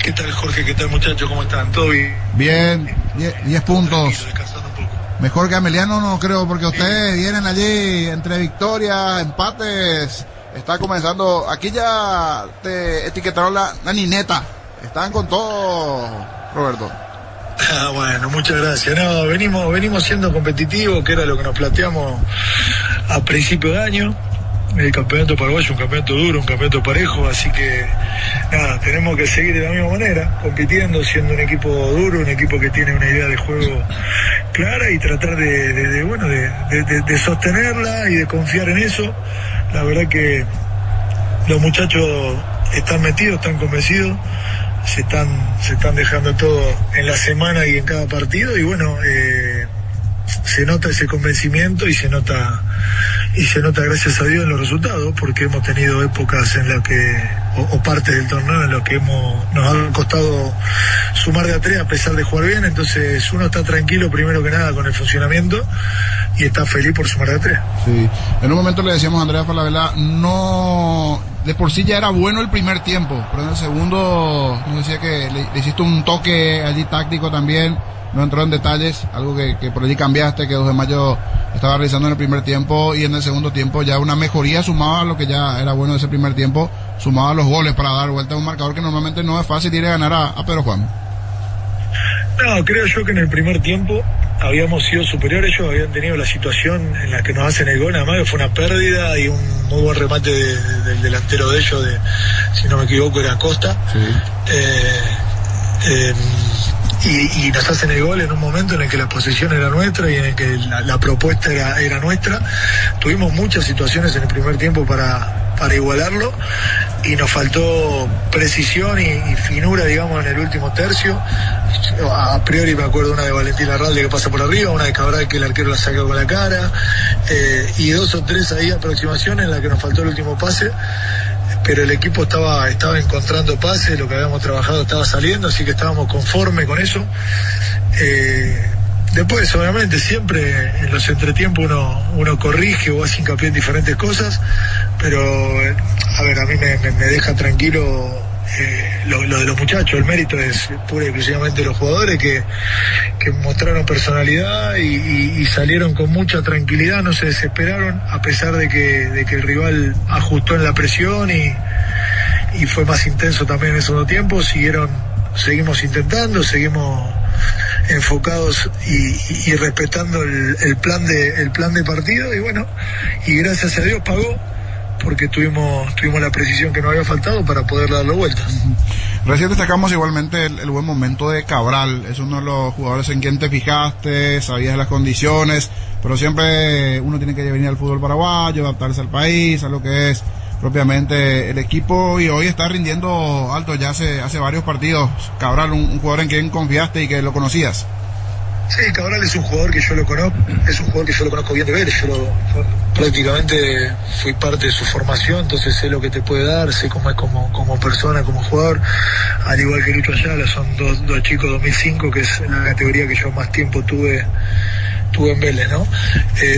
¿Qué tal, Jorge? ¿Qué tal, muchachos? ¿Cómo están? ¿Todo bien? Bien, 10 puntos. Descansando un poco. Mejor que Ameliano no creo, porque ustedes vienen allí entre victorias, empates. Está comenzando, aquí ya te etiquetaron la nineta. Están con todo, Roberto. Bueno, muchas gracias. No, venimos siendo competitivos, que era lo que nos planteamos a principio de año. El campeonato paraguayo, un campeonato duro, un campeonato parejo, así que nada, tenemos que seguir de la misma manera, compitiendo, siendo un equipo duro, un equipo que tiene una idea de juego clara y tratar de sostenerla y de confiar en eso. La verdad que los muchachos están metidos, están convencidos, se están dejando todo en la semana y en cada partido, y bueno, se nota ese convencimiento y se nota gracias a Dios en los resultados, porque hemos tenido épocas en las que o parte del torneo en las que nos ha costado sumar de a 3 a pesar de jugar bien. Entonces uno está tranquilo primero que nada con el funcionamiento y está feliz por sumar de a 3. Sí, en un momento le decíamos a Andrea Falabella, no, de por sí ya era bueno el primer tiempo, pero en el segundo nos decía que le hiciste un toque allí táctico también. No entró en detalles, algo que por allí cambiaste, que 2 de mayo estaba realizando en el primer tiempo, y en el segundo tiempo ya una mejoría sumada a lo que ya era bueno de ese primer tiempo, sumada a los goles para dar vuelta a un marcador que normalmente no es fácil ir a ganar a Pedro Juan. No, creo yo que en el primer tiempo habíamos sido superiores. Ellos habían tenido la situación en la que nos hacen el gol, además que fue una pérdida y un muy buen remate del delantero de ellos, si no me equivoco era Costa. Sí. Y nos hacen el gol en un momento en el que la posesión era nuestra y en el que la propuesta era nuestra. Tuvimos muchas situaciones en el primer tiempo para igualarlo, y nos faltó precisión y finura, digamos, en el último tercio. A priori me acuerdo una de Valentín Larralde que pasa por arriba, una de Cabral que el arquero la saca con la cara, y 2 o 3 ahí aproximaciones en las que nos faltó el último pase. Pero el equipo estaba encontrando pases, lo que habíamos trabajado estaba saliendo, así que estábamos conformes con eso. Después, obviamente, siempre en los entretiempos uno corrige o hace hincapié en diferentes cosas, pero a ver, a mí me deja tranquilo lo de los muchachos. El mérito es pura y exclusivamente de los jugadores que mostraron personalidad y salieron con mucha tranquilidad, no se desesperaron, a pesar de que el rival ajustó en la presión y fue más intenso también en el segundo tiempo. Seguimos intentando, seguimos enfocados y respetando el plan de partido, y bueno, y gracias a Dios pagó, porque tuvimos la precisión que nos había faltado para poder darle vueltas. Recién destacamos igualmente el buen momento de Cabral. Es uno de los jugadores en quien te fijaste, sabías las condiciones, pero siempre uno tiene que venir al fútbol paraguayo, adaptarse al país, a lo que es propiamente el equipo, y hoy está rindiendo alto ya hace varios partidos. Cabral, un jugador en quien confiaste y que lo conocías. Sí, Cabral es un jugador que yo lo conozco bien de ver. Prácticamente fui parte de su formación, entonces sé lo que te puede dar, sé cómo es como persona, como jugador, al igual que Lucho Ayala. Son dos chicos 2005, que es la categoría que yo más tiempo tuve en Vélez, ¿no?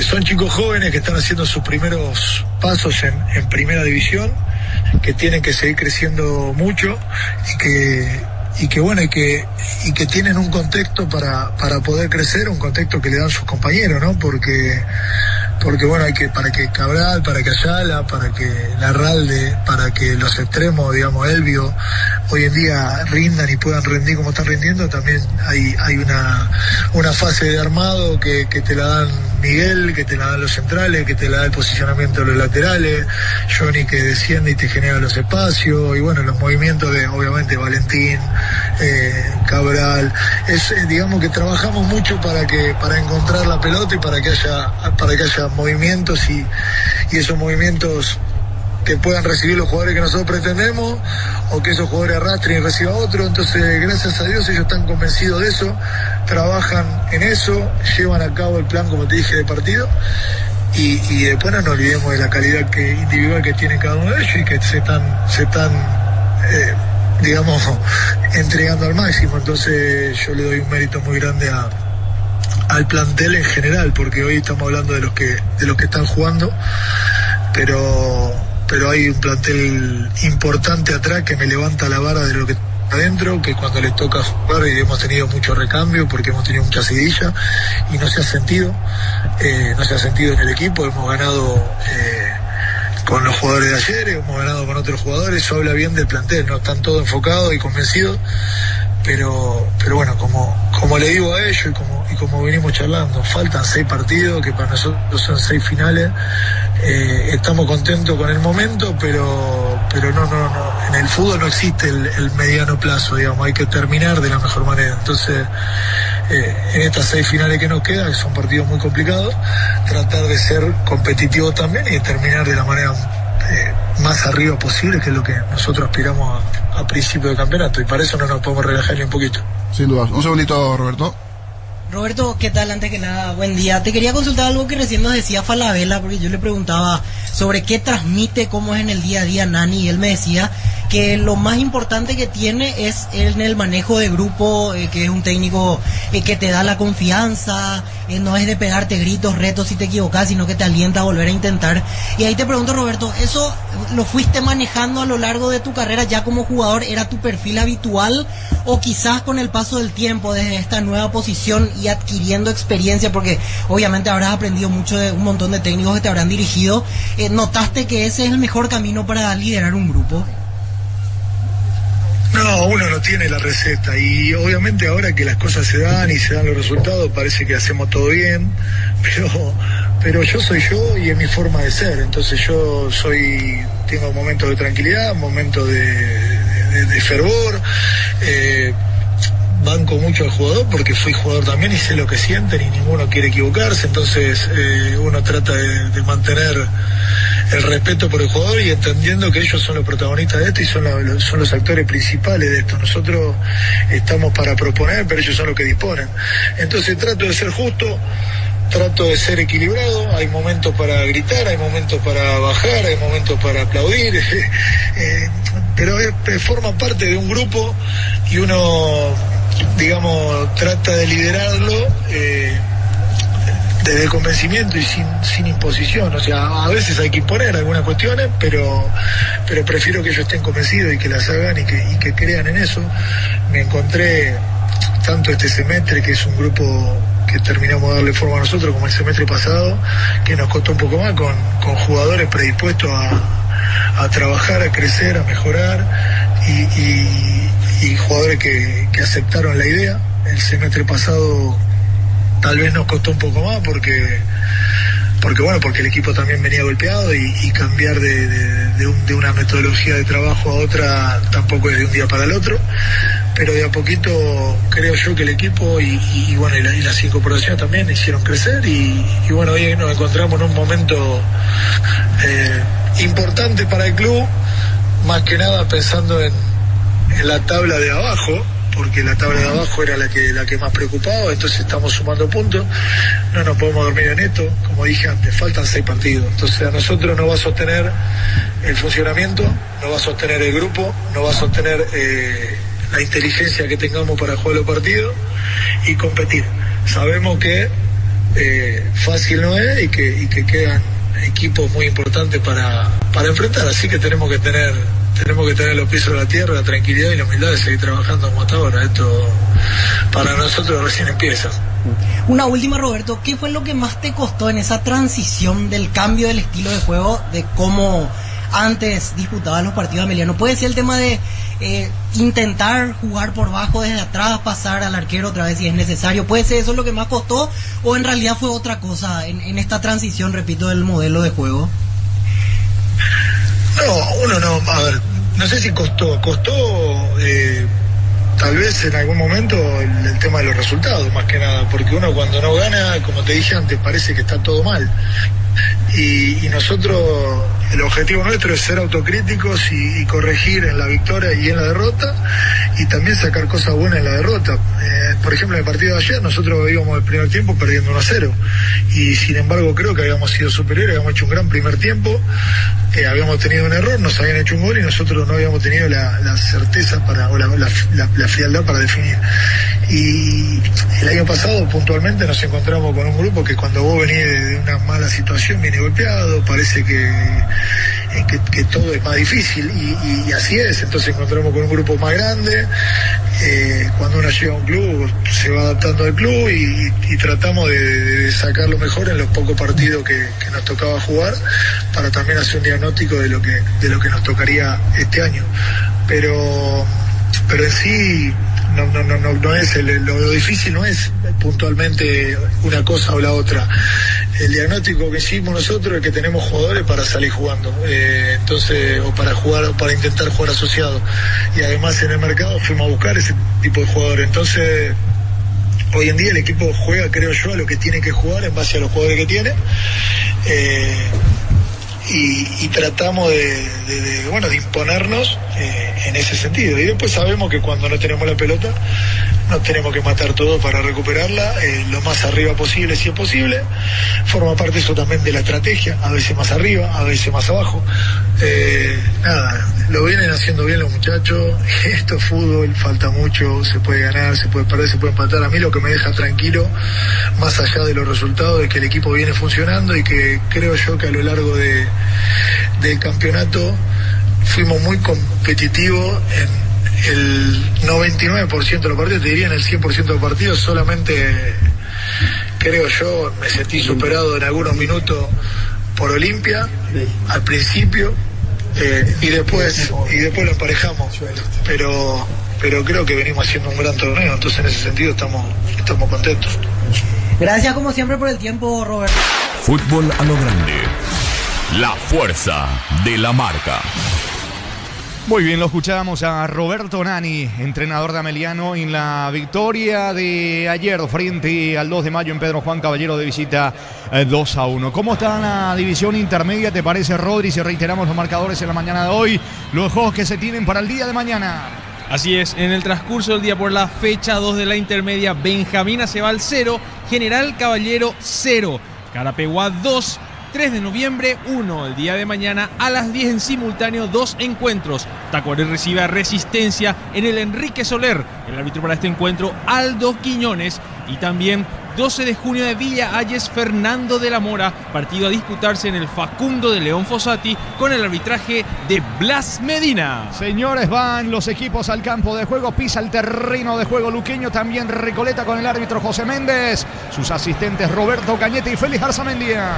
Son chicos jóvenes que están haciendo sus primeros pasos en primera división, que tienen que seguir creciendo mucho y que tienen un contexto para poder crecer, un contexto que le dan sus compañeros, ¿no? Porque bueno, para que Cabral, para que Ayala, para que Larralde, para que los extremos, digamos, Elvio, hoy en día rindan y puedan rendir como están rindiendo, también hay una fase de armado que te la dan Miguel, que te la dan los centrales, que te la da el posicionamiento de los laterales, Johnny que desciende y te genera los espacios, y bueno, los movimientos de, obviamente, Valentín, Cabral. Digamos que trabajamos mucho para encontrar la pelota y para que haya movimientos y esos movimientos que puedan recibir los jugadores que nosotros pretendemos, o que esos jugadores arrastren y reciba otro. Entonces, gracias a Dios, ellos están convencidos de eso, trabajan en eso, llevan a cabo el plan, como te dije, de partido, y después no nos olvidemos de la calidad individual que tiene cada uno de ellos, y que se están digamos, entregando al máximo. Entonces yo le doy un mérito muy grande al plantel en general, porque hoy estamos hablando de los que están jugando, pero hay un plantel importante atrás que me levanta la vara de lo que adentro, que cuando les toca jugar hemos tenido mucho recambio porque hemos tenido mucha seguidilla y no se ha sentido en el equipo. Hemos ganado con los jugadores de ayer, hemos ganado con otros jugadores, eso habla bien del plantel, no están todos enfocados y convencidos, pero bueno, como le digo a ellos y como venimos charlando, faltan 6 partidos, que para nosotros son 6 finales. Estamos contentos con el momento, pero no, en el fútbol no existe el mediano plazo, digamos, hay que terminar de la mejor manera. Entonces, en estas 6 finales que nos quedan, que son partidos muy complicados, tratar de ser competitivos también y de terminar de la manera más arriba posible, que es lo que nosotros aspiramos a principio de campeonato, y para eso no nos podemos relajar ni un poquito. Sin duda. Un segundito, Roberto. Roberto, ¿qué tal? Antes que nada, buen día. Te quería consultar algo que recién nos decía Falabella, porque yo le preguntaba sobre qué transmite, cómo es en el día a día Nani, y él me decía que lo más importante que tiene es en el manejo de grupo, que es un técnico que te da la confianza, no es de pegarte gritos, retos si te equivocas, sino que te alienta a volver a intentar. Y ahí te pregunto, Roberto, ¿eso lo fuiste manejando a lo largo de tu carrera ya como jugador? ¿Era tu perfil habitual? ¿O quizás con el paso del tiempo, desde esta nueva posición y adquiriendo experiencia, porque obviamente habrás aprendido mucho de un montón de técnicos que te habrán dirigido, notaste que ese es el mejor camino para liderar un grupo? No, uno no tiene la receta, y obviamente ahora que las cosas se dan y se dan los resultados parece que hacemos todo bien, pero yo soy yo y es mi forma de ser. Entonces yo tengo momentos de tranquilidad, momentos de fervor, banco mucho al jugador porque fui jugador también y sé lo que sienten y ninguno quiere equivocarse. Entonces uno trata de mantener el respeto por el jugador y entendiendo que ellos son los protagonistas de esto y son los actores principales de esto. Nosotros estamos para proponer, pero ellos son los que disponen. Entonces trato de ser justo, trato de ser equilibrado. Hay momentos para gritar, hay momentos para bajar, hay momentos para aplaudir, pero forma parte de un grupo y uno, digamos, trata de liderarlo desde el convencimiento y sin imposición. O sea, a veces hay que imponer algunas cuestiones, pero prefiero que ellos estén convencidos y que las hagan y que crean en eso. Me encontré tanto este semestre, que es un grupo que terminamos de darle forma a nosotros, como el semestre pasado, que nos costó un poco más, con jugadores predispuestos a trabajar, a crecer, a mejorar, y jugadores que aceptaron la idea. El semestre pasado tal vez nos costó un poco más porque el equipo también venía golpeado y cambiar de una metodología de trabajo a otra tampoco es de un día para el otro, pero de a poquito creo yo que el equipo y las incorporaciones también hicieron crecer y bueno, hoy nos encontramos en un momento importante para el club, más que nada pensando en la tabla de abajo, porque la tabla de abajo era la que más preocupaba. Entonces estamos sumando puntos, no nos podemos dormir en esto, como dije antes, faltan 6 partidos, entonces a nosotros no va a sostener el funcionamiento, no va a sostener el grupo, no va a sostener la inteligencia que tengamos para jugar los partidos y competir. Sabemos que fácil no es y que quedan equipos muy importantes para enfrentar, así que tenemos que tener los pies sobre la tierra, la tranquilidad y la humildad de seguir trabajando como hasta ahora. Esto para nosotros recién empieza. Una última, Roberto, ¿qué fue lo que más te costó en esa transición del cambio del estilo de juego, de cómo antes disputabas los partidos de Emiliano? ¿Puede ser el tema de intentar jugar por bajo desde atrás, pasar al arquero otra vez si es necesario? ¿Puede ser eso lo que más costó o en realidad fue otra cosa en esta transición, repito, del modelo de juego? A ver, no sé si costó tal vez en algún momento el tema de los resultados, más que nada, porque uno cuando no gana, como te dije antes, parece que está todo mal. Y nosotros, el objetivo nuestro es ser autocríticos y corregir en la victoria y en la derrota, y también sacar cosas buenas en la derrota. Por ejemplo, en el partido de ayer nosotros íbamos el primer tiempo perdiendo 1-0 y sin embargo creo que habíamos sido superiores, habíamos hecho un gran primer tiempo, habíamos tenido un error, nos habían hecho un gol y nosotros no habíamos tenido la certeza o la frialdad para definir. Y el año pasado puntualmente nos encontramos con un grupo que cuando vos venís de una mala situación viene golpeado, parece que que todo es más difícil y así es. Entonces encontramos con un grupo más grande. Cuando uno llega a un club se va adaptando al club y tratamos de sacar lo mejor en los pocos partidos que nos tocaba jugar, para también hacer un diagnóstico de lo que nos tocaría este año. Pero en sí no es lo difícil, no es puntualmente una cosa o la otra. El diagnóstico que hicimos nosotros es que tenemos jugadores para salir jugando, entonces, o para jugar, o para intentar jugar asociado, y además en el mercado fuimos a buscar ese tipo de jugadores. Entonces hoy en día el equipo juega, creo yo, a lo que tiene que jugar en base a los jugadores que tiene, y tratamos de imponernos en ese sentido. Y después sabemos que cuando no tenemos la pelota nos tenemos que matar todo para recuperarla lo más arriba posible, si es posible. Forma parte eso también de la estrategia, a veces más arriba, a veces más abajo. Lo vienen haciendo bien los muchachos. Esto es fútbol, falta mucho, se puede ganar, se puede perder, se puede empatar. A mí lo que me deja tranquilo, más allá de los resultados, es que el equipo viene funcionando y que creo yo que a lo largo del campeonato fuimos muy competitivos en el 99% de los partidos, te diría en el 100% de los partidos. Solamente creo yo me sentí superado en algunos minutos por Olimpia al principio, y después lo emparejamos, pero creo que venimos haciendo un gran torneo, entonces en ese sentido estamos contentos. Gracias como siempre por el tiempo, Roberto. Fútbol a lo grande, la fuerza de la marca. Muy bien, lo escuchábamos a Roberto Nani, entrenador de Ameliano, en la victoria de ayer frente al 2 de mayo en Pedro Juan Caballero de visita 2-1. ¿Cómo está la división intermedia, te parece, Rodri? Si reiteramos los marcadores en la mañana de hoy, los juegos que se tienen para el día de mañana. Así es, en el transcurso del día por la fecha 2 de la intermedia, Benjamín Aceval 0, General Caballero 0, Carapeguá 2, 3 de noviembre 1, el día de mañana a las 10 en simultáneo, 2 encuentros. Tacuarembó recibe a Resistencia en el Enrique Soler. El árbitro para este encuentro, Aldo Quiñones. Y también 12 de junio de Villa Hayes, Fernando de la Mora. Partido a disputarse en el Facundo de León Fossati con el arbitraje de Blas Medina. Señores, van los equipos al campo de juego. Pisa el terreno de juego luqueño. También Recoleta con el árbitro José Méndez. Sus asistentes Roberto Cañete y Félix Arzamendia.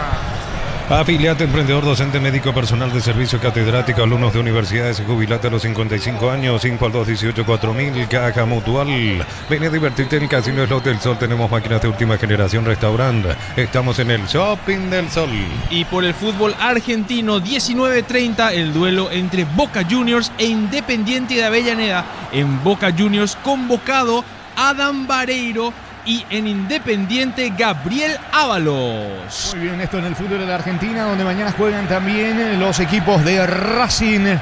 Afiliate, emprendedor, docente, médico, personal de servicio, catedrático, alumnos de universidades y jubilate a los 55 años, 5 al 218-4000, Caja Mutual. Ven a divertirte en el Casino Slot del Sol. Tenemos máquinas de última generación, restaurante. Estamos en el Shopping del Sol. Y por el fútbol argentino, 19:30, el duelo entre Boca Juniors e Independiente de Avellaneda. En Boca Juniors, convocado Adam Vareiro, y en Independiente, Gabriel Ábalos. Muy bien, esto en el fútbol de la Argentina, donde mañana juegan también los equipos de Racing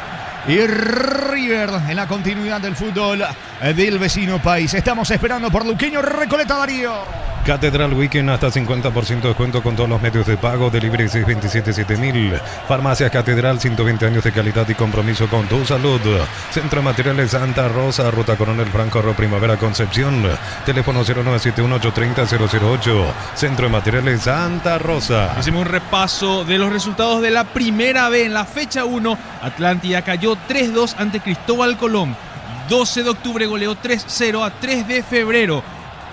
y River en la continuidad del fútbol del vecino país. Estamos esperando por Luqueño, Recoleta, Darío. Catedral Weekend, hasta 50% de descuento con todos los medios de pago. Delivery 627-7000. Farmacias Catedral, 120 años de calidad y compromiso con tu salud. Centro de Materiales Santa Rosa, Ruta Coronel Franco, Primavera, Concepción. Teléfono 0971-830-008. Centro de Materiales Santa Rosa. Hacemos un repaso de los resultados de la Primera B. En la fecha 1, Atlántida cayó 3-2 ante Cristóbal Colón. 12 de octubre goleó 3-0 a 3 de febrero.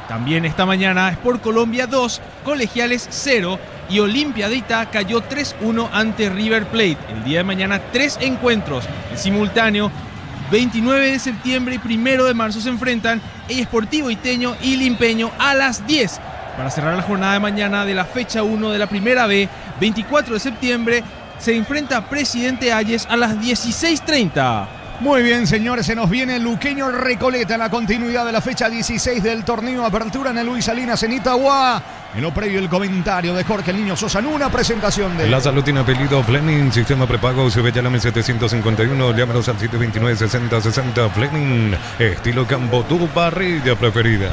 También esta mañana, Sport Colombia 2, Colegiales 0 y Olimpia de Itá cayó 3-1 ante River Plate. El día de mañana, 3 encuentros. En simultáneo, 29 de septiembre y 1 de marzo se enfrentan Sportivo Iteño y Limpeño a las 10. Para cerrar la jornada de mañana de la fecha 1 de la Primera B, 24 de septiembre, se enfrenta Presidente Hayes a las 16:30. Muy bien, señores, se nos viene Luqueño Recoleta en la continuidad de la fecha 16 del torneo Apertura en el Luis Salinas en Itagua. En lo previo, el comentario de Jorge el Niño Sosa en una presentación de... La Salud tiene apellido Fleming, sistema prepago, Cebellálame 751, llámanos al 729-6060, Fleming, estilo campo, tu parrilla preferida.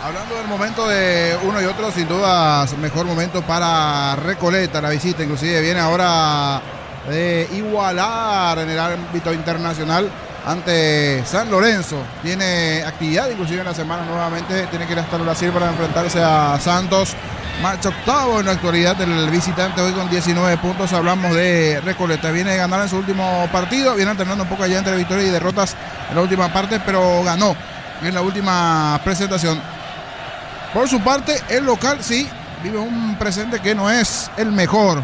Hablando del momento de uno y otro, sin duda, mejor momento para Recoleta, la visita, inclusive viene ahora de igualar en el ámbito internacional ante San Lorenzo. Tiene actividad inclusive en la semana nuevamente, tiene que ir hasta Brasil para enfrentarse a Santos marcha octavo en la actualidad del visitante hoy con 19 puntos. Hablamos de Recoleta, viene de ganar en su último partido, viene alternando un poco allá entre victorias y derrotas en la última parte, pero ganó en la última presentación. Por su parte, el local sí vive un presente que no es el mejor.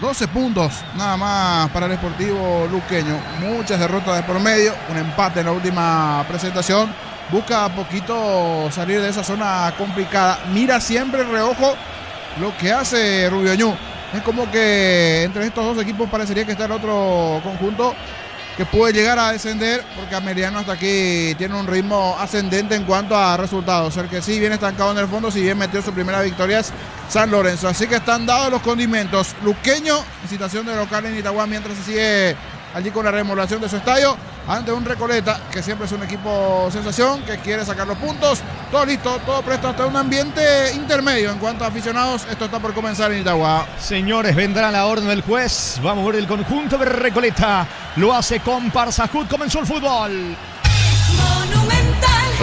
12 puntos nada más para el Sportivo Luqueño, muchas derrotas de por medio, un empate en la última presentación. Busca a poquito salir de esa zona complicada. Mira siempre el reojo lo que hace Rubio Ñu. Es como que entre estos dos equipos parecería que está el otro conjunto que puede llegar a descender, porque Ameliano hasta aquí tiene un ritmo ascendente en cuanto a resultados. El que sí viene estancado en el fondo, si bien metió su primera victoria es San Lorenzo. Así que están dados los condimentos. Luqueño en situación de local en Itagüá mientras se sigue allí con la remodelación de su estadio, ante un Recoleta que siempre es un equipo sensación, que quiere sacar los puntos. Todo listo, todo presto, hasta un ambiente intermedio en cuanto a aficionados. Esto está por comenzar en Itagüá. Señores, vendrá la orden del juez. Vamos a ver el conjunto de Recoleta. Lo hace con Parsajud. Comenzó el fútbol.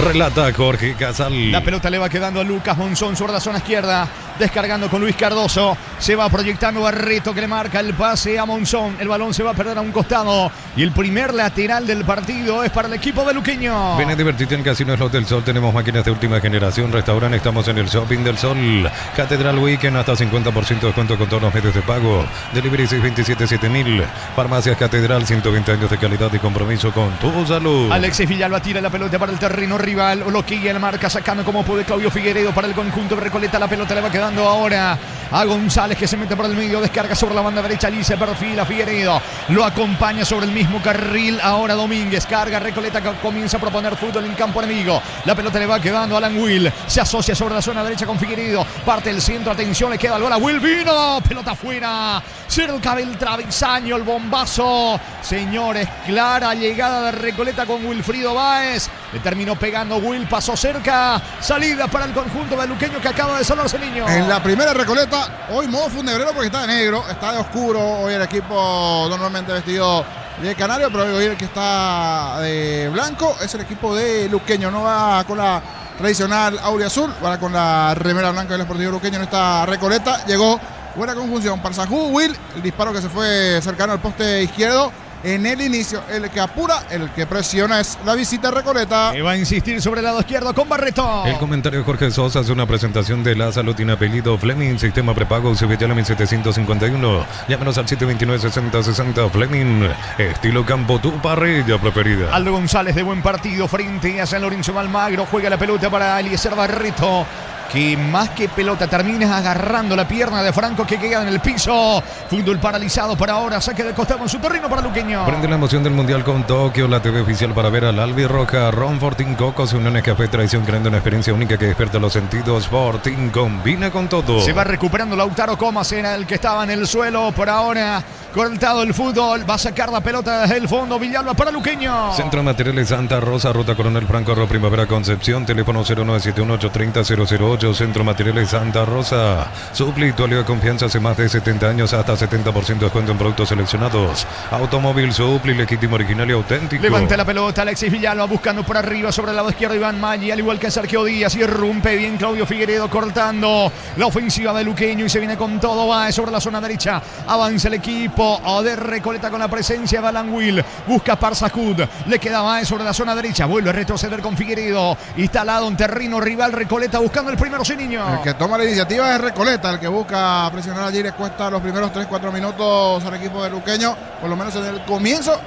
Relata Jorge Casal. La pelota le va quedando a Lucas Monzón sobre la zona izquierda. Descargando con Luis Cardoso. Se va proyectando Barreto, que le marca el pase a Monzón. El balón se va a perder a un costado. Y el primer lateral del partido es para el equipo de Luqueño. Ven a divertirte en Casinos Los del Sol. Tenemos máquinas de última generación. Restaurante, estamos en el Shopping del Sol. Catedral Weekend, hasta 50% de descuento con todos los medios de pago. Delivery 627-7000. Farmacias Catedral, 120 años de calidad y compromiso con tu salud. Alexis Villalba tira la pelota para el terreno rival. Loquilla la marca, sacando como puede Claudio Figueiredo para el conjunto de Recoleta. La pelota le va quedando ahora a González, que se mete por el medio, descarga sobre la banda derecha, allí se perfila Figueiredo, lo acompaña sobre el mismo carril ahora Domínguez, carga Recoleta, que comienza a proponer fútbol en campo enemigo. La pelota le va quedando a Alan Will, se asocia sobre la zona derecha con Figueiredo, parte el centro, atención, le queda el gol a Will, vino, pelota afuera, cerca del travesaño, el bombazo, señores, clara llegada de Recoleta con Wilfrido Báez, le terminó pegando Will, pasó cerca, salida para el conjunto de Luqueño, que acaba de salvarse niño. En la primera Recoleta, hoy modo funebrero porque está de negro, está de oscuro. Hoy el equipo normalmente vestido de canario, pero hoy el que está de blanco es el equipo de Luqueño. No va con la tradicional auriazul, va con la remera blanca del Sportivo Luqueño en esta Recoleta. Llegó buena conjunción. Parsajud, Will, el disparo que se fue cercano al poste izquierdo. En el inicio, el que apura, el que presiona es la visita a Recoleta. Que va a insistir sobre el lado izquierdo con Barreto. El comentario de Jorge Sosa hace una presentación de la salud tiene apellido Fleming, sistema prepago CBTL 1751. Llámenos al 729-6060 Fleming, estilo campo, tu parrilla preferida. Aldo González de buen partido frente a San Lorenzo Almagro. Juega la pelota para Eliezer Barreto, que más que pelota termina agarrando la pierna de Franco, que queda en el piso. Fútbol paralizado para ahora, saque de costado en su terreno para Luqueño. Prende la emoción del Mundial con Tokio, la TV oficial para ver al Albirroja. Ron Fortín Cocos, Uniones Café, tradición, creando una experiencia única que despierta los sentidos. Fortín combina con todo. Se va recuperando Lautaro Comas, era el que estaba en el suelo. Por ahora, cortado el fútbol, va a sacar la pelota desde el fondo. Villalba para Luqueño. Centro de Materiales Santa Rosa, Ruta Coronel Franco, Arroyo Primavera Concepción, teléfono 0971-830-008. Centro Materiales Santa Rosa. Supli, tu aliado de confianza hace más de 70 años, hasta 70% de descuento en productos seleccionados. Automóvil Supli, legítimo, original y auténtico. Levanta la pelota Alexis Villalba, buscando por arriba sobre el lado izquierdo Iván Maggi, al igual que Sergio Díaz, y irrumpe bien Claudio Figueiredo, cortando la ofensiva de Luqueño, y se viene con todo. Va sobre la zona derecha, avanza el equipo de Recoleta con la presencia de Alan Will, busca Parsajud, le queda Baez sobre la zona derecha, vuelve a retroceder con Figueiredo, instalado en terreno rival. Recoleta buscando el primero sin niño. El que toma la iniciativa es Recoleta, el que busca presionar allí, le cuesta los primeros 3-4 minutos al equipo de Luqueño, por lo menos en el comienzo.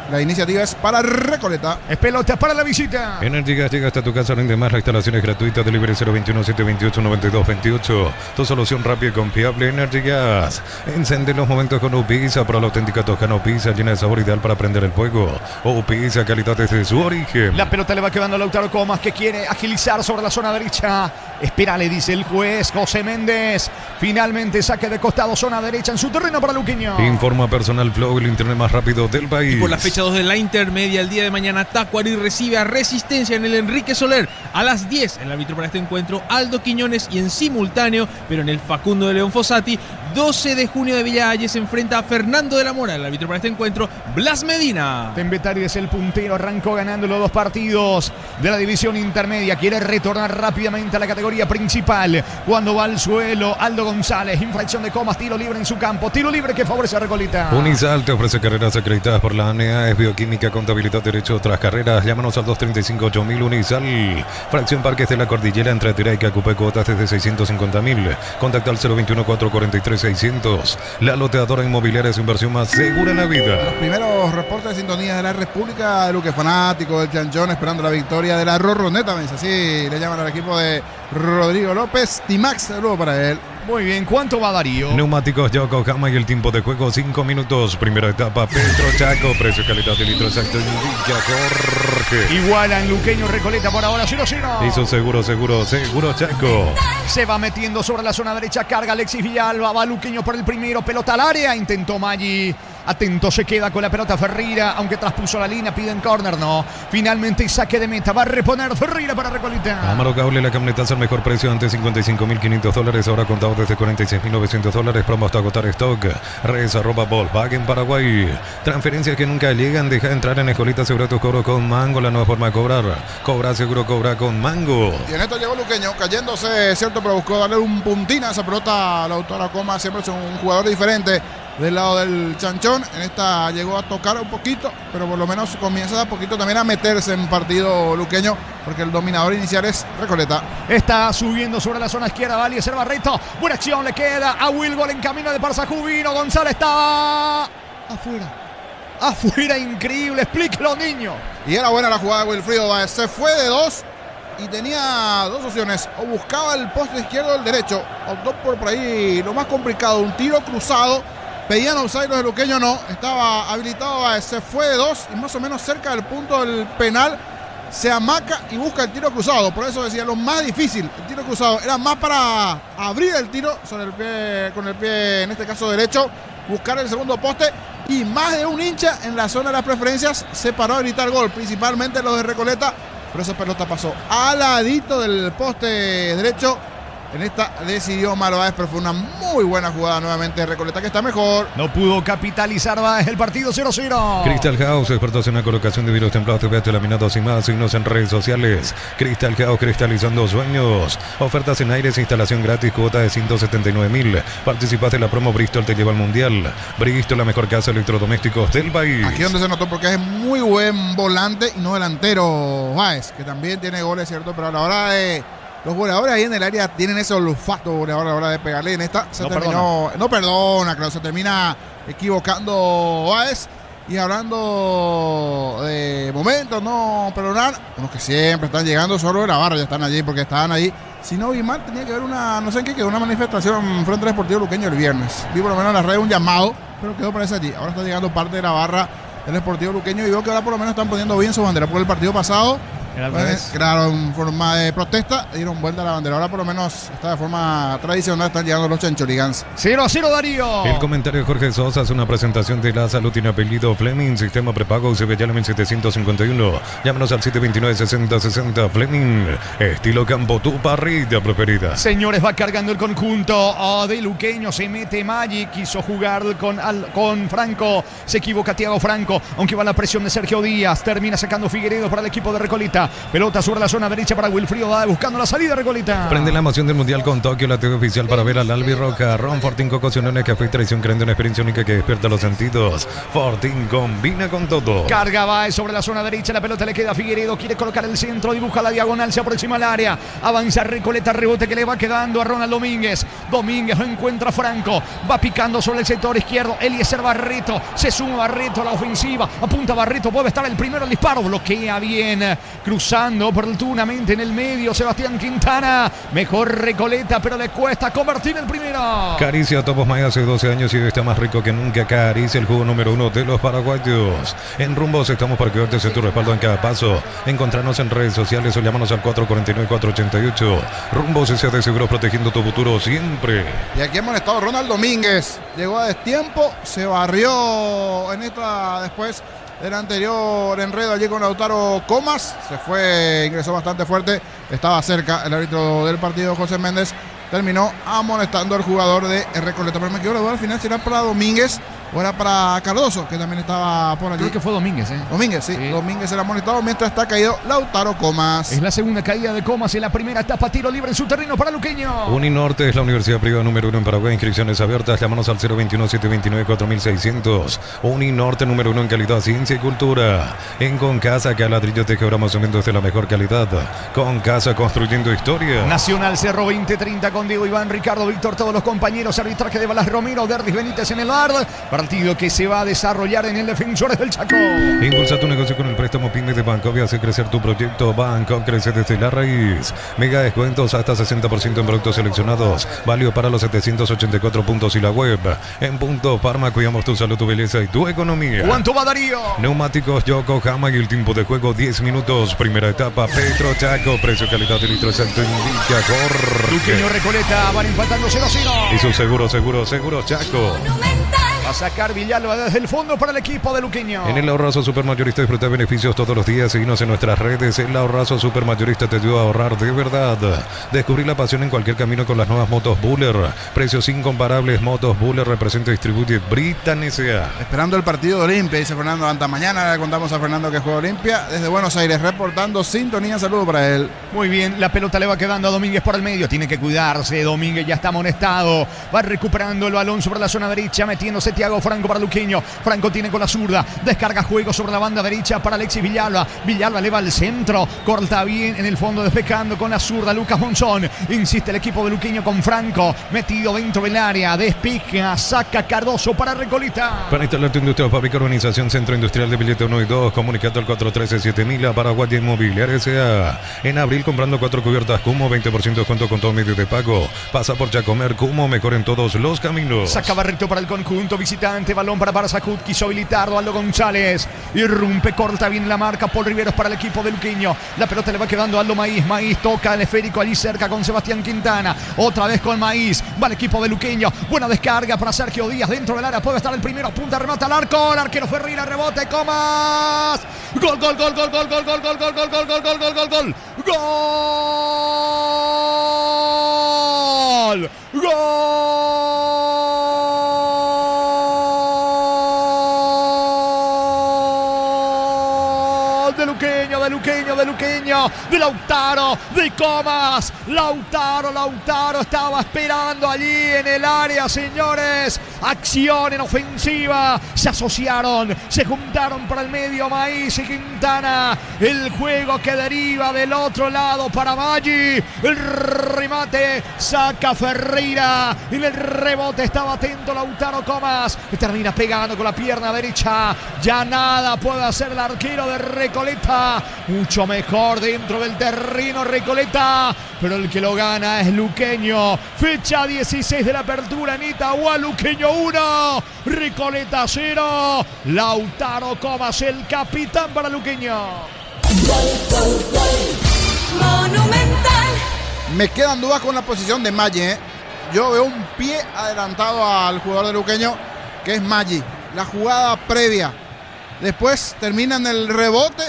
La iniciativa es para Recoleta. Es pelota para la visita. Energy Gas llega hasta tu casa, rinde más, la instalación es gratuita, delivery 021-728-9228. Tu solución rápida y confiable, Energy Gas. Encende los momentos con Upisa, para la auténtica Toscana Upisa, llena de sabor, ideal para prender el fuego. Upisa, calidad desde su origen. La pelota le va quedando a Lautaro Comas, que quiere agilizar sobre la zona derecha. Espera, le dice el juez José Méndez. Finalmente saque de costado, zona derecha en su terreno para Luqueño. Informa Personal Flow, el internet más rápido del país. Y por la fecha 2 de la intermedia, el día de mañana, Tacuary recibe a Resistencia en el Enrique Soler a las 10. El árbitro para este encuentro, Aldo Quiñones, y en simultáneo, pero en el Facundo de León Fossati, 12 de junio de Villa Valle se enfrenta a Fernando de la Mora. El árbitro para este encuentro, Blas Medina. Tembetari es el puntero, arrancó ganando los 2 partidos de la división intermedia. Quiere retornar rápidamente a la categoría principal. Cuando va al suelo, Aldo González, infracción de Comas, tiro libre en su campo. Tiro libre que favorece a Recoleta. Unisal te ofrece carreras acreditadas por la ANEA, es bioquímica, contabilidad, derecho, otras carreras. Llámanos al 235-8000 Unisal. Fracción Parques de la Cordillera entre Tirá y Cacupé, cuotas desde 650.000. Contacta al 021-443-600. La loteadora inmobiliaria es inversión más segura en la vida. Los primeros reportes de sintonía de la República de Luque Fanático del Chanchón, esperando la victoria de la Rorroneta, así le llaman al equipo de Rodrigo López. Timax, saludo para él. Muy bien, ¿cuánto va Darío? Neumáticos Yokohama y el tiempo de juego 5 minutos. Primera etapa, Petro Chaco, precio, calidad de litro exacto en Villa Jorge. Igualan Luqueño Recoleta por ahora 0-0. Hizo seguro Chaco. Se va metiendo sobre la zona derecha, carga Alexis Villalba, va Luqueño por el primero, pelota al área, intentó Maggi. Atento, se queda con la pelota Ferreira, aunque traspuso la línea, piden córner, no. Finalmente saque de meta, va a reponer Ferreira para Recoleta. Amaro Cable, la camionetaza al mejor precio, antes $55.500, ahora contado desde $46.900, promo hasta agotar stock. Res @ Volkswagen Paraguay. Transferencias que nunca llegan, deja de entrar en Escolita, segura tu cobro con Mango, la nueva forma de cobrar. Cobra seguro, cobra con Mango. Y en esto llegó Luqueño, cayéndose, cierto, pero buscó darle un puntín a esa pelota. La autora Coma siempre es un jugador diferente del lado del Chanchón. En esta llegó a tocar un poquito, pero por lo menos comienza a poquito también a meterse en partido luqueño, porque el dominador inicial es Recoleta. Está subiendo sobre la zona izquierda, va Eliezer Barreto. Buena acción, le queda a Wilgol en camino de Parsajubino. González está afuera, increíble, explíquelo, niño. Y era buena la jugada de Wilfrido Báez, se fue de 2 y tenía 2 opciones, o buscaba el poste izquierdo o el derecho, optó por ahí lo más complicado, un tiro cruzado. Pedían offside los de Luqueño, no, estaba habilitado, se fue de 2 y más o menos cerca del punto del penal se amaca y busca el tiro cruzado. Por eso decía, lo más difícil, el tiro cruzado, era más para abrir el tiro sobre el pie, con el pie en este caso derecho, buscar el segundo poste, y más de un hincha en la zona de las preferencias se paró a gritar gol, principalmente los de Recoleta, pero esa pelota pasó al ladito del poste derecho. En esta decidió Malo Báez, pero fue una muy buena jugada nuevamente de Recoleta, que está mejor. No pudo capitalizar Báez el partido 0-0. Crystal House, expertos en la colocación de vidrios templados, TVH laminados y más, signos en redes sociales. Crystal House, cristalizando sueños. Ofertas en aires, instalación gratis, cuota de 179.000. Participas de la promo Bristol te lleva al Mundial. Bristol, la mejor casa de electrodomésticos del país. Aquí donde se notó, porque es muy buen volante y no delantero Báez, que también tiene goles, ¿cierto? Pero a la hora de... Los goleadores ahí en el área tienen ese olfato goleador a la hora de pegarle. En esta se terminó. No perdona, claro, se termina equivocando Báez. Y hablando de momentos, no perdonar, unos que siempre están llegando solo de la barra, ya están allí porque estaban allí. Si no vi mal, tenía que haber una, no sé en qué quedó, una manifestación frente al Deportivo Luqueño el viernes. Vi por lo menos en las redes un llamado, pero quedó parece allí. Ahora está llegando parte de la barra del Deportivo Luqueño y veo que ahora por lo menos están poniendo bien su bandera, porque el partido pasado, claro, en forma de protesta, dieron vuelta a la bandera. Ahora por lo menos está de forma tradicional, están llegando los chancholigans. 0-0 Darío. El comentario de Jorge Sosa es una presentación de La Salud, tiene apellido Fleming, sistema prepago UCB Yala 1751. Llámanos al 729-6060 Fleming, estilo campo, tu parrilla preferida. Señores, va cargando el conjunto de Luqueño, se mete Maggi, quiso jugar con Franco, se equivoca Thiago Franco, aunque va la presión de Sergio Díaz, termina sacando Figueiredo para el equipo de Recoleta. Pelota sobre la zona derecha para Wilfrido Báez, buscando la salida de Recoleta. Prende la emoción del Mundial con Tokio, la TV oficial para ver al Albirroca. Ron Fortín, Coco Cionones, Café y Tradición, creando una experiencia única que despierta los sentidos. Fortín combina con todo. Carga Báez sobre la zona derecha, la pelota le queda a Figueiredo, quiere colocar el centro, dibuja la diagonal, se aproxima al área, avanza Recoleta, rebote que le va quedando a Ronald Domínguez. Domínguez lo encuentra Franco, va picando sobre el sector izquierdo, Eliezer Barreto, se suma Barreto a la ofensiva, apunta Barreto, puede estar el primero, el disparo, bloquea bien, cruzando oportunamente en el medio Sebastián Quintana, mejor Recoleta, pero le cuesta convertir el primero. Caricia Topos May hace 12 años y hoy está más rico que nunca. Caricia, el jugo número 1 de los paraguayos. En Rumbos estamos para que darte tu respaldo en cada paso. Encontrarnos en redes sociales o llámanos al 449-488. Rumbos S.A. de Seguros, protegiendo tu futuro siempre. Y aquí hemos estado Ronald Domínguez, llegó a destiempo, se barrió en esta después del anterior enredo allí con Lautaro Comas, se fue, ingresó bastante fuerte, estaba cerca el árbitro del partido José Méndez, terminó amonestando al jugador de Recoleta. Pero me quedo la duda al final si era para Domínguez o era para Cardoso, que también estaba por allí. Creo que fue Domínguez, ¿eh? Domínguez, sí. Domínguez era amonestado mientras está caído Lautaro Comas. Es la segunda caída de Comas en la primera etapa. Tiro libre en su terreno para Luqueño. Uninorte es la universidad privada número 1 en Paraguay. Inscripciones abiertas. Llámanos al 021-729-4600. Uninorte número 1 en calidad, ciencia y cultura. En Concasa, que a ladrillo te quebramos cementos de la mejor calidad. Concasa, construyendo historia. Nacional Cerro 2030 con Diego, Iván, Ricardo, Víctor, todos los compañeros. Arbitraje de Balas Romero, Derdis Benítez en el bar. Partido que se va a desarrollar en el Defensores del Chaco. Impulsa tu negocio con el préstamo PYME de Bancovia. Hace crecer tu proyecto. Banco crece desde la raíz. Mega descuentos hasta 60% en productos seleccionados. Válido para los 784 puntos y la web. En Punto Parma cuidamos tu salud, tu belleza y tu economía. ¿Cuánto va Darío? Neumáticos Yokohama y el tiempo de juego 10 minutos. Primera etapa Petro Chaco. Precio, calidad de litro exacto indica Jorge. Luqueño, Recoleta van empatando 0-0. Y su seguro Chaco. Va a sacar Villalba desde el fondo para el equipo de Luqueño. En el Ahorrazo Supermayorista disfruta beneficios todos los días. Seguinos en nuestras redes. El Ahorrazo Supermayorista te ayuda a ahorrar de verdad. Descubrir la pasión en cualquier camino con las nuevas motos Buller. Precios incomparables. Motos Buller representa y distribuye Britan S.A. Esperando el partido de Olimpia, dice Fernando Anta. Mañana le contamos a Fernando que juega Olimpia desde Buenos Aires, reportando sintonía. Saludo para él. Muy bien, la pelota le va quedando a Domínguez por el medio. Tiene que cuidarse. Domínguez ya está amonestado. Va recuperando el balón sobre la zona derecha, metiéndose Thiago Franco para Luqueño. Franco tiene con la zurda. Descarga juego sobre la banda derecha para Alexis Villalba. Villalba le va al centro. Corta bien en el fondo, despejando con la zurda Lucas Monzón. Insiste el equipo de Luqueño con Franco. Metido dentro del área. Despeja. Saca Cardoso para Recoleta. Para instalar tu industria o fábrica, organización Centro Industrial de Billete 1 y 2. Comunicando al 413-7000 a Paraguay Inmobiliaria S.A. En abril comprando 4 cubiertas Cumo. 20% de descuento con todo medio de pago. Pasa por Chacomer Cumo. Mejor en todos los caminos. Saca Barreto para el conjunto visitante. Balón para Barzacut. Quiso habilitarlo Aldo González. Irrumpe, corta bien la marca. Paul Riveros para el equipo de Luqueño. La pelota le va quedando a Aldo Maíz. Maíz toca el esférico allí cerca con Sebastián Quintana. Otra vez con Maíz. Va el equipo de Luqueño. Buena descarga para Sergio Díaz dentro del área. Puede estar el primero. Punta, remata al arco. El arquero Ferreira, rebote. Comas. Gol, gol, gol, gol, gol, gol, gol, gol, gol, gol, gol, gol, gol, gol, gol, gol. Gol. De Luqueño, de Lautaro, de Comas. Lautaro estaba esperando allí en el área, señores. Acción en ofensiva. Se asociaron, se juntaron por el medio Maíz y Quintana. El juego que deriva del otro lado para Maggi. El remate saca Ferreira. En el rebote estaba atento Lautaro Comas. Termina pegando con la pierna derecha. Ya nada puede hacer el arquero de Recoleta. Mucho mejor dentro del terreno Recoleta, pero el que lo gana es Luqueño. Fecha 16 de la apertura en Itagua. Luqueño 1, Recoleta 0. Lautaro Comas, el capitán para Luqueño. Monumental. Me quedan dudas con la posición de Maggi, ¿eh? Yo veo un pie adelantado al jugador de Luqueño, que es Maggi. La jugada previa. Después termina en el rebote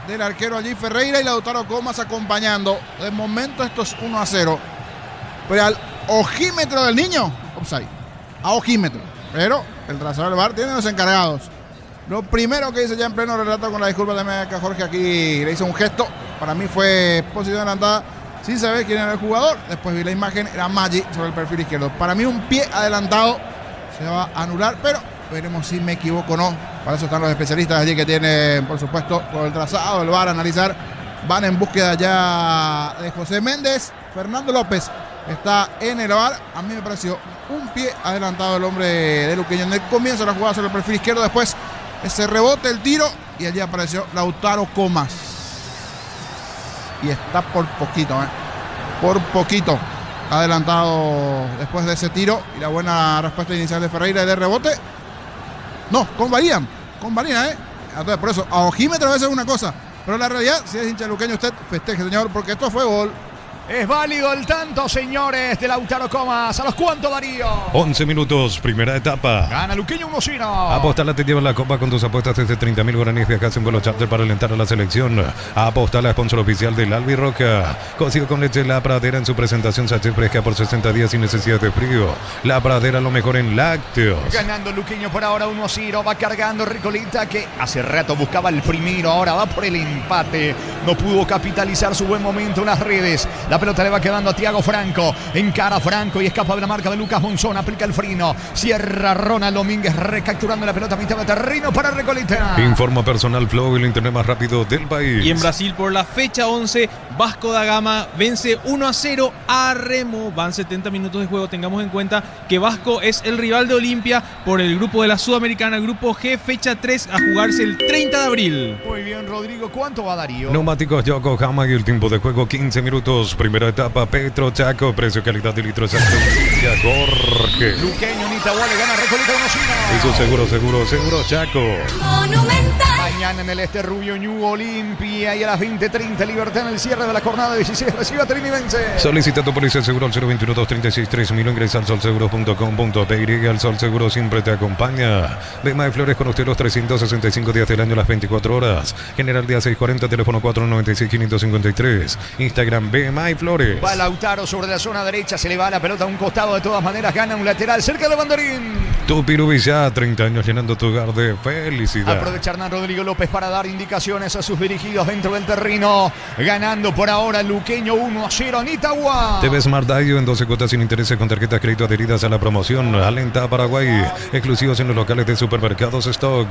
del arquero allí Ferreira y Lautaro Comas acompañando. De momento esto es 1-0. Pero al ojímetro del niño, offside. A ojímetro. Pero el trazador del VAR tiene los encargados. Lo primero que dice ya en pleno relato, con la disculpa de Meca Jorge, aquí le hizo un gesto. Para mí fue posición adelantada sin saber quién era el jugador. Después vi la imagen, era Maggi sobre el perfil izquierdo. Para mí un pie adelantado se va a anular, pero veremos si me equivoco o no. Para eso están los especialistas allí que tienen, por supuesto, todo el trazado, el VAR a analizar. Van en búsqueda ya de José Méndez. Fernando López está en el VAR. A mí me pareció un pie adelantado el hombre de Luqueño en el comienzo de la jugada sobre el perfil izquierdo. Después ese rebote, el tiro, y allí apareció Lautaro Comas. Y está por poquito, por poquito adelantado después de ese tiro y la buena respuesta inicial de Ferreira y de rebote. No, convalidan, Entonces, por eso, a ojímetro a veces es una cosa, pero la realidad, si es hincha luqueño, usted festeje, señor, porque esto fue gol. Es válido el tanto, señores, de Lautaro Comas. ¿A los cuánto, Darío? 11 minutos, primera etapa. Gana Luqueño 1-0. Apostala te lleva la copa con tus apuestas desde 30.000 guaraníes. Viajas en vuelo charter para alentar a la selección. Apostala, sponsor oficial del Albirroca. Cocido con leche La Pradera en su presentación sachet fresca por 60 días sin necesidad de frío. La Pradera, lo mejor en lácteos. Ganando Luqueño por ahora 1-0. Va cargando Recoleta, que hace rato buscaba el primero. Ahora va por el empate. No pudo capitalizar su buen momento en las redes. La pelota le va quedando a Thiago Franco. Encara Franco y escapa de la marca de Lucas Monzón. Aplica el freno. Cierra Ronald Domínguez recapturando la pelota a mitad de terreno para Recoleta. Informa Personal Flow, el internet más rápido del país. Y en Brasil, por la fecha 11, Vasco da Gama vence 1-0 a Remo. Van 70 minutos de juego. Tengamos en cuenta que Vasco es el rival de Olimpia por el grupo de la Sudamericana, grupo G, fecha 3, a jugarse el 30 de abril. Muy bien, Rodrigo. ¿Cuánto va, Darío? Neumáticos Yokohama y el tiempo de juego 15 minutos. Primera etapa, Petro Chaco, precio calidad de litros exacto. Jorge. Luqueño Nitahuá le gana Recoleta 1-0. Eso seguro Chaco. Monumental. Mañana en el Este Rubio New Olimpia y a las 20:30 Libertad en el cierre de la jornada 16. Recibe a Trinidad. Solicita tu póliza de seguro al 021-236-3000. Ingresa al solseguro.com.py. El Sol Seguro siempre te acompaña. Bema de Flores, con usted los 365 días del año, las 24 horas. General día 640, teléfono 496-553. Instagram Bema y Flores. Va Lautaro sobre la zona derecha. Se le va la pelota a un costado. De todas maneras gana un lateral cerca del banderín. Tu Pirubilla, 30 años llenando tu hogar de felicidad. Aprovecha Hernán Rodrigo López para dar indicaciones a sus dirigidos dentro del terreno. Ganando por ahora Luqueño 1-0 Nitahuá. TV Smart Dayo en 12 cuotas sin intereses con tarjetas crédito adheridas a la promoción. Alenta Paraguay. Exclusivos en los locales de supermercados Stock.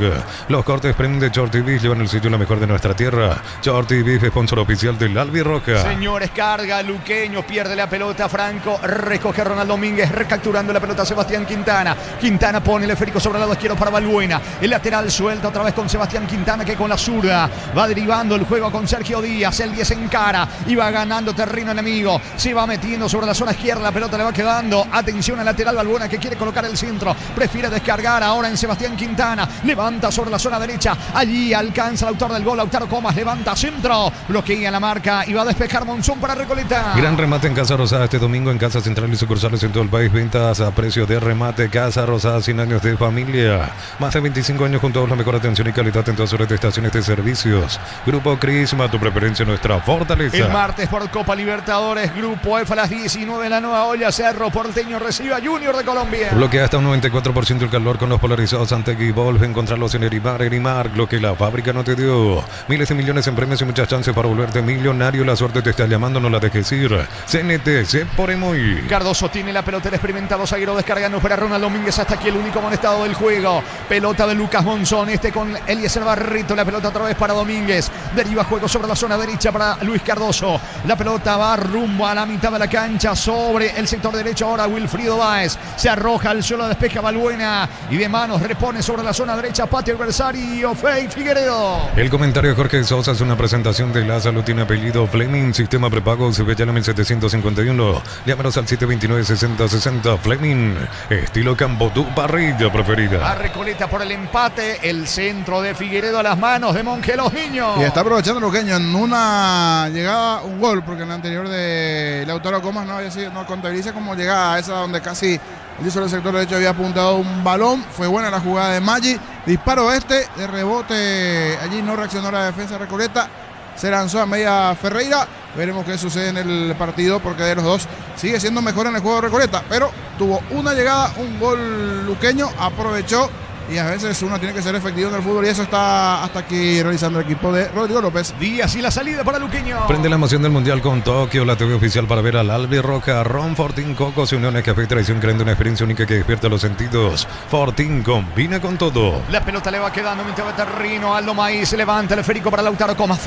Los cortes premium de Shorty Beef llevan el sitio la mejor de nuestra tierra. Shorty Beef, sponsor oficial del Albirroca. Señores, carga Luqueño, pierde la pelota Franco, recoge a Ronald Domínguez, recapturando la pelota Sebastián Quintana. Quintana pone el esférico sobre el lado izquierdo para Balbuena. El lateral suelta otra vez con Sebastián Quintana, que con la zurda va derivando el juego con Sergio Díaz. El 10 encara y va ganando terreno enemigo. Se va metiendo sobre la zona izquierda, la pelota le va quedando. Atención al lateral Balbuena, que quiere colocar el centro. Prefiere descargar ahora en Sebastián Quintana. Levanta sobre la zona derecha. Allí alcanza el autor del gol, Lautaro Comas. Levanta centro. Bloquea la marca y va a despejar Monzón para Recoleta. Gran remate en Casa Rosada este domingo en Casa Central y sucursales en todo el país. Ventas a precio de remate. Casa Rosada, 100 años de familia. Más de 25 años con toda la mejor atención y calidad en todas horas de estaciones de servicios. Grupo Crisma, tu preferencia, nuestra fortaleza. El martes por Copa Libertadores, Grupo F a las 19, la Nueva Olla. Cerro Porteño recibe a Junior de Colombia. Bloquea hasta un 94% el calor con los polarizados Antegui Volve. Encontrarlos en Erimar, lo que la fábrica no te dio. Miles de millones en premios y muchas chances para volverte millonario. La suerte te está llamando, no la dejes ir. CNT, se por muy. Cardoso tiene la pelota, el experimentado zaguero descargando para Ronald Domínguez. Hasta aquí el único amonestado del juego. Pelota de Lucas Monzón, con Eliezer Barrito. La pelota otra vez para Domínguez. Deriva juego sobre la zona derecha para Luis Cardoso. La pelota va rumbo a la mitad de la cancha sobre el sector derecho. Ahora Wilfrido Báez se arroja al suelo, despeja Balbuena y de manos repone sobre la zona derecha. Patio adversario, Fey Figueredo. El comentario de Jorge Sosa es una presentación de La Salud. Tiene apellido Fleming, sistema prepago, se ve ya en 1751. Llámanos al 729-6060. Fleming, estilo campo, tu parrilla preferida. A Recoleta por el empate, el centro de Figueredo a las manos de Monje Los Niños. Y está aprovechando Luqueño en una llegada, un gol, porque en la anterior de Lautaro Comas no había sido, no contabiliza como llegada esa donde casi el sobre el sector derecho había apuntado un balón. Fue buena la jugada de Maggi. Disparo de rebote. Allí no reaccionó la defensa de Recoleta. Se lanzó a media Ferreira. Veremos qué sucede en el partido, porque de los dos sigue siendo mejor en el juego de Recoleta. Pero tuvo una llegada, un gol Luqueño, aprovechó. Y a veces uno tiene que ser efectivo en el fútbol, y eso está hasta aquí realizando el equipo de Rodrigo López. Díaz y la salida para Luqueño. Prende la emoción del Mundial con Tokio, la TV oficial para ver al Albirroca. Ron Fortín, Cocos y Uniones Café Tradición, creando una experiencia única que despierta los sentidos. Fortín combina con todo. La pelota le va quedando mitad de terreno. Aldo Maíz se levanta el esférico para Lautaro Comas.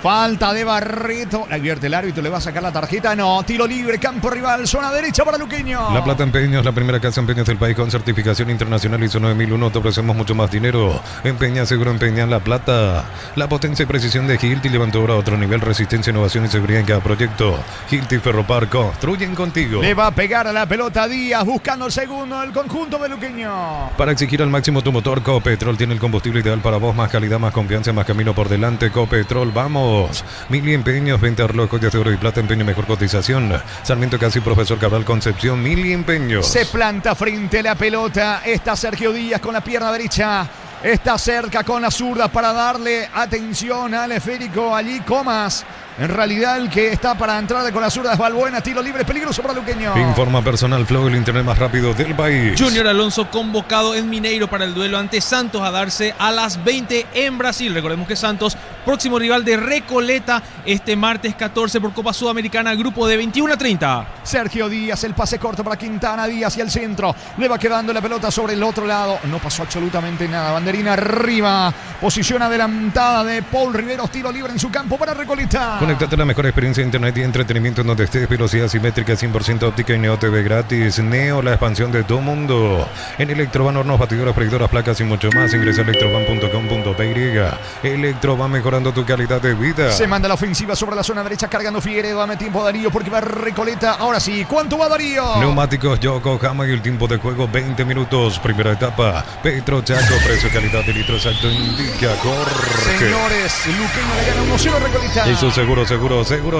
Falta de Barreto. La advierte el árbitro, le va a sacar la tarjeta. No, tiro libre, campo rival, zona derecha para Luqueño. La Plata Empeños, la primera casa empeños del país con certificación internacional ISO 9001. Te ofrecemos mucho más dinero. Empeña, seguro, empeña en La Plata. La potencia y precisión de Hilti levantó ahora a otro nivel. Resistencia, innovación y seguridad en cada proyecto. Hilti Ferropar construyen contigo. Le va a pegar a la pelota Díaz, buscando el segundo del conjunto de Luqueño. Para exigir al máximo tu motor, Copetrol tiene el combustible ideal para vos. Más calidad, más confianza, más camino por delante. Copetrol, vamos. vos. Mili Empeños, venta de reloj, joyas de oro y plata, empeño mejor cotización. Sarmiento Casi, Profesor Cabral Concepción, Mili Empeños. Se planta frente a la pelota. Está Sergio Díaz con la pierna derecha. Está cerca con la zurda para darle atención al esférico. Allí Comas. En realidad el que está para entrar con la zurda es Balbuena. Tiro libre, peligroso para Luqueño. Informa Personal Flow, el internet más rápido del país. Junior Alonso convocado en Mineiro para el duelo ante Santos a darse a las 20 en Brasil. Recordemos que Santos, próximo rival de Recoleta, este martes 14 por Copa Sudamericana, grupo de 21-30. Sergio Díaz, el pase corto para Quintana. Díaz y el centro. Le va quedando la pelota sobre el otro lado. No pasó absolutamente nada. Banderina arriba. Posición adelantada de Paul Riveros. Tiro libre en su campo para Recoleta. Conéctate a la mejor experiencia de internet y entretenimiento en donde estés. Velocidad simétrica, 100% óptica y Neo TV gratis. Neo, la expansión de todo mundo. En Electroban, hornos, batidoras, freidoras, placas y mucho más. Ingresa a electroban.com.py. Electroban, mejorando tu calidad de vida. Se manda la ofensiva sobre la zona derecha, cargando Figueredo. Dame tiempo a Darío porque va Recoleta. Ahora sí, ¿cuánto va Darío? Neumáticos Yokohama y el tiempo de juego 20 minutos. Primera etapa. Petro Chaco, precio, calidad de litro exacto indica Jorge. Señores, Luqueño le gana 1-0 a Recoleta. Eso seguro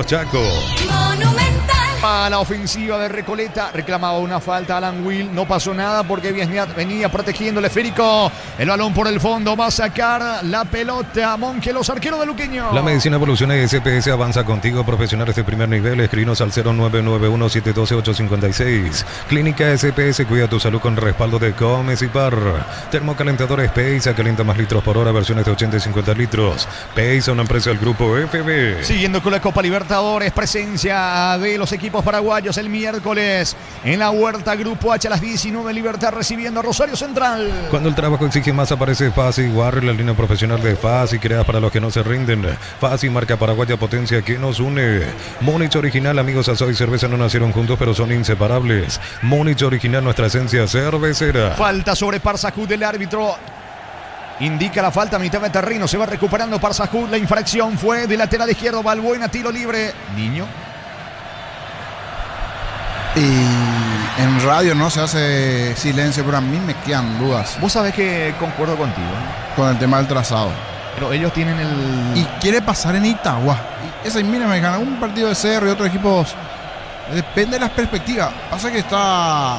Chaco. Monumental. A la ofensiva de Recoleta, reclamaba una falta Alan Will, no pasó nada porque venía protegiendo el esférico, el balón por el fondo, va a sacar la pelota Mongelos, arquero de Luqueño. La medicina evoluciona y SPS avanza contigo, profesionales de primer nivel, escribinos al 0991-712-856. Clínica SPS, cuida tu salud con respaldo de Comes y Par. Termocalentadores Pace, calienta más litros por hora, versiones de 80 y 50 litros. Pace, una empresa del grupo FB. Siguiendo con la Copa Libertadores, presencia de los equipos paraguayos el miércoles en la Huerta Grupo H a las 19, Libertad recibiendo a Rosario Central. Cuando el trabajo exige más aparece Fasi Warrior, la línea profesional de Fasi, creada para los que no se rinden. Fasi, marca paraguaya, potencia que nos une. Múnich original, amigos, Azoy y cerveza no nacieron juntos pero son inseparables. Múnich original, nuestra esencia cervecera. Falta sobre Parsahud del árbitro. Indica la falta a mitad de terreno, se va recuperando Parsahud. La infracción fue de lateral izquierdo, Balbuena, tiro libre. Niño. Y en radio no se hace silencio, pero a mí me quedan dudas Vos sabés que concuerdo contigo, ¿eh? con el tema del trazado. Pero ellos tienen el... Y quiere pasar en Itagua. Y esa, mira, me gana un partido de Cerro y otros equipos. Depende de las perspectivas. Pasa que está...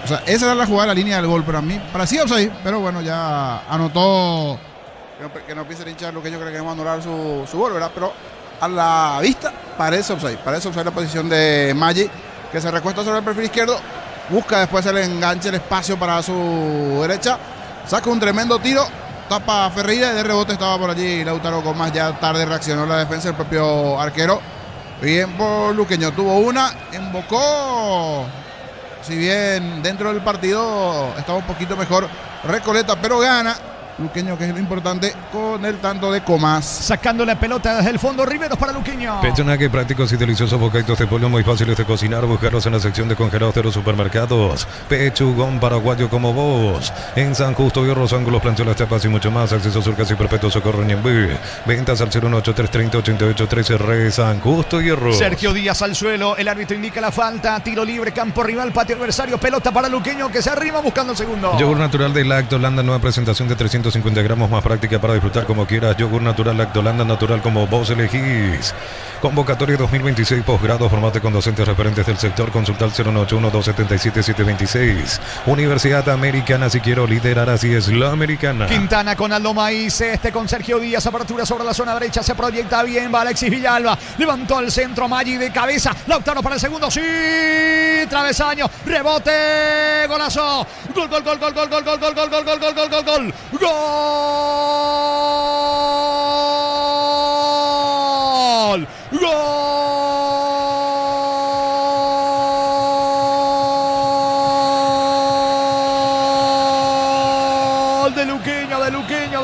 O sea, esa era la jugada de la línea del gol, pero a mí parecía offside. Pero bueno, ya anotó. Que no piense el hincha Luqueño, creo que no va a anular su gol, ¿verdad? Pero a la vista parece offside. Parece offside la posición de Maggi, que se recuesta sobre el perfil izquierdo, busca después el enganche, el espacio para su derecha, saca un tremendo tiro, tapa Ferreira y de rebote estaba por allí Lautaro Comas, ya tarde reaccionó la defensa del propio arquero. Bien por Luqueño, tuvo una, embocó, si bien dentro del partido estaba un poquito mejor Recoleta, pero gana Luqueño, que es lo importante, con el tanto de Comas. Sacando la pelota desde el fondo, Riveros para Luqueño. Pechonaque, prácticos y deliciosos bocaditos de pollo muy fáciles de cocinar. Buscarlos en la sección de congelados de los supermercados. Pechugón paraguayo como vos. En San Justo, Hierros, Ángulos, Plancholas, Chapas y mucho más. Acceso sur casi perpetuo, Socorro, Ñembé. Ventas al 018-330-8813, San Justo, Hierros. Sergio Díaz al suelo, el árbitro indica la falta. Tiro libre, campo rival, patio adversario. Pelota para Luqueño que se arrima buscando el segundo. Yogur natural de Lactolanda, nueva presentación de 350 gramos, más práctica para disfrutar como quieras. Yogur natural Lactolanda, natural como vos elegís. Convocatoria 2026, posgrado, formate con docentes referentes del sector. Consulta al 091-277-726. Universidad Americana, si quiero liderar, así es la americana. Quintana con Aldo Maíz, con Sergio Díaz, apertura sobre la zona derecha, se proyecta bien, va Alexis Villalba, levantó el centro, Maggi de cabeza, Lautaro para el segundo, sí, travesaño, rebote, golazo, gol, gol, gol, gol, gol, gol, gol, gol, gol, gol, gol, gol, gol, gol, gol, gol, gol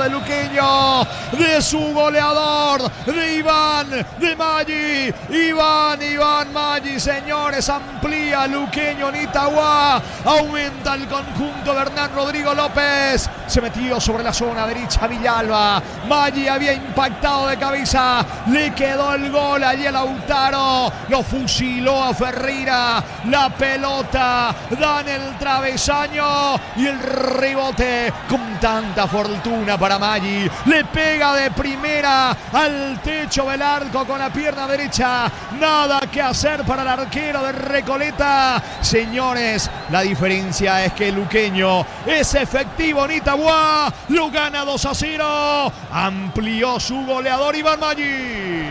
de Luqueño, de su goleador, de Iván, de Maggi, Iván Maggi, señores, amplía Luqueño en Itagua, aumenta el conjunto de Hernán Rodrigo López, se metió sobre la zona derecha Villalba, Maggi había impactado de cabeza, le quedó el gol allí a Lautaro, lo fusiló a Ferreira, la pelota da en el travesaño y el rebote con tanta fortuna para Maggi, le pega pega de primera al techo del arco con la pierna derecha. Nada que hacer para el arquero de Recoleta. Señores, la diferencia es que el luqueño es efectivo en Itagua. Lo gana 2-0. Amplió su goleador Iván Maggi.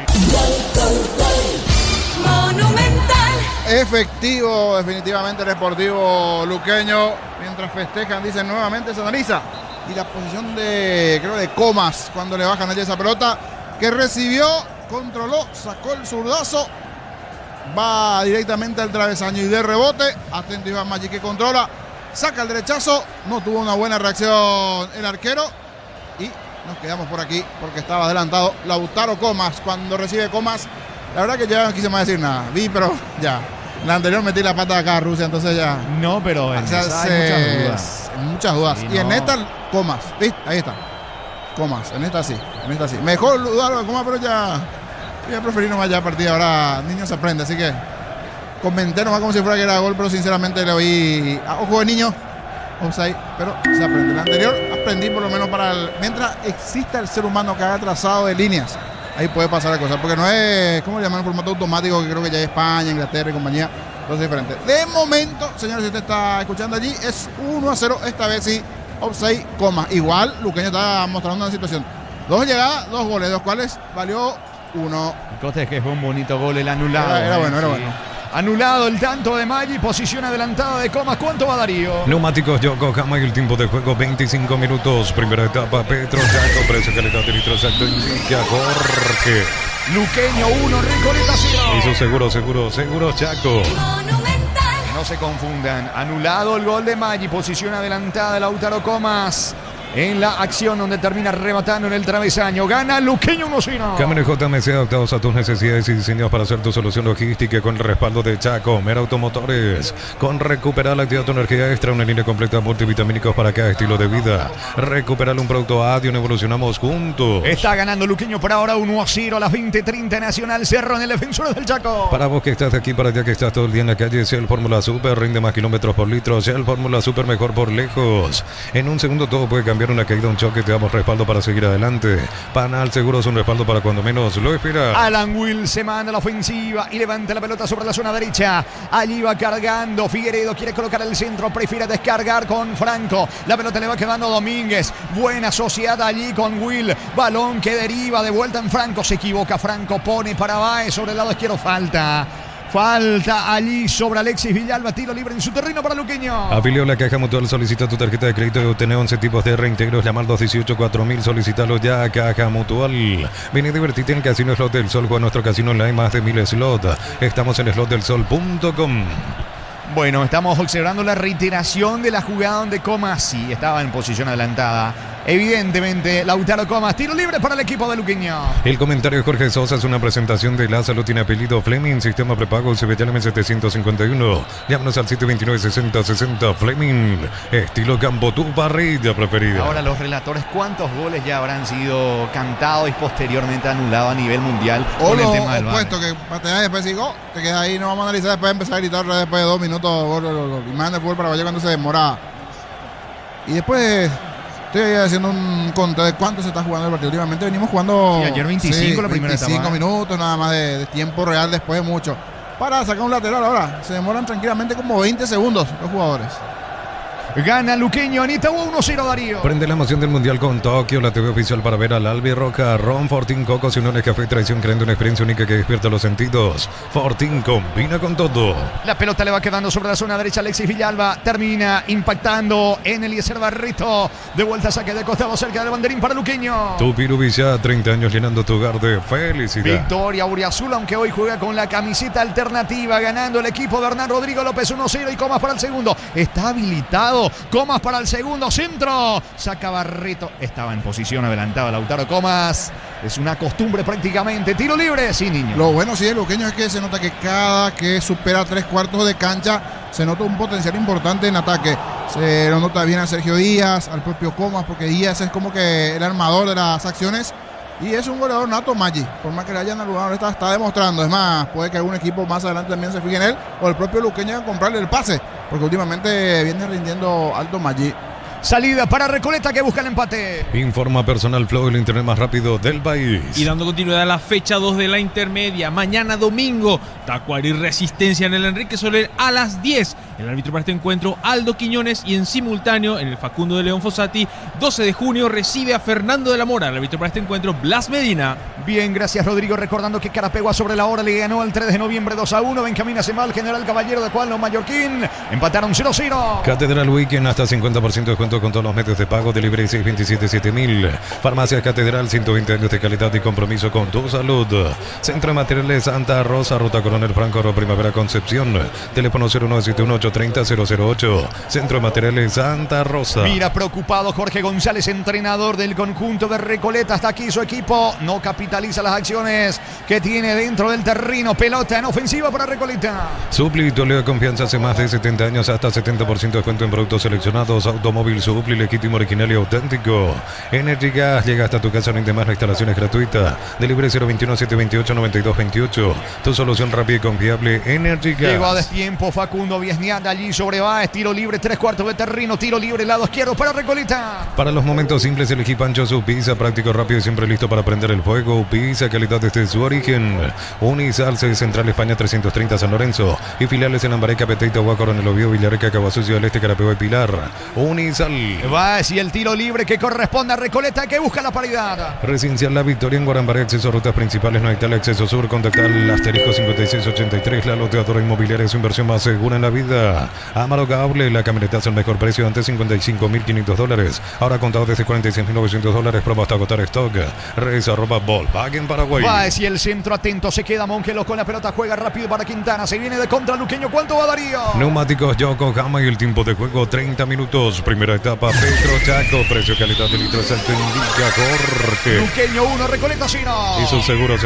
Monumental. Efectivo, definitivamente el Sportivo luqueño. Mientras festejan, dicen nuevamente, se analiza. Y la posición de, creo, de Comas, cuando le bajan allí esa pelota, que recibió, controló, sacó el zurdazo. Va directamente al travesaño y de rebote. Atento Iván Maggi que controla. Saca el derechazo. No tuvo una buena reacción el arquero. Y nos quedamos por aquí porque estaba adelantado Lautaro Comas. Cuando recibe Comas, la verdad que ya no quise más decir nada. Vi, pero ya. La anterior metí la pata de acá a Rusia, entonces ya. No, pero en esa hay muchas dudas. Sí, y en no. esta, Comas. ¿Viste? Ahí está. Comas. En esta sí. En esta sí. Mejor dudar de Comas, pero ya. Voy a preferir nomás ya partida. Ahora niño se aprende, así que comenté nomás como si fuera que era gol, pero sinceramente le oí a ojo de niño. Offside, pero se aprende. La anterior aprendí por lo menos para el, mientras exista el ser humano que haga trazado de líneas, ahí puede pasar la cosa, porque no es, ¿cómo le llaman? El formato automático que creo que ya es España, Inglaterra y compañía, entonces es diferente. De momento, señores, si usted está escuchando allí, es 1-0, esta vez sí, offside, coma. Igual, Luqueño está mostrando una situación. 2 llegadas, 2 goles, de los cuales valió 1. Costa es que fue un bonito gol el anulado. Era bueno, era bueno. Anulado el tanto de Maggi, posición adelantada de Comas. ¿Cuánto va Darío? Neumáticos Yokohama y el tiempo de juego 25 minutos. Primera etapa, Petro Chaco, precio, calidad de litro exacto, indica Jorge. Luqueño 1, Recoleta 0. Hizo seguro Chaco. Monumental. No se confundan. Anulado el gol de Maggi, posición adelantada de Lautaro Comas. En la acción donde termina rematando en el travesaño. Gana Luqueño 1-0. Cámara JMC, adaptados a tus necesidades y diseñados para hacer tu solución logística con el respaldo de Chaco, Mera Automotores. Con Recuperar la actividad tu energía extra, una línea completa de multivitamínicos para cada estilo de vida. Recuperar un producto Adion, evolucionamos juntos. Está ganando Luqueño por ahora 1-0 a las 20:30. Nacional Cerro en el Defensores del Chaco. Para vos que estás de aquí para allá, que estás todo el día en la calle, Shell Fórmula Super, rinde más kilómetros por litro. Shell Fórmula Super, mejor por lejos. En un segundo todo puede cambiar. Una caída, un choque, te damos respaldo para seguir adelante. Panal Seguros, un respaldo para cuando menos lo esperas. Alan Will se manda a la ofensiva y levanta la pelota sobre la zona derecha. Allí va cargando Figueredo, quiere colocar el centro, prefiere descargar con Franco. La pelota le va quedando a Domínguez. Buena sociedad allí con Will. Balón que deriva de vuelta en Franco. Se equivoca Franco, pone para Baez sobre el lado izquierdo. Falta allí sobre Alexis Villalba, tiro libre en su terreno para Luqueño. Afilió la Caja Mutual, solicita tu tarjeta de crédito y obtener 11 tipos de reintegros. Llamar 218-4000, solicítalo ya a Caja Mutual. Ven y divertite en Casino Slot del Sol, con nuestro casino online, más de 1000 slots. Estamos en slotdelsol.com. Bueno, estamos observando la reiteración de la jugada donde Comas sí estaba en posición adelantada. Evidentemente, Lautaro Comas, tiro libre para el equipo de Luqueño. El comentario de Jorge Sosa es una presentación de Lázaro, tiene apellido Fleming, sistema prepago CBTLM 751. Llámanos al 729-6060 Fleming, estilo campo, tu parrilla preferida. Ahora los relatores, ¿cuántos goles ya habrán sido cantados y posteriormente anulados a nivel mundial O con el lo tema del VAR? opuesto, que pateas y después digo, te quedas ahí, no vamos a analizar, después empezar a gritar otra vez después de 2 minutos, gol. Imagen del fútbol paraguayo cuando se demora. Y después estoy ahí haciendo un conteo de cuánto se está jugando el partido. Últimamente venimos jugando. Sí, ayer 25 la primera etapa. 25 minutos nada más de tiempo real, después de mucho. Para sacar un lateral ahora, se demoran tranquilamente como 20 segundos los jugadores. Gana Luqueño en Itagua 1-0 Darío. Prende la emoción del Mundial con Tokio, la TV oficial para ver al Albirroja, Ron, Fortín, Cocos y Uniones Café Traición, creando una experiencia única que despierta los sentidos. Fortín combina con todo. La pelota le va quedando sobre la zona derecha. Alexis Villalba termina impactando en Eliezer Barreto. De vuelta, saque de costado cerca del banderín para Luqueño. Tupiru Villa, 30 años llenando tu hogar de felicidad. Victoria Auriazul, aunque hoy juega con la camiseta alternativa, ganando el equipo de Hernán Rodrigo López 1-0 y Comas para el segundo. Está habilitado Comas para el segundo, centro. Saca Barreto. Estaba en posición adelantada Lautaro Comas. Es una costumbre prácticamente. Tiro libre, sí, niño. Lo bueno sí de Luqueño es que se nota que cada que supera 3/4 de cancha se nota un potencial importante en ataque. Se lo nota bien a Sergio Díaz, al propio Comas, porque Díaz es como que el armador de las acciones. Y es un goleador nato Maggi, por más que le hayan anulado, está demostrando. Es más, puede que algún equipo más adelante también se fije en él, o el propio Luqueño a comprarle el pase, porque últimamente viene rindiendo alto Maggi. Salida para Recoleta que busca el empate. Informa Personal Flow, el internet más rápido del país. Y dando continuidad a la fecha 2 de la intermedia, mañana domingo, Tacuary Resistencia en el Enrique Soler a las 10. El árbitro para este encuentro, Aldo Quiñones, y en simultáneo, en el Facundo de León Fossati, 12 de junio, recibe a Fernando de la Mora. El árbitro para este encuentro, Blas Medina. Bien, gracias Rodrigo. Recordando que Carapegua sobre la hora le ganó el 3 de noviembre 2-1. Benjamín Acemal, General Caballero de Juan Los Mallorquín. Empataron 0-0. Catedral Weekend, hasta 50% de descuento con todos los medios de pago. Delivery 627-7000. Farmacia Catedral, 120 años de calidad y compromiso con tu salud. Centro de Materiales Santa Rosa, Ruta Coronel Franco, Primavera Concepción. Teléfono 0971-830-008. Centro de Materiales Santa Rosa. Mira, preocupado Jorge González, entrenador del conjunto de Recoleta. Hasta aquí su equipo no capitaliza las acciones que tiene dentro del terreno. Pelota en ofensiva para Recoleta. Supli, tu de confianza hace más de 70 años, hasta 70% de descuento en productos seleccionados. Automóvil Supli, legítimo, original y auténtico. Energy Gas llega hasta tu casa, no hay demás, la instalación es gratuita. Delivery 021-728-9228. Tu solución rápida y confiable, Energy Gas. Llegó a destiempo Facundo Viesniat allí sobre Baez. Tiro libre, 3/4 de terreno. Tiro libre, lado izquierdo para Recoleta. Para los momentos simples, elegí Pancho su pizza, práctico, rápido y siempre listo para prender el fuego. Pizza, calidad desde su origen. Unisalce, Central España 330 San Lorenzo. Y filiales en Lambaré, Capeteito, Huácaro, en el Obvio, Villarreca, Caguasucio del Este, Carapegua y Pilar. Unisal. Baez y el tiro libre que corresponde a Recoleta, que busca la paridad. Residencial La Victoria en Guarambaré, acceso a rutas principales, no hay tal, acceso sur, contactar al asterisco 5683, la loteadora inmobiliaria, su inversión más segura en la vida. Amaro Gable, la camionetazo al mejor precio, antes $55.500, ahora contado desde $46.900, promo hasta agotar stock. Reyes @ Volkswagen Paraguay. Baez y el centro atento, se queda Monquelo con la pelota, juega rápido para Quintana, se viene de contra Luqueño, ¿cuánto va Darío? Neumáticos Yokohama y el tiempo de juego 30 minutos, primera etapa, Petro Chaco, precio calidad de litro exacto indica Jorge. Luqueño 1, Recoleta 0. Y su seguros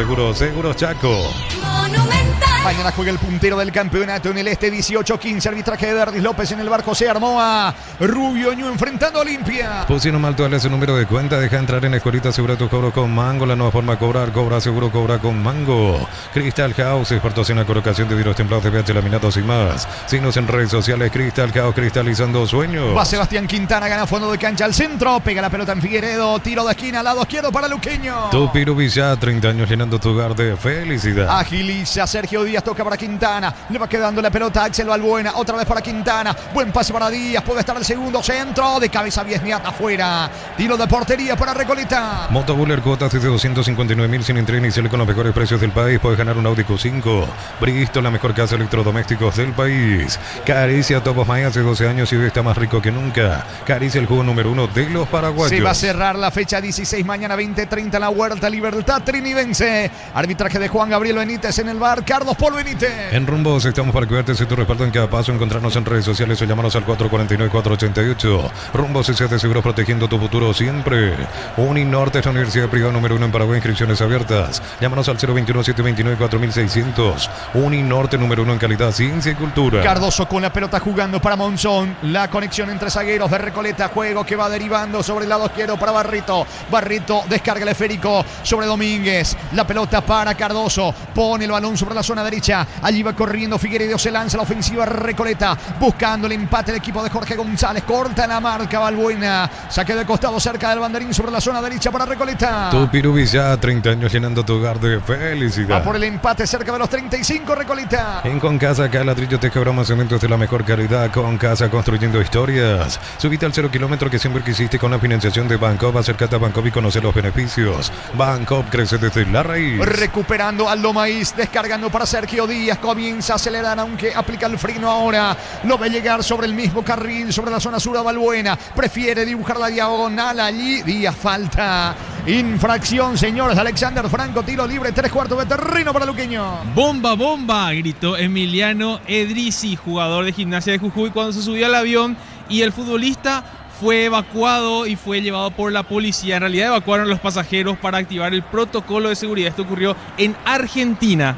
Chaco. Monumental. Mañana juega el puntero del campeonato en el este, 18-15, arbitraje de Verdis López en el barco, se armó a Rubio Ñu enfrentando a Olimpia. Pusieron mal todas su número de cuenta, deja entrar en Escuelita, asegura tu cobro con Mango, la nueva forma de cobrar, cobra seguro, cobra con Mango. Crystal House, expertos en la colocación de vidrios templados de pH, laminados y más. Signos en redes sociales, Crystal House, cristalizando sueños. Va Sebastián Quintana, gana fondo de cancha al centro, pega la pelota en Figueredo, tiro de esquina, lado izquierdo para Luqueño. Tu Pirubilla, 30 años llenando tu hogar de felicidad. Agiliza Sergio Díaz, toca para Quintana, le va quedando la pelota a Axel Balbuena, otra vez para Quintana, buen pase para Díaz, puede estar el segundo centro, de cabeza Viesniat afuera, tiro de portería para Recoleta. Motobuller, cuotas desde 259.000 sin entrega inicial con los mejores precios del país, puedes ganar un Audi Q5. Bristol, la mejor casa de electrodomésticos del país. Caricia Topos Maya, hace 12 años y hoy está más rico que nunca. Caricia, el juego número 1 de los paraguayos. Se va a cerrar la fecha 16, mañana 20:30 en la Huerta Libertad Trinidense. Arbitraje de Juan Gabriel Benítez en el bar, Carlos Paul Benítez. En Rumbos estamos para cuidarte y tu respaldo en cada paso. Encontrarnos en redes sociales o llamarnos al 449-488. Rumbos S de Seguros, protegiendo tu futuro siempre. Uninorte es la universidad privada número 1 en Paraguay, inscripciones abiertas. Llámanos al 021-729-4600. Uninorte número 1 en calidad, ciencia y cultura. Cardoso con la pelota jugando para Monzón. La conexión entre zagueros de Recoleta. Juego que va derivando sobre el lado izquierdo para Barrito. Barrito descarga el esférico sobre Domínguez. La pelota para Cardoso. Pone el balón sobre la zona derecha. Allí va corriendo Figueiredo. Se lanza la ofensiva Recoleta. Buscando el empate del equipo de Jorge González. Corta la marca Balbuena. Saque de costado cerca del banderín sobre la zona derecha para Recoleta. Tu Pirubilla, 30 años llenando tu hogar de felicidad. Va por el empate cerca de los 35 Recoleta. En Concasa, acá ladrillo te cobramos cementos de la mejor calidad. Concasa, construyendo historias. Subite al 0 kilómetro que siempre quisiste con la financiación de Bancop. Acércate a Bancop y conocer los beneficios. Bancop crece desde la raíz. Recuperando Aldo Maíz, descargando para Sergio Díaz. Comienza a acelerar, aunque aplica el freno ahora. Lo ve llegar sobre el mismo carril, sobre la zona sur a Balbuena. Prefiere dibujar la diagonal allí. Díaz, falta. Infracción, señores. Alexander Franco, tiro libre, 3/4 de terreno para Luqueño. ¡Bomba, bomba! Gritó Emiliano Edrisi, jugador de Gimnasia de Jujuy, cuando se subió al avión, y el futbolista fue evacuado y fue llevado por la policía. En realidad evacuaron a los pasajeros para activar el protocolo de seguridad. Esto ocurrió en Argentina.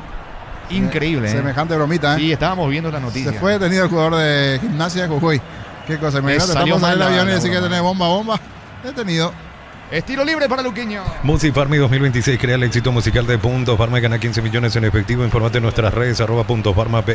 Increíble. Semejante bromita, ¿eh? Sí, estábamos viendo la noticia. Se fue detenido el jugador de Gimnasia de Jujuy. Qué cosa, imagínate, salió estamos en el mal avión y la decir que broma. tenés bomba. Detenido. Estilo libre para Luqueño. Musifarmi 2026 crea el éxito musical de Punto Farma y gana 15 millones en efectivo. Informate en nuestras redes @puntofarmapy.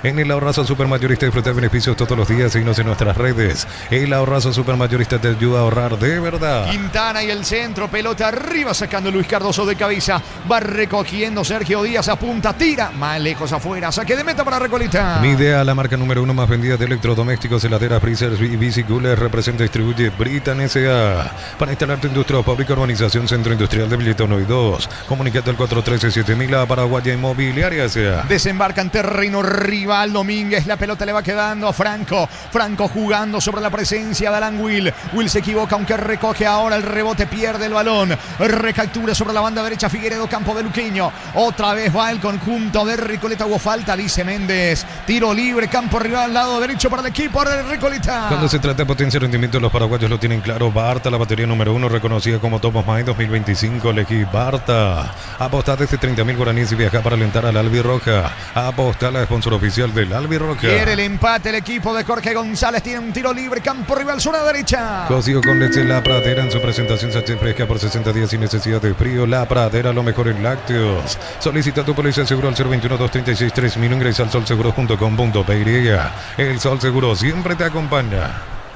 En el ahorrazo supermayorista disfruta de beneficios todos los días. Síguenos en nuestras redes. El ahorrazo supermayorista te ayuda a ahorrar de verdad. Quintana y el centro, pelota arriba, sacando Luis Cardoso de cabeza. Va recogiendo Sergio Díaz, apunta, tira. Más lejos afuera, saque de meta para Recoleta. Midea, la marca número 1 más vendida de electrodomésticos, heladeras, freezers y bicicletas, representa y distribuye Britan S.A. Para instalar tu industria o fábrica, urbanización Centro Industrial de Villeta 1 y 2. Comunicate al 413-7000 a Paraguaya Inmobiliaria S.A. Desembarca en terreno rival Domínguez, la pelota le va quedando a Franco. Franco jugando sobre la presencia de Alan Will. Will se equivoca, aunque recoge ahora el rebote, pierde el balón. Recaptura sobre la banda derecha Figueredo, campo de Luqueño. Otra vez va el conjunto de Recoleta. Hubo falta, dice Méndez. Tiro libre, campo rival, lado derecho para el equipo de Recoleta. Cuando se trata de potenciar rendimiento, los paraguayos lo tienen claro. Barta, la batería número 1, reconocida como Top of Mind 2025. Elegí Barta. Apostá desde 30.000 guaraníes y viaja para alentar al Albirroja. Apostá, la sponsor oficial del Albirroja. Quiere el empate el equipo de Jorge González. Tiene un tiro libre, campo rival, zona derecha. Cocido con leche La Pradera en su presentación sachet fresca por 60 días sin necesidad de frío. La Pradera, lo mejor en lácteos. Solicita tu póliza de seguro al 021-236-3000. Ingresa al solseguro.com.py. El Sol Seguro siempre te acompaña.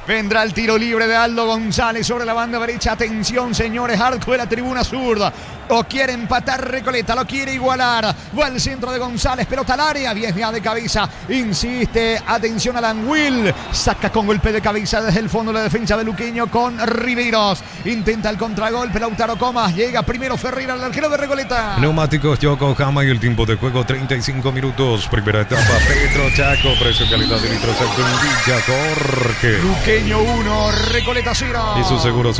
Vendrá el tiro libre de Aldo González sobre la banda derecha. Atención, señores, arco de la tribuna zurda. O quiere empatar Recoleta, lo quiere igualar. Va al centro de González, pelota al área, viene de cabeza. Insiste, atención Alan Will. Saca con golpe de cabeza desde el fondo la defensa de Luqueño con Riveros. Intenta el contragolpe, Lautaro Comas. Llega primero Ferreira, el arquero de Recoleta. Neumáticos Yokohama y el tiempo de juego 35 minutos. Primera etapa, Petro Chaco. Precio calidad de litros en Villa Jorge. Luqueño 1, Recoleta 0. Y su seguro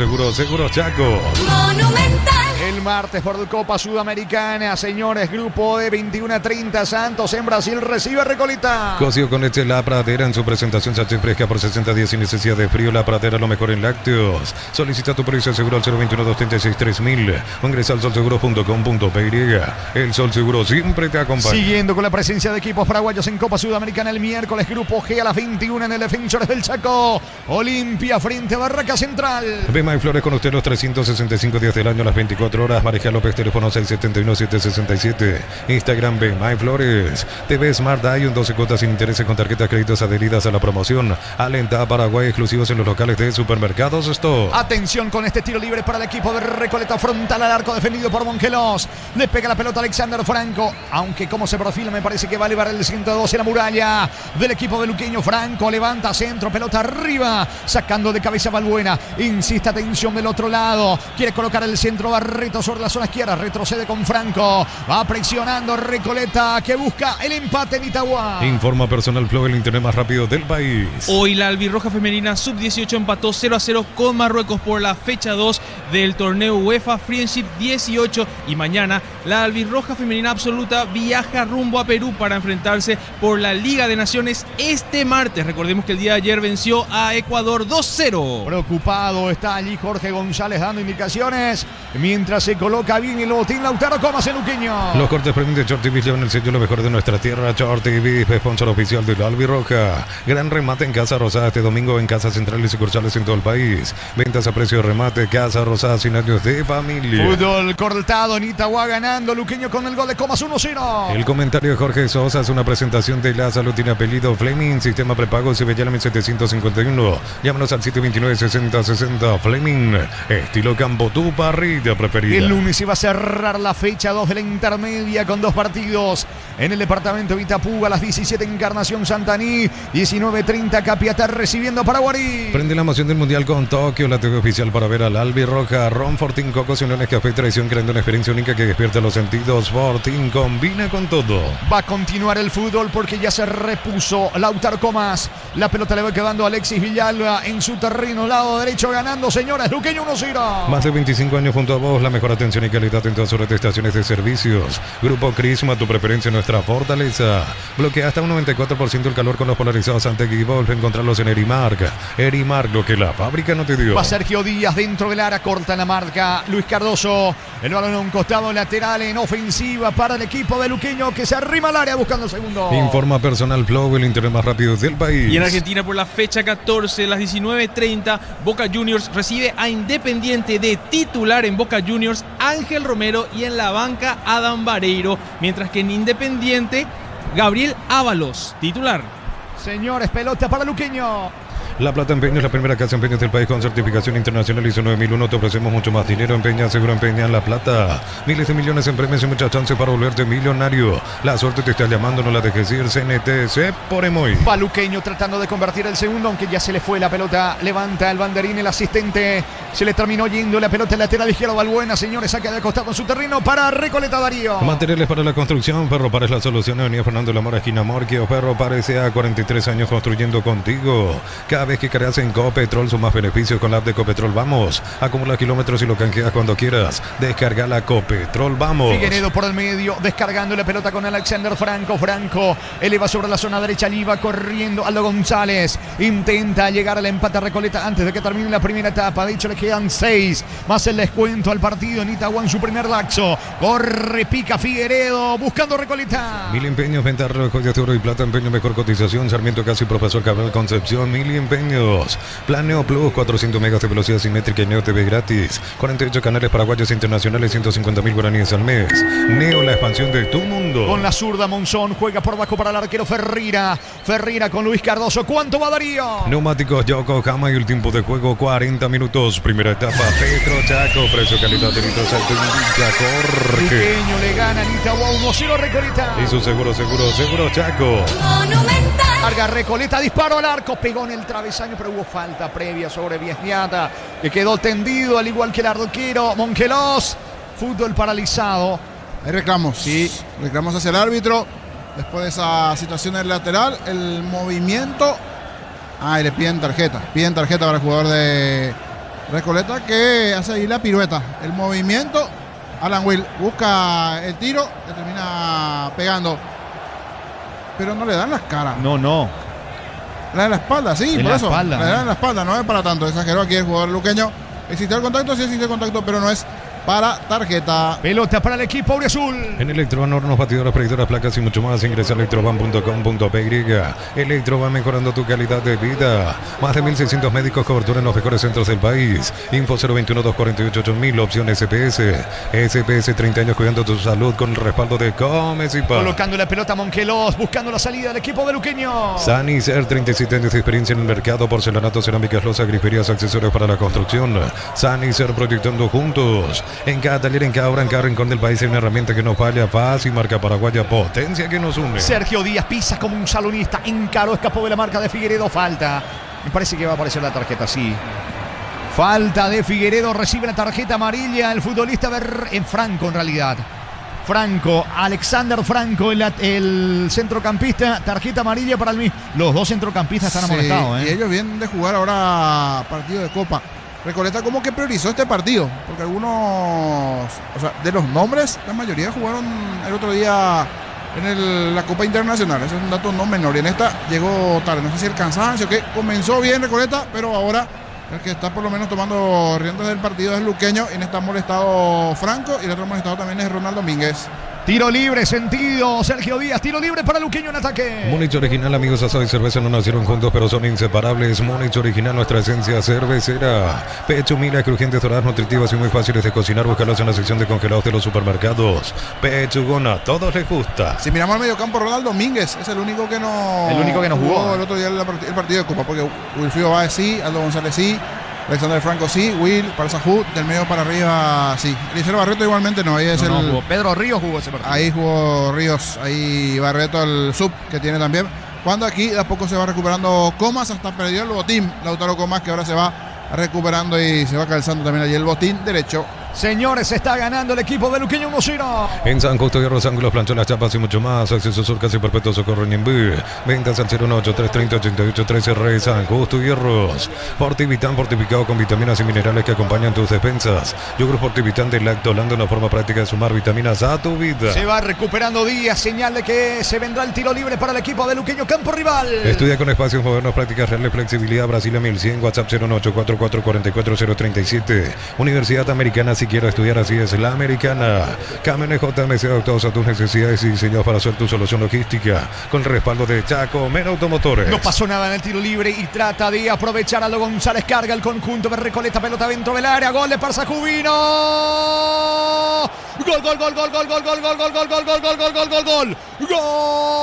Chaco. Monumental. El martes por Copa Sudamericana, señores, grupo de 21-30, Santos en Brasil recibe a Recoleta. Cocido con leche La Pradera en su presentación sachet fresca por 60 días sin necesidad de frío. La Pradera, lo mejor en lácteos. Solicita tu precio de seguro al 021-236-3000 o ingresa al solseguro.com.py. El Sol Seguro siempre te acompaña. Siguiendo con la presencia de equipos paraguayos en Copa Sudamericana el miércoles, grupo G a las 21 en el Defensores del Chaco. Olimpia frente a Barraca Central. Bema y Flores con usted los 365 días del año, las 24 horas. María López, teléfono 671-767. Instagram Bema y Flores. TV Smart Ion, 12 cuotas sin intereses con tarjetas créditos adheridas a la promoción. Alenta Paraguay, exclusivos en los locales de Supermercados Store. Atención con este tiro libre para el equipo de Recoleta, frontal al arco defendido por Mongelos. Le pega la pelota Alexander Franco, aunque como se profila me parece que va a elevar el 112 en la muralla del equipo de Luqueño. Franco levanta centro, pelota arriba, sacando de cabeza Balbuena. Insiste, atención del otro lado, quiere colocar el centro Barreto sobre la zona izquierda, retrocede con Franco, va presionando Recoleta que busca el empate en Itagua. Informa Personal Flow, el internet más rápido del país. Hoy la albirroja femenina sub-18 empató 0-0 con Marruecos por la fecha 2 del torneo UEFA Friendship 18 y mañana la albirroja femenina absoluta viaja rumbo a Perú para enfrentarse por la Liga de Naciones este martes. Recordemos que el día de ayer venció a Ecuador 2-0. Preocupado está allí Jorge González dando indicaciones mientras se coloca bien el botín Lautaro Comas en Luqueño. Los cortes premium de Short TV llevan el sello lo mejor de nuestra tierra. Short TV, sponsor oficial de la albirroja. Gran remate en Casa Rosada este domingo en casas centrales y sucursales en todo el país. Ventas a precio de remate. Casa Rosada, 100 años de familia. Fútbol cortado en Itagua, ganando Luqueño con el gol de Comas 1-0. El comentario de Jorge Sosa es una presentación de La Salud. Tiene apellido Fleming, sistema prepago Cibellana 1751. Llámanos al 729-6060. Fleming, estilo campo, tu parrilla preferida. El lunes se va a cerrar la fecha 2 de la intermedia con 2 partidos en el departamento de Itapúa. A las 17 Encarnación Santaní, 19:30 Capiatá recibiendo a Paraguarí. Prende la emoción del Mundial con Tokio, la TV oficial para ver al albirroja. Ron Fortín, Cocos y Uniones Café Tradición, creando una experiencia única que despierta los sentidos. Fortín combina con todo. Va a continuar el fútbol porque ya se repuso Lautaro Comas. La pelota le va quedando a Alexis Villalba en su terreno, lado derecho, ganando, señores. Luqueño 1-0. Más de 25 años junto a vos, la mejor atención y calidad en todas sus estaciones de servicios. Grupo Crisma, tu preferencia en nuestra nuestra fortaleza. Bloquea hasta un 94% el calor con los polarizados Antec y vuelve a encontrarlos en Erimark. Erimark, lo que la fábrica no te dio. Va Sergio Díaz dentro del área, corta la marca Luis Cardoso. El balón a un costado lateral en ofensiva para el equipo de Luqueño que se arrima al área buscando el segundo. Informa Personal Flow, el internet más rápido del país. Y en Argentina por la fecha 14, las 19:30, Boca Juniors recibe a Independiente. De titular en Boca Juniors, Ángel Romero, y en la banca Adam Vareiro, mientras que en Independiente, Gabriel Ábalos, titular. Señores, pelota para Luqueño. La Plata Empeño es la primera casa de empeños del país con certificación internacional ISO 9001. Te ofrecemos mucho más dinero. Empeña, seguro empeña en La Plata. Miles de millones en premios y muchas chances para volverte millonario. La suerte te está llamando, no la dejes ir. CNTC por Emoy. Va Luqueño tratando de convertir el segundo, aunque ya se le fue la pelota. Levanta el banderín, el asistente. Se le terminó yendo la pelota lateral izquierdo. Balbuena, señores, saca de costado en su terreno para Recoleta Darío. Materiales para la construcción. Ferro Par es la solución. Avenida Fernando Lamora, esquina Morquio. Ferro Par a 43 años construyendo contigo. Cada vez que cargas en Copetrol son más beneficios con la app de Copetrol. Vamos, acumula kilómetros y lo canjeas cuando quieras. Descarga la Copetrol, vamos. Figueredo por el medio, descargando la pelota con Alexander Franco. Franco eleva sobre la zona derecha, Liva corriendo. Aldo González intenta llegar al empate a Recoleta antes de que termine la primera etapa. De hecho, le quedan 6 más el descuento al partido. En Itagüí, su primer laxo. Corre, pica Figueredo, buscando Recoleta. Mil empeños, venta de joyas de oro y plata, empeño mejor cotización. Sarmiento Casi, Profesor Cabral Concepción. Mil empeños. Planeo Plus, 400 megas de velocidad simétrica y Neo TV gratis. 48 canales paraguayos internacionales, 150.000 guaraníes al mes. Neo, la expansión de tu mundo. Con la zurda, Monzón juega por bajo para el arquero Ferreira. Ferreira con Luis Cardoso. ¿Cuánto va Darío? Neumáticos Yokohama y el tiempo de juego 40 minutos. Primera etapa, Petro Chaco. Precio, calidad de litros alto indica Jorge. Luqueño le gana en Itagüí 1-0 Recoleta. Y su seguro Chaco. Monumental. Larga Recoleta, disparo al arco, pegó en el travesaño, pero hubo falta previa sobre Viesniata, que quedó tendido al igual que el arquero Monquelos. Fútbol paralizado. Hay reclamos. Sí. Reclamos hacia el árbitro. Después de esa situación en el lateral, el movimiento. Y le piden tarjeta. Piden tarjeta para el jugador de Recoleta que hace ahí la pirueta. El movimiento. Alan Will busca el tiro, le termina pegando. Pero no le dan las caras. No. La de la espalda, sí, En por la eso. espalda, La de la espalda, no es para tanto. Exageró aquí el jugador luqueño. ¿Existió el contacto? Sí existe el contacto, pero no es para tarjeta. Pelota para el equipo auriazul. En Electroban, hornos, batidoras, predidoras, placas y mucho más. Ingresa a electroban.com.py. Electroban, mejorando tu calidad de vida. Más de 1.600 médicos, cobertura en los mejores centros del país. Info 021-248-8000, opción SPS. SPS, 30 años cuidando tu salud con el respaldo de Comes y Paz. Colocando la pelota Monquelos, buscando la salida del equipo de Luqueño. Sanicer, 37 años de experiencia en el mercado. Porcelanato, cerámicas, losa, griferías, accesorios para la construcción. Sanicer, proyectando juntos. En cada taller, en cada obra, en cada rincón del país hay una herramienta que no falla. Paz y marca paraguaya, potencia que nos une. Sergio Díaz pisa como un salonista, encaró, escapó de la marca de Figueredo, falta. Me parece que va a aparecer la tarjeta, sí. Falta de Figueredo, recibe la tarjeta amarilla el futbolista en Franco en realidad. Franco, Alexander Franco, el centrocampista, tarjeta amarilla para el mismo. Los dos centrocampistas están amonestados. Y ellos vienen de jugar ahora partido de Copa. Recoleta como que priorizó este partido, porque algunos, o sea, de los nombres, la mayoría jugaron el otro día en la Copa Internacional. Ese es un dato no menor. Y en esta llegó tarde. No sé si el cansancio, que comenzó bien Recoleta, pero ahora el que está por lo menos tomando riendas del partido es Luqueño. Y en esta molestado Franco y el otro molestado también es Ronald Domínguez. Tiro libre, sentido, Sergio Díaz, tiro libre para Luqueño en ataque. Múnich Original, amigos, asado y cerveza no nacieron juntos, pero son inseparables. Múnich Original, nuestra esencia cervecera. Pecho, milas, crujientes, doradas, nutritivas y muy fáciles de cocinar. Búscalos en la sección de congelados de los supermercados. Pechugona, a todos les gusta. Si miramos al mediocampo, Ronald Domínguez es el único que no jugó el otro día el partido de Copa, porque Wilfrido Báez sí, Aldo González sí, Alexander Franco sí, Will, Parsahut, del medio para arriba sí. Eliseo Barreto igualmente no, ahí es jugó. Pedro Ríos jugó ese partido. Ahí jugó Ríos, ahí Barreto el sub que tiene también. Cuando aquí de a poco se va recuperando Comas, hasta perdió el botín Lautaro Comas, que ahora se va recuperando y se va calzando también allí el botín derecho. Señores, se está ganando el equipo de Luqueño 1-0. En San Justo Hierros, ángulos, planchones, chapas y mucho más. Acceso surcas y perpetuo socorro en Ñembú. Ventas al 018-330-8813 San Justo Hierros. Fortivitán fortificado con vitaminas y minerales que acompañan tus defensas. Yogur Fortivitán de Lactolanda, una forma práctica de sumar vitaminas a tu vida. Se va recuperando Díaz, señal de que se vendrá el tiro libre para el equipo de Luqueño, campo rival. Estudia con espacios modernos, prácticas reales, flexibilidad. Brasil a 1100, WhatsApp 01844444037. Universidad Americana, si quiero estudiar, así es la Americana. Camiones JMC, adaptados a tus necesidades y diseñados para hacer tu solución logística. Con el respaldo de Chaco Mera Automotores. No pasó nada en el tiro libre y trata de aprovechar. Aldo González carga el conjunto de Recoleta, pelota dentro del área. Gol de Parsajubino. Gol, gol, gol, gol, gol, gol, gol, gol, gol, gol, gol, gol, gol, gol, gol, gol, gol. Gol.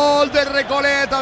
Gol de Recoleta,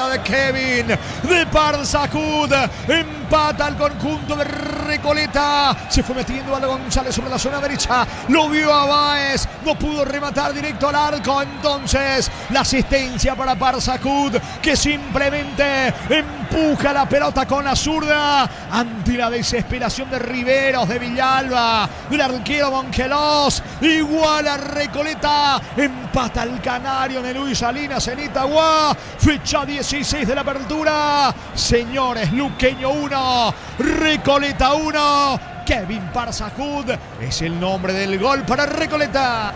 de Kevin, de Parsajud. Empata al conjunto de Recoleta. Se fue metiendo Aldo González sobre la zona derecha. Lo vio a Báez. No pudo rematar directo al arco. Entonces la asistencia para Parsajud, que simplemente empuja la pelota con la zurda ante la desesperación de Riveros, de Villalba, del arquero Mongelos. Igual a Recoleta. Empata el canario de Luis Salinas en Itagua. Fecha 16 de la apertura. Señores, Luqueño 1, Recoleta 1. Kevin Parsajud es el nombre del gol para Recoleta.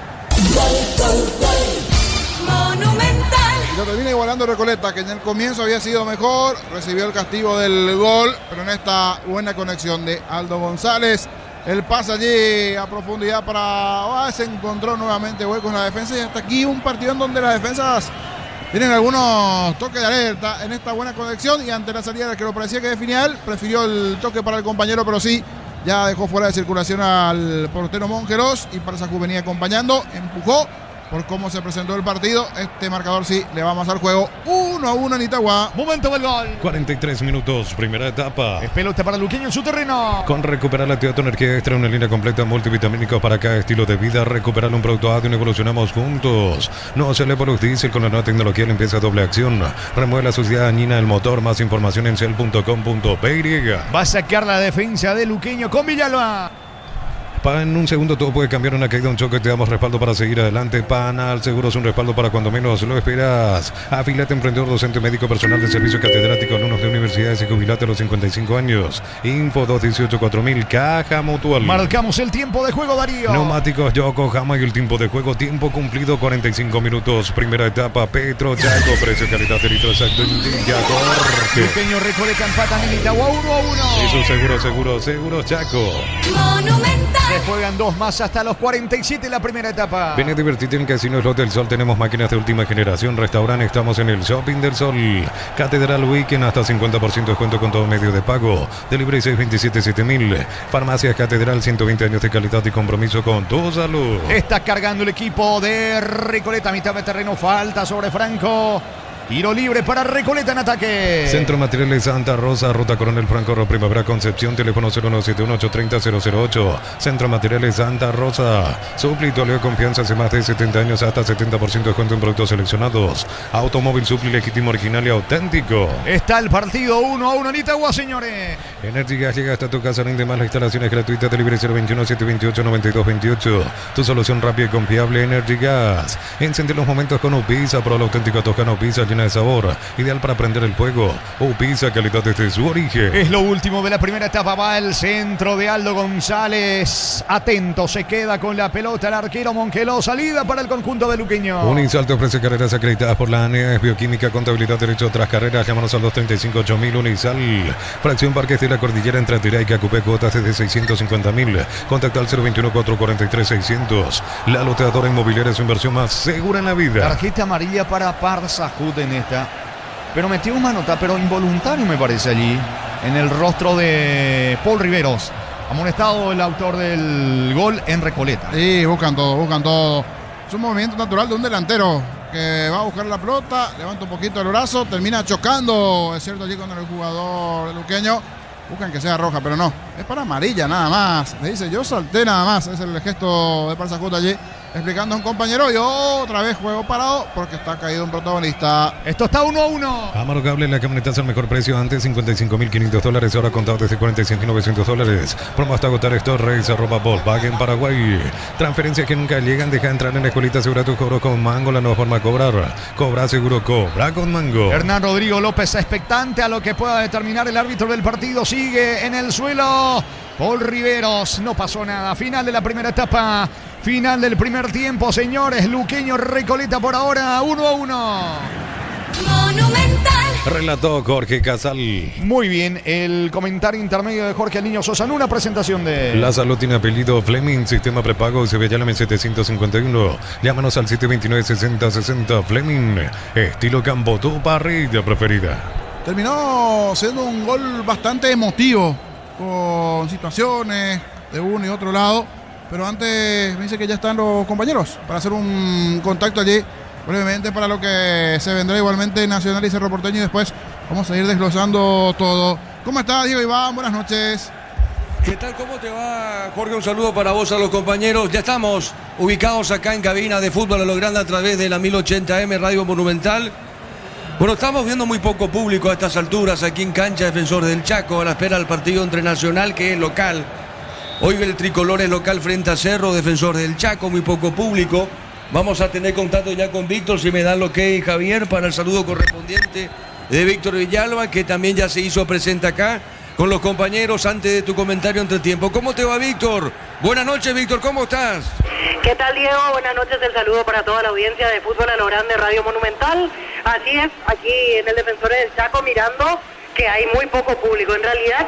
Monumental. Y lo termina igualando Recoleta, que en el comienzo había sido mejor, recibió el castigo del gol, pero en esta buena conexión de Aldo González, el pase allí a profundidad para se encontró nuevamente hueco en la defensa, y hasta aquí un partido en donde las defensas tienen algunos toques de alerta en esta buena conexión, y ante la salida del arquero parecía que definía él, prefirió el toque para el compañero, pero sí, ya dejó fuera de circulación al portero Mongeros, y Parsajud venía acompañando, empujó. Por cómo se presentó el partido, este marcador sí le va a pasar juego 1-1 en Itagua. Momento del gol. 43 minutos, primera etapa. Es pelota para Luqueño en su terreno. Con recuperar la Teatro Energía Extra, una línea completa multivitamínica para cada estilo de vida. Recuperar un producto Adion, evolucionamos juntos. No se le por los diésel con la nueva tecnología limpieza doble acción. Remueve la suciedad dañina del motor. Más información en cel.com.py. Va a sacar la defensa de Luqueño con Villalba. En un segundo todo puede cambiar, una caída, un choque, te damos respaldo para seguir adelante. Panal Seguros, un respaldo para cuando menos lo esperas. Afílate, emprendedor, docente, médico, personal de servicio, catedrático, alumnos de universidades y jubilate a los 55 años. Info 218-4000, Caja Mutual. Marcamos el tiempo de juego, Darío. Yokohama y el tiempo de juego, tiempo cumplido, 45 minutos. Primera etapa, Petro Chaco, precio, calidad de litro exacto en Villa Jorge. Luqueño Recoleta empatan en Itagua 1-1. Eso seguro Chaco. Monumental. Se juegan dos más hasta los 47 en la primera etapa. Ven a divertirte en Casino Slot del Sol. Tenemos máquinas de última generación. Restaurante, estamos en el Shopping del Sol. Catedral Weekend, hasta 50% descuento con todo medio de pago. Delivery 627-7000. Farmacias Catedral, 120 años de calidad y compromiso con tu salud. Está cargando el equipo de Recoleta. Mitad de terreno, falta sobre Franco. Tiro libre para Recoleta en ataque. Centro Materiales Santa Rosa, Ruta Coronel Franco, Primavera Concepción, teléfono 0171830-008. Centro Materiales Santa Rosa. Supli, tu aliado de confianza hace más de 70 años, hasta 70% de descuento en productos seleccionados. Automóvil Supli, legítimo, original y auténtico. Está el partido 1-1 en Itagua, señores. Energy Gas llega hasta tu casa, rinde más, las instalaciones gratuitas de libre 021-728-9228. Tu solución rápida y confiable, Energy Gas. Encende los momentos con Upisa, pro la auténtica toscana Upisa, llena de sabor, ideal para prender el fuego. Upisa, calidad desde su origen. Es lo último de la primera etapa. Va el centro de Aldo González. Atento, se queda con la pelota el arquero Mongeló. Salida para el conjunto de Luqueño. Unisal te ofrece carreras acreditadas por la ANEA, bioquímica, contabilidad, derecho tras carreras. Llámanos al 235-8000. Unisal. Fracción Parques de la Cordillera entre Atirá y Cacupé, cuotas desde 650.000. Contacta al 021-443-600. La loteadora inmobiliaria es su inversión más segura en la vida. Tarjeta amarilla para Parsajud en esta. Pero metió una nota, pero involuntario me parece allí, en el rostro de Paul Riveros. Amonestado el autor del gol en Recoleta. Sí, buscan todo. Es un movimiento natural de un delantero que va a buscar la pelota, levanta un poquito el brazo, termina chocando, es cierto, allí con el jugador luqueño. Buscan que sea roja, pero no. es para amarilla nada más. Le dice, yo salté nada más. Es el gesto de Parzacut allí, explicando a un compañero. Y otra vez juego parado porque está caído un protagonista. Esto está 1-1. Amaro Cable, la camioneta es el mejor precio. Antes $55.500, ahora contado desde $46.900. Promo hasta agotar Storrace, @Volkswagen Paraguay. Transferencias que nunca llegan. Deja entrar en la escuelita. Asegura tu cobro con Mango, la nueva forma de cobrar. Cobra seguro, cobra con Mango. Hernán Rodrigo López expectante a lo que pueda determinar el árbitro del partido. Sigue en el suelo Paul Riveros. No pasó nada. Final de la primera etapa. Final del primer tiempo, señores. Luqueño Recoleta por ahora 1-1. Monumental. Relató Jorge Casal. Muy bien, el comentario intermedio de Jorge Aliño Sosa en una presentación de... La salud tiene apellido Fleming, sistema prepago Sevillálame 751. Llámanos al 729-6060. Fleming, estilo Cambotú, parrilla preferida. Terminó siendo un gol bastante emotivo, con situaciones de uno y otro lado. Pero antes me dice que ya están los compañeros para hacer un contacto allí brevemente para lo que se vendrá igualmente Nacional y Cerro Porteño, y después vamos a ir desglosando todo. ¿Cómo está, Diego Iván? Buenas noches. ¿Qué tal? ¿Cómo te va, Jorge? Un saludo para vos, a los compañeros. Ya estamos ubicados acá en cabina de Fútbol a lo Grande a través de la 1080M Radio Monumental. Bueno, estamos viendo muy poco público a estas alturas aquí en cancha Defensor del Chaco a la espera del partido entre Nacional, que es local. Hoy el tricolor es local frente a Cerro, Defensor del Chaco, muy poco público. Vamos a tener contacto ya con Víctor, si me dan lo que es Javier, para el saludo correspondiente de Víctor Villalba, que también ya se hizo presente acá con los compañeros antes de tu comentario entre tiempo. ¿Cómo te va, Víctor? Buenas noches, Víctor, ¿cómo estás? ¿Qué tal, Diego? Buenas noches, el saludo para toda la audiencia de Fútbol a lo Grande Radio Monumental. Así es, aquí en el Defensor del Chaco mirando que hay muy poco público. En realidad,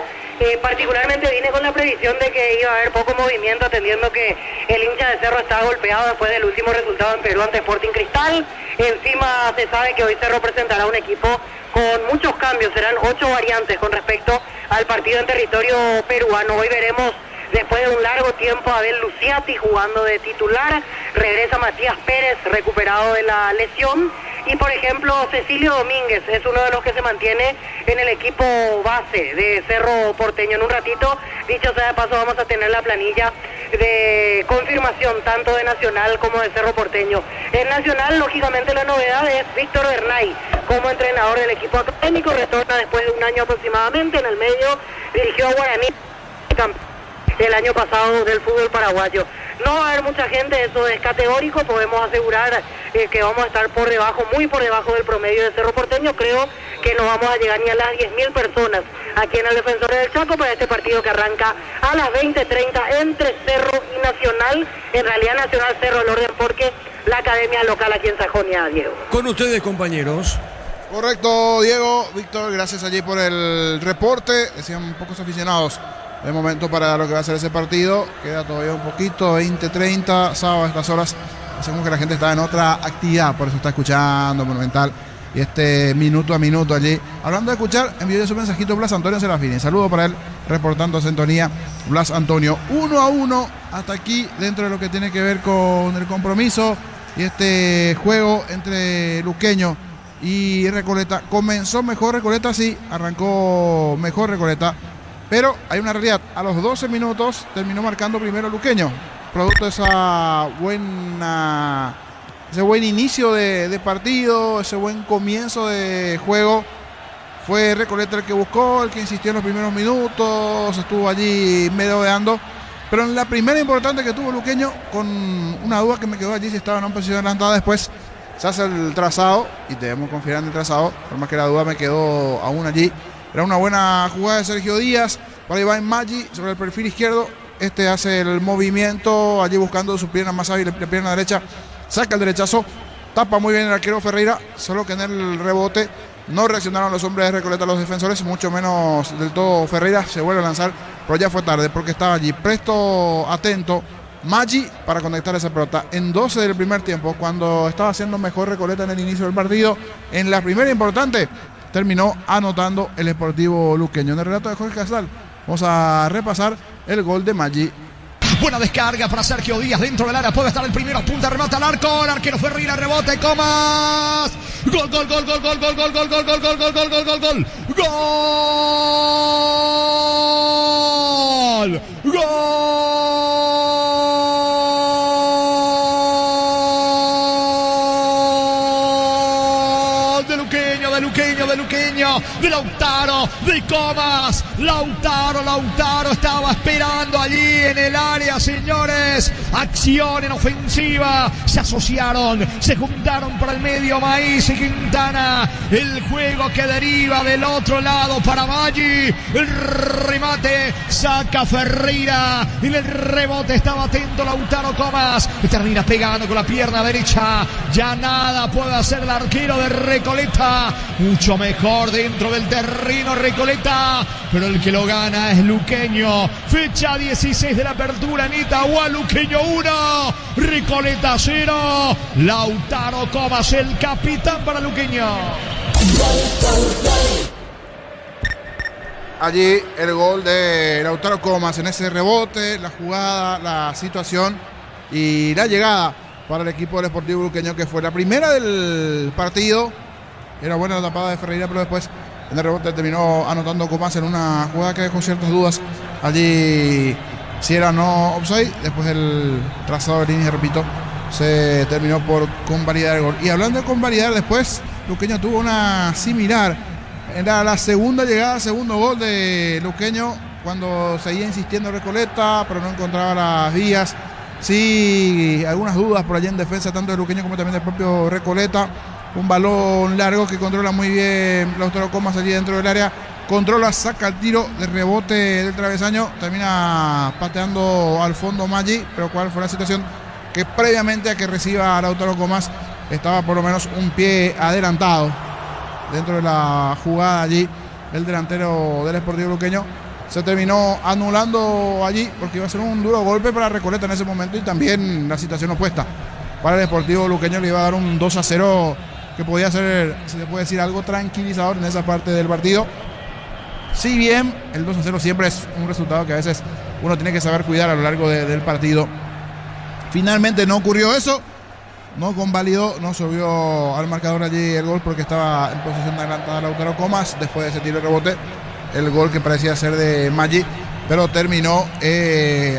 particularmente vine con la previsión de que iba a haber poco movimiento, atendiendo que el hincha de Cerro estaba golpeado después del último resultado en Perú ante Sporting Cristal. Encima se sabe que hoy Cerro presentará un equipo con muchos cambios, serán 8 variantes con respecto al partido en territorio peruano. Hoy veremos, después de un largo tiempo, a Abel Luciati jugando de titular. Regresa Matías Pérez, recuperado de la lesión. Y, por ejemplo, Cecilio Domínguez es uno de los que se mantiene en el equipo base de Cerro Porteño. En un ratito, dicho sea de paso, vamos a tener la planilla de confirmación tanto de Nacional como de Cerro Porteño. En Nacional, lógicamente, la novedad es Víctor Bernay como entrenador del equipo académico. Retorna después de un año aproximadamente. En el medio dirigió a Guaraní el año pasado del fútbol paraguayo. No va a haber mucha gente, eso es categórico. Podemos asegurar que vamos a estar por debajo, muy por debajo del promedio de Cerro Porteño. Creo que no vamos a llegar ni a las 10.000 personas aquí en el Defensor del Chaco para este partido que arranca a las 20:30 entre Cerro y Nacional. En realidad Nacional Cerro el orden, porque la academia local aquí en Sajonia, Diego. Con ustedes, compañeros. Correcto, Diego. Víctor, gracias allí por el reporte. Decían pocos aficionados de momento para lo que va a ser ese partido. Queda todavía un poquito, 20:30, sábado a estas horas. Hacemos que la gente está en otra actividad, por eso está escuchando Monumental y este minuto a minuto allí. Hablando de escuchar, envió ya su mensajito Blas Antonio Serafini. Saludo para él, reportando sintonía Blas Antonio. 1-1 hasta aquí, dentro de lo que tiene que ver con el compromiso y este juego entre Luqueño y Recoleta. Comenzó mejor Recoleta, sí, arrancó mejor Recoleta. Pero hay una realidad, a los 12 minutos terminó marcando primero Luqueño, producto de ese buen inicio de partido, ese buen comienzo de juego. Fue Recoleta el que buscó, el que insistió en los primeros minutos, estuvo allí merodeando. Pero en la primera importante que tuvo Luqueño, con una duda que me quedó allí si estaba en una posición adelantada, después se hace el trazado y debemos confiar en el trazado, por más que la duda me quedó aún allí. Era una buena jugada de Sergio Díaz para Iván Maggi sobre el perfil izquierdo. Este hace el movimiento allí buscando su pierna más hábil, la pierna derecha. Saca el derechazo, tapa muy bien el arquero Ferreira, solo que en el rebote no reaccionaron los hombres de Recoleta, los defensores, mucho menos del todo Ferreira. Se vuelve a lanzar, pero ya fue tarde porque estaba allí presto, atento Maggi para conectar esa pelota. En 12 del primer tiempo, cuando estaba haciendo mejor Recoleta en el inicio del partido, en la primera importante terminó anotando el Sportivo Luqueño. En el relato de Jorge Casal vamos a repasar el gol de Maggi. Buena descarga para Sergio Díaz dentro del área, puede estar el primero, punta, remata al arco, el arquero Ferreira, rebote, Comas, gol, gol, gol, gol, gol, gol, gol, gol, gol, gol, gol, gol, gol, gol, gol, gol, gol. Luqueño, de Lautaro, de Comas. Lautaro estaba esperando allí en el área, señores. Acción en ofensiva. Se asociaron, se juntaron por el medio Maíz y Quintana. El juego que deriva del otro lado para Maggi. El remate saca Ferreira. En el rebote estaba atento Lautaro Comas. Termina pegando con la pierna derecha. Ya nada puede hacer el arquero de Recoleta. Mucho mejor dentro del terreno Recoleta. Pero el que lo gana es Luqueño. Fecha 16 de la apertura en Itagua. Luqueño 1, Recoleta 0. Lautaro Comas, el capitán para Luqueño. Allí el gol de Lautaro Comas en ese rebote, la jugada, la situación y la llegada para el equipo del Sportivo Luqueño, que fue la primera del partido. Era buena la tapada de Ferreira, pero después en el rebote terminó anotando Comas en una jugada que dejó ciertas dudas. Allí si era no offside, después el trazado de línea, repito, se terminó por convalidar el gol. Y hablando de convalidar, después Luqueño tuvo una similar. Era la segunda llegada, segundo gol de Luqueño, cuando seguía insistiendo Recoleta, pero no encontraba las vías. Sí, algunas dudas por allí en defensa, tanto de Luqueño como también del propio Recoleta. Un balón largo que controla muy bien Lautaro Comas allí dentro del área. Controla, saca el tiro de rebote del travesaño. Termina pateando al fondo Maggi, pero cuál fue la situación que previamente a que reciba a Lautaro Comas estaba por lo menos un pie adelantado dentro de la jugada allí. El delantero del Sportivo Luqueño se terminó anulando allí porque iba a ser un duro golpe para Recoleta en ese momento, y también la situación opuesta para el Sportivo Luqueño. Le iba a dar un 2-0 que podía ser, si se puede decir, algo tranquilizador en esa parte del partido. Si bien el 2-0 siempre es un resultado que a veces uno tiene que saber cuidar a lo largo del partido, finalmente no ocurrió eso. No convalidó, no subió al marcador allí el gol porque estaba en posición de adelantada Lautaro Comas después de ese tiro de rebote. El gol que parecía ser de Maggi, pero terminó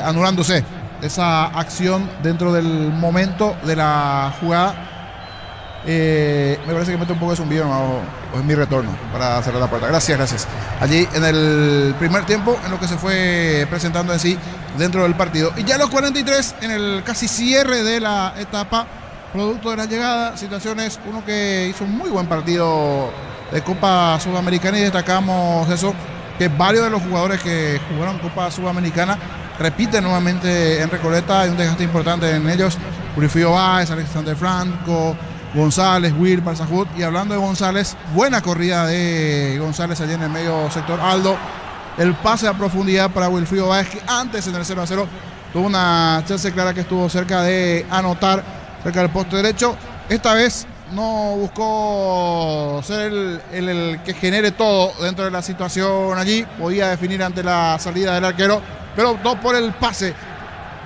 anulándose esa acción dentro del momento de la jugada. Me parece que mete un poco de zumbido, o es mi retorno para cerrar la puerta. Gracias. Allí en el primer tiempo, en lo que se fue presentando en sí dentro del partido. Y ya a los 43, en el casi cierre de la etapa, producto de la llegada, situaciones, uno que hizo un muy buen partido de Copa Sudamericana, y destacamos eso, que varios de los jugadores que jugaron Copa Sudamericana repiten nuevamente en Recoleta. Hay un desgaste importante en ellos: Wilfrido Báez, Alexander Franco, González, Will, Parsahut. Y hablando de González, buena corrida de González allí en el medio sector. Aldo, el pase a profundidad para Wilfrido Báez, que antes en el 0-0 tuvo una chance clara que estuvo cerca de anotar, cerca del poste derecho. Esta vez no buscó ser el que genere todo dentro de la situación allí. Podía definir ante la salida del arquero, pero optó por el pase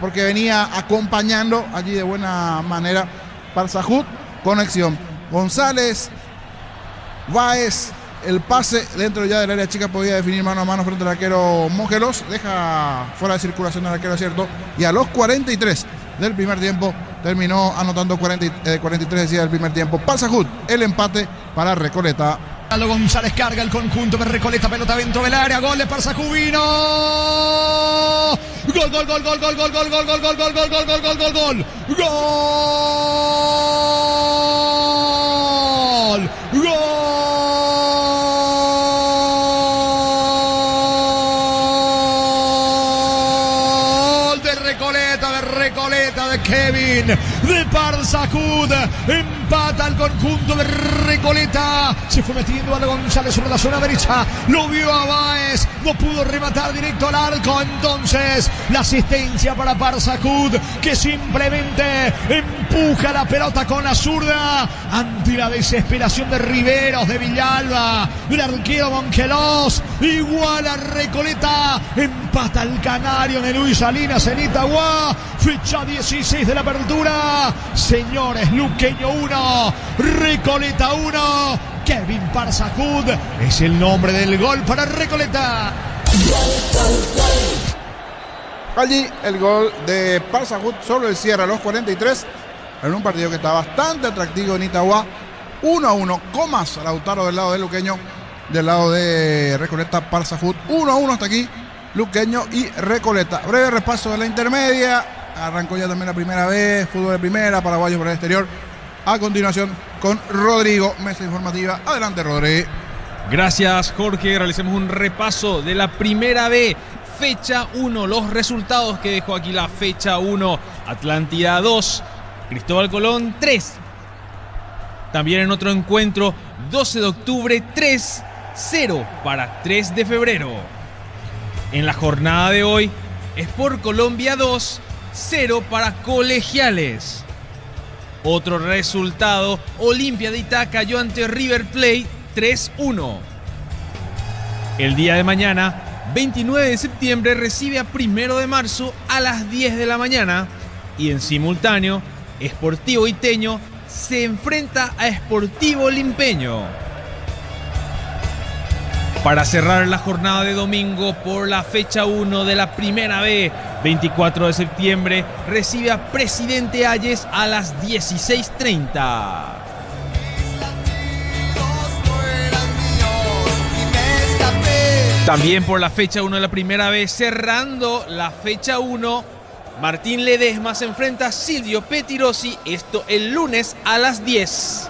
porque venía acompañando allí de buena manera Parsahut. Conexión González, Báez, el pase dentro ya del área chica, podía definir mano a mano frente al arquero Mongelos. Deja fuera de circulación del arquero, cierto. Y a los 43 del primer tiempo terminó anotando 43, decía, del primer tiempo Parsahut, el empate para Recoleta. Aldo González carga el conjunto de Recoleta, pelota dentro del área, gol de Parsahut, vino. Gol. De Kevin, de Parsahut, empata al conjunto de Recoleta. Se fue metiendo Aldo González sobre la zona derecha, lo vio a Báez, no pudo rematar directo al arco. Entonces la asistencia para Parsahut, que simplemente empuja la pelota con la zurda ante la desesperación de Riveros, de Villalba, del arquero Mongelos. Igual a Recoleta, empata el canario en el Luis Salinas en Itagua. Fecha 16 de la apertura. Señores, Luqueño 1, Recoleta 1. Kevin Parsahut es el nombre del gol para Recoleta. Allí el gol de Parsahut, solo el cierre a los 43, en un partido que está bastante atractivo en Itagua. 1-1. Comas, Lautaro del lado de Luqueño, del lado de Recoleta, Parsajut. 1-1 hasta aquí, Luqueño y Recoleta. Breve repaso de la intermedia. Arrancó ya también la primera vez, fútbol de primera, paraguayo por el exterior. A continuación con Rodrigo, mesa informativa. Adelante, Rodrigo. Gracias, Jorge. Realicemos un repaso de la primera B, fecha 1. Los resultados que dejó aquí la fecha 1. Atlántida 2, Cristóbal Colón 3. También en otro encuentro, 12 de octubre 3-0 para 3 de febrero. En la jornada de hoy, Sport Colombia 2-0 para Colegiales. Otro resultado, Olimpia de Itá cayó ante River Plate 3-1. El día de mañana, 29 de septiembre, recibe a 1 de marzo a las 10 de la mañana. Y en simultáneo, Sportivo Iteño se enfrenta a Sportivo Limpeño. Para cerrar la jornada de domingo por la fecha 1 de la primera B, 24 de septiembre, recibe a Presidente Hayes a las 16:30. También por la fecha 1 de la primera B, cerrando la fecha 1, Martín Ledesma se enfrenta a Silvio Petirosi, esto el lunes a las 10.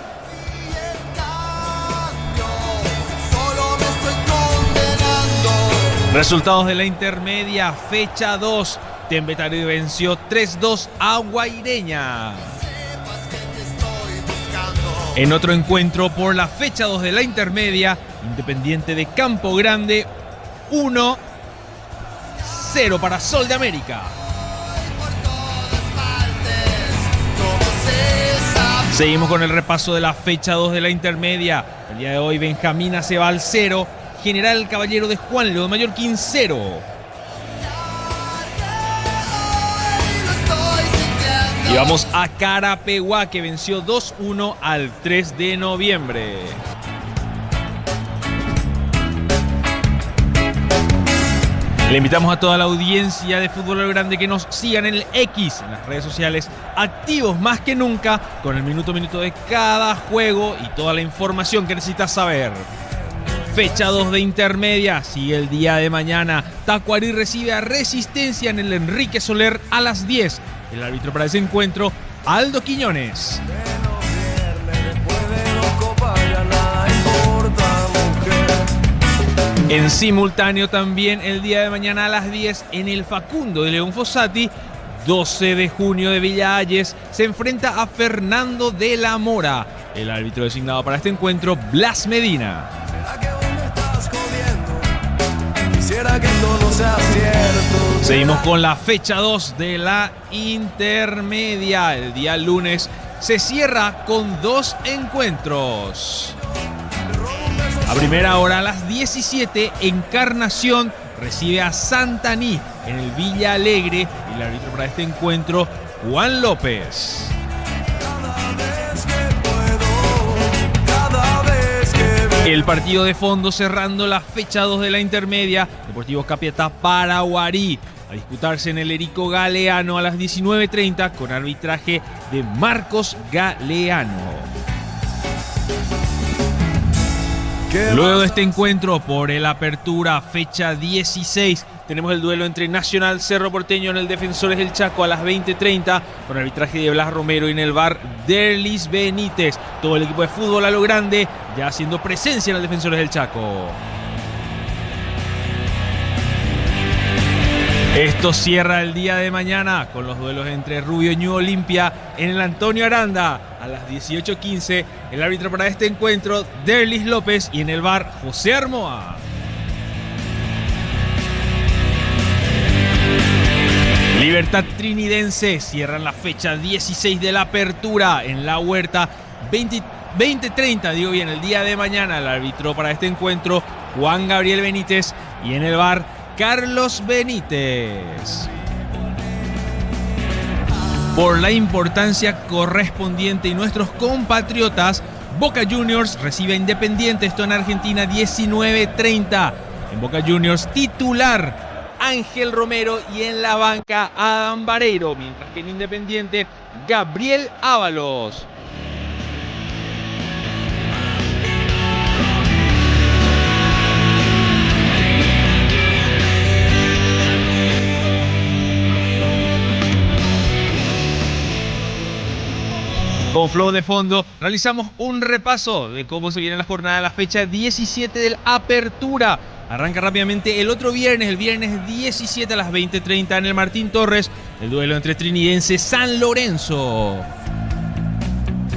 Resultados de la intermedia, fecha 2. Tembetario venció 3-2 a Guaireña. En otro encuentro por la fecha 2 de la intermedia, Independiente de Campo Grande 1-0 para Sol de América. Seguimos con el repaso de la fecha 2 de la intermedia. El día de hoy Benjamina se va al 0. General Caballero de Juan León Mallorquín 0. Y vamos a Carapeguá, que venció 2-1 al 3 de noviembre. Le invitamos a toda la audiencia de Fútbol a lo Grande que nos sigan en el X, en las redes sociales, activos más que nunca, con el minuto a minuto de cada juego y toda la información que necesitas saber. Fecha 2 de intermedia, sigue el día de mañana. Tacuarí recibe a Resistencia en el Enrique Soler a las 10. El árbitro para ese encuentro, Aldo Quiñones. En simultáneo también el día de mañana a las 10 en el Facundo de León Fossati, 12 de junio de Villa Hayes, se enfrenta a Fernando de la Mora. El árbitro designado para este encuentro, Blas Medina. Seguimos con la fecha 2 de la intermedia. El día lunes se cierra con 2 encuentros. A primera hora, a las 17, Encarnación recibe a Santaní en el Villa Alegre. Y el árbitro para este encuentro, Juan López. El partido de fondo cerrando la fecha 2 de la intermedia, Deportivo Capiatá Paraguarí, a disputarse en el Erico Galeano a las 19:30 con arbitraje de Marcos Galeano. Luego de este encuentro por el Apertura, fecha 16, tenemos el duelo entre Nacional Cerro Porteño en el Defensores del Chaco a las 20:30 con arbitraje de Blas Romero y en el VAR Derlis Benítez. Todo el equipo de Fútbol a lo Grande ya haciendo presencia en el Defensores del Chaco. Esto cierra el día de mañana con los duelos entre Rubio y New Olimpia en el Antonio Aranda a las 18:15. El árbitro para este encuentro, Derlis López, y en el VAR, José Armoa. Libertad Trinidense cierran la fecha 16 de la Apertura en La Huerta, 20:30, digo bien, el día de mañana. El árbitro para este encuentro, Juan Gabriel Benítez, y en el VAR, Carlos Benítez. Por la importancia correspondiente y nuestros compatriotas, Boca Juniors recibe a Independiente, esto en Argentina, 19:30. En Boca Juniors, titular Ángel Romero y en la banca Adam Vareiro, mientras que en Independiente, Gabriel Ábalos. con Flow de fondo, realizamos un repaso de cómo se viene la jornada de la fecha 17 del Apertura. Arranca rápidamente el otro viernes, el viernes 17 a las 20:30 en el Martín Torres, el duelo entre Trinidense San Lorenzo.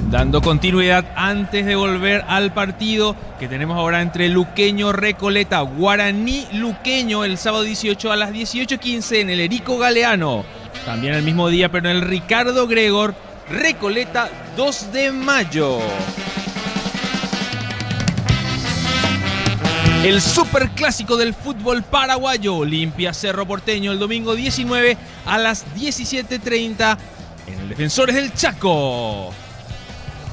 Dando continuidad antes de volver al partido que tenemos ahora entre Luqueño Recoleta, Guaraní Luqueño, el sábado 18 a las 18:15 en el Erico Galeano. También el mismo día, pero en el Ricardo Gregor, Recoleta 2 de mayo. El superclásico del fútbol paraguayo, Olimpia Cerro Porteño, el domingo 19 a las 17:30 en el Defensores del Chaco.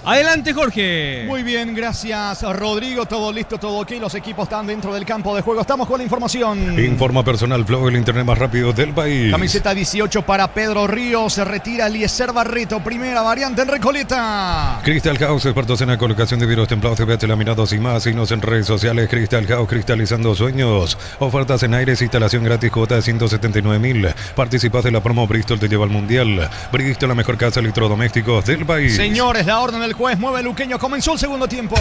Adelante, Jorge. Muy bien, gracias, Rodrigo. Todo listo, todo ok. Los equipos están dentro del campo de juego. Estamos con la información. Informa Personal Flow, el internet más rápido del país. Camiseta 18 para Pedro Ríos. Se retira Eliezer Barreto. Primera variante en Recoleta. Crystal House, expertos en la colocación de vidrios templados, CBH, laminados y más. Signos en redes sociales. Crystal House, cristalizando sueños. Ofertas en aires, instalación gratis, cuota de 179.000. Participas de la promo Bristol te lleva al Mundial. Bristol, la mejor casa de electrodomésticos del país. Señores, la orden del juez mueve Luqueño. Comenzó el segundo tiempo.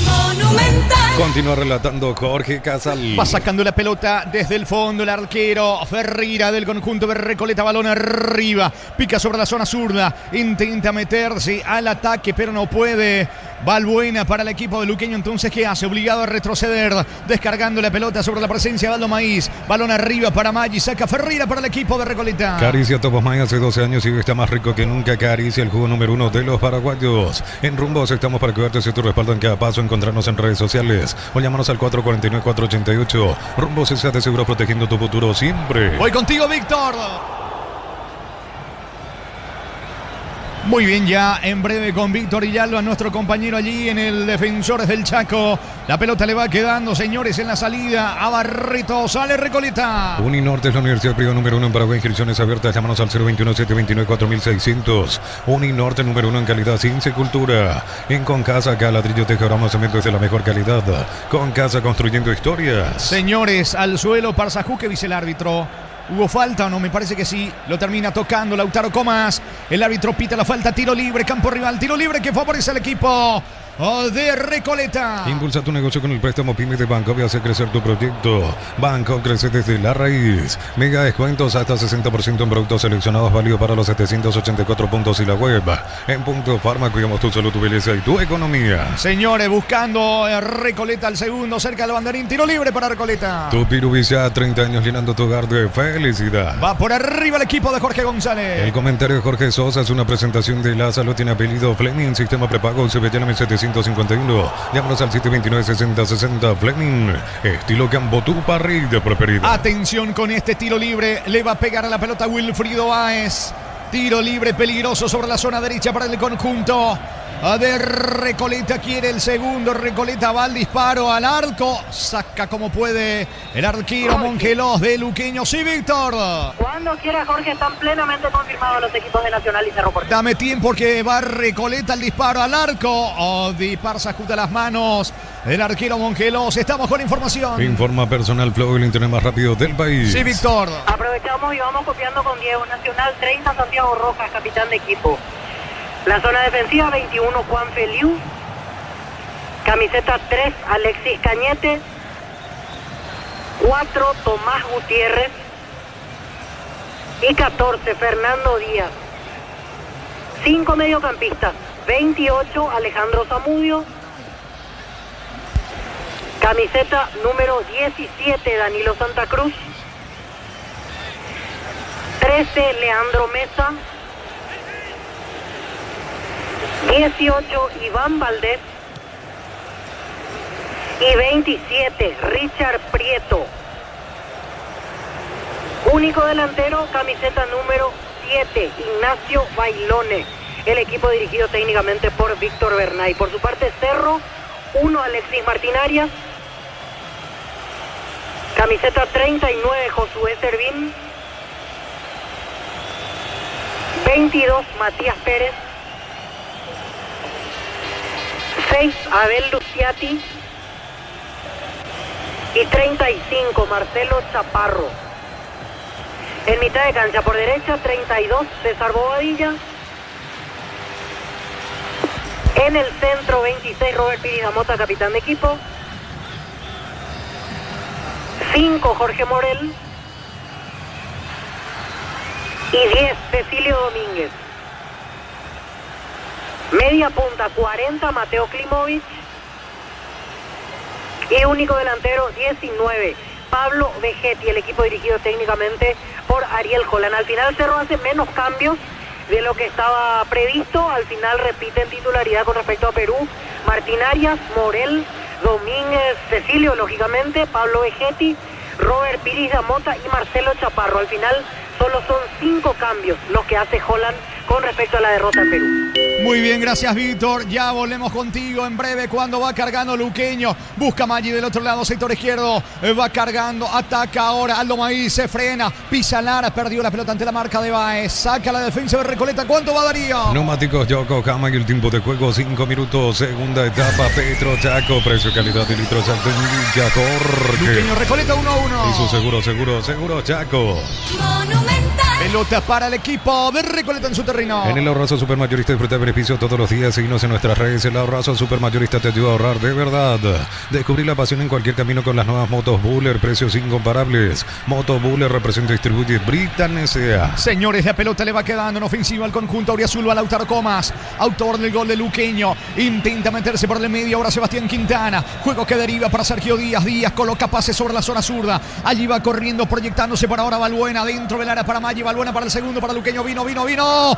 Monumental. Continúa relatando Jorge Casal. Va sacando la pelota desde el fondo el arquero Ferreira del conjunto de Recoleta. Balón arriba. Pica sobre la zona zurda. Intenta meterse al ataque, pero no puede. Balbuena para el equipo de Luqueño. Entonces, ¿qué hace? Obligado a retroceder. Descargando la pelota sobre la presencia de Aldo Maíz. Balón arriba para Maggi. Saca Ferreira para el equipo de Recoleta. Caricia Topos May hace 12 años y está más rico que nunca. Caricia, el jugo número 1 de los paraguayos. En Rumbos estamos para cuidarte y tu respaldo en cada paso. Encontrarnos en redes sociales o llámanos al 449-488. Rumbos S.A. de seguro, protegiendo tu futuro siempre. Voy contigo, Víctor. Muy bien, ya en breve con Víctor Villalba, nuestro compañero allí en el Defensores del Chaco. La pelota le va quedando, señores, en la salida a Barreto. Sale Recoleta. Uninorte es la universidad privada número 1 en Paraguay. Inscripciones abiertas. Llámanos al 021-729-4600. Uninorte número 1 en calidad, ciencia y cultura. En Concasa, acá ladrillo, teja, ramos, cementos de la mejor calidad. Concasa, construyendo historias. Señores, al suelo, Parzajú, que dice el árbitro. ¿Hubo falta o no? Me parece que sí. Lo termina tocando Lautaro Comas. El árbitro pita la falta. Tiro libre, campo rival. Tiro libre que favorece al equipo de Recoleta. Impulsa tu negocio con el préstamo PYME de Banco y hace crecer tu proyecto. Banco crece desde la raíz. Mega descuentos hasta 60% en productos seleccionados, válido para los 784 puntos y la web. En Punto Farma cuidamos tu salud, tu belleza y tu economía. Señores, buscando Recoleta al segundo, cerca del banderín. Tiro libre para Recoleta. Tu Pirubisa, 30 años llenando tu hogar de felicidad. Va por arriba el equipo de Jorge González. El comentario de Jorge Sosa es una presentación de La Salud. Tiene apellido Fleming, sistema prepago, se llama 751. Llámanos al 729-6060. Fleming, estilo Campo, tu parrilla preferida. Atención con este tiro libre. Le va a pegar a la pelota Wilfrido Báez. Tiro libre peligroso sobre la zona derecha para el conjunto de Recoleta. Quiere el segundo. Recoleta va al disparo al arco. Saca como puede el arquero Mongelos de Luqueño. Sí, Víctor. Cuando quiera, Jorge, están plenamente confirmados los equipos de Nacional y Cerro Porteño. Dame tiempo que va Recoleta al disparo al arco. Dispara, ajusta las manos el arquero Mongelos. Estamos con información. Informa Personal Flow, el internet más rápido del país. Sí, Víctor. Aprovechamos y vamos copiando con Diego. Nacional 30, Santiago Rojas, capitán de equipo. La zona defensiva 21, Juan Feliu. Camiseta 3, Alexis Cañete. 4, Tomás Gutiérrez. Y 14, Fernando Díaz. 5 mediocampistas. 28, Alejandro Zamudio. Camiseta número 17, Danilo Santa Cruz. 13, Leandro Mesa. 18, Iván Valdés. Y 27, Richard Prieto. Único delantero, camiseta número 7, Ignacio Bailone. El equipo dirigido técnicamente por Víctor Bernay. Por su parte, Cerro, 1, Alexis Martinarias. Camiseta 39, Josué Servín. 22, Matías Pérez. 6, Abel Luciati. Y 35, Marcelo Chaparro. En mitad de cancha por derecha, 32, César Bobadilla. En el centro, 26, Robert Piris Damota, capitán de equipo. 5, Jorge Morel. Y 10, Cecilio Domínguez. Media punta, 40, Mateo Klimovic. Y único delantero, 19, Pablo Vegetti, el equipo dirigido técnicamente por Ariel Holland. Al final Cerro hace menos cambios de lo que estaba previsto. Al final repiten titularidad con respecto a Perú. Martín Arias, Morel, Domínguez, Cecilio, lógicamente, Pablo Vegetti, Robert Piris Damota y Marcelo Chaparro. Al final solo son 5 cambios los que hace Holland con respecto a la derrota en Perú. Muy bien, gracias Víctor. Ya volvemos contigo en breve cuando va cargando Luqueño. Busca Maggi del otro lado, sector izquierdo. Va cargando, ataca ahora. Aldo Maíz se frena. Pisa Lara, perdió la pelota ante la marca de Baez. Saca la defensa de Recoleta. ¿Cuánto va Darío? Neumáticos Yokohama y el tiempo de juego 5 minutos. Segunda etapa, Petro Chaco. Precio, calidad y litros alto en Villa Jorge. Luqueño, Recoleta 1-1. Y su seguro Chaco. Monumental. Pelota para el equipo de Recoleta en su terreno. En el Ahorrazo Supermayorista disfruta beneficios todos los días. Síguenos en nuestras redes. El Ahorrazo Supermayorista te ayuda a ahorrar de verdad. Descubrir la pasión en cualquier camino con las nuevas motos Buller. Precios incomparables. Moto Buller representa y distribuye Britan S.A. Señores, la pelota le va quedando en ofensiva al conjunto auriazul a Lautaro Comas, autor del gol de Luqueño. Intenta meterse por el medio ahora Sebastián Quintana. Juego que deriva para Sergio Díaz. Díaz coloca pase sobre la zona zurda. Allí va corriendo, proyectándose para ahora Balbuena. Dentro del área para Maggi. Balbuena para el segundo, para Luqueño. Vino. Gol.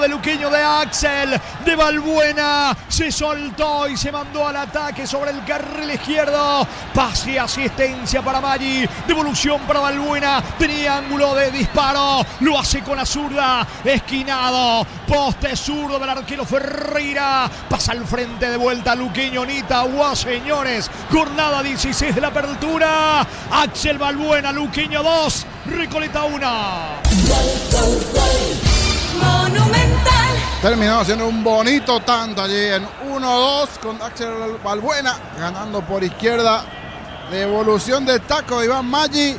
De Luqueño, de Axel, de Balbuena, se soltó y se mandó al ataque sobre el carril izquierdo. Pase, asistencia para Maggi, devolución para Balbuena, tenía ángulo de disparo, lo hace con la zurda, esquinado, poste zurdo del arquero Ferreira, pasa al frente de vuelta Luqueño, Nitagua, señores, jornada 16 de la apertura. Axel Balbuena, Luqueño 2, Recoleta 1. Monumental. Terminó haciendo un bonito tanto allí en 1-2 con Axel Balbuena ganando por izquierda. Devolución del taco de Iván Maggi.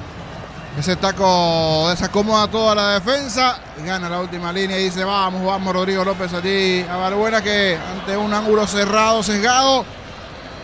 Ese taco desacomoda toda la defensa. Gana la última línea y dice vamos Rodrigo López allí a Balbuena, que ante un ángulo cerrado, sesgado,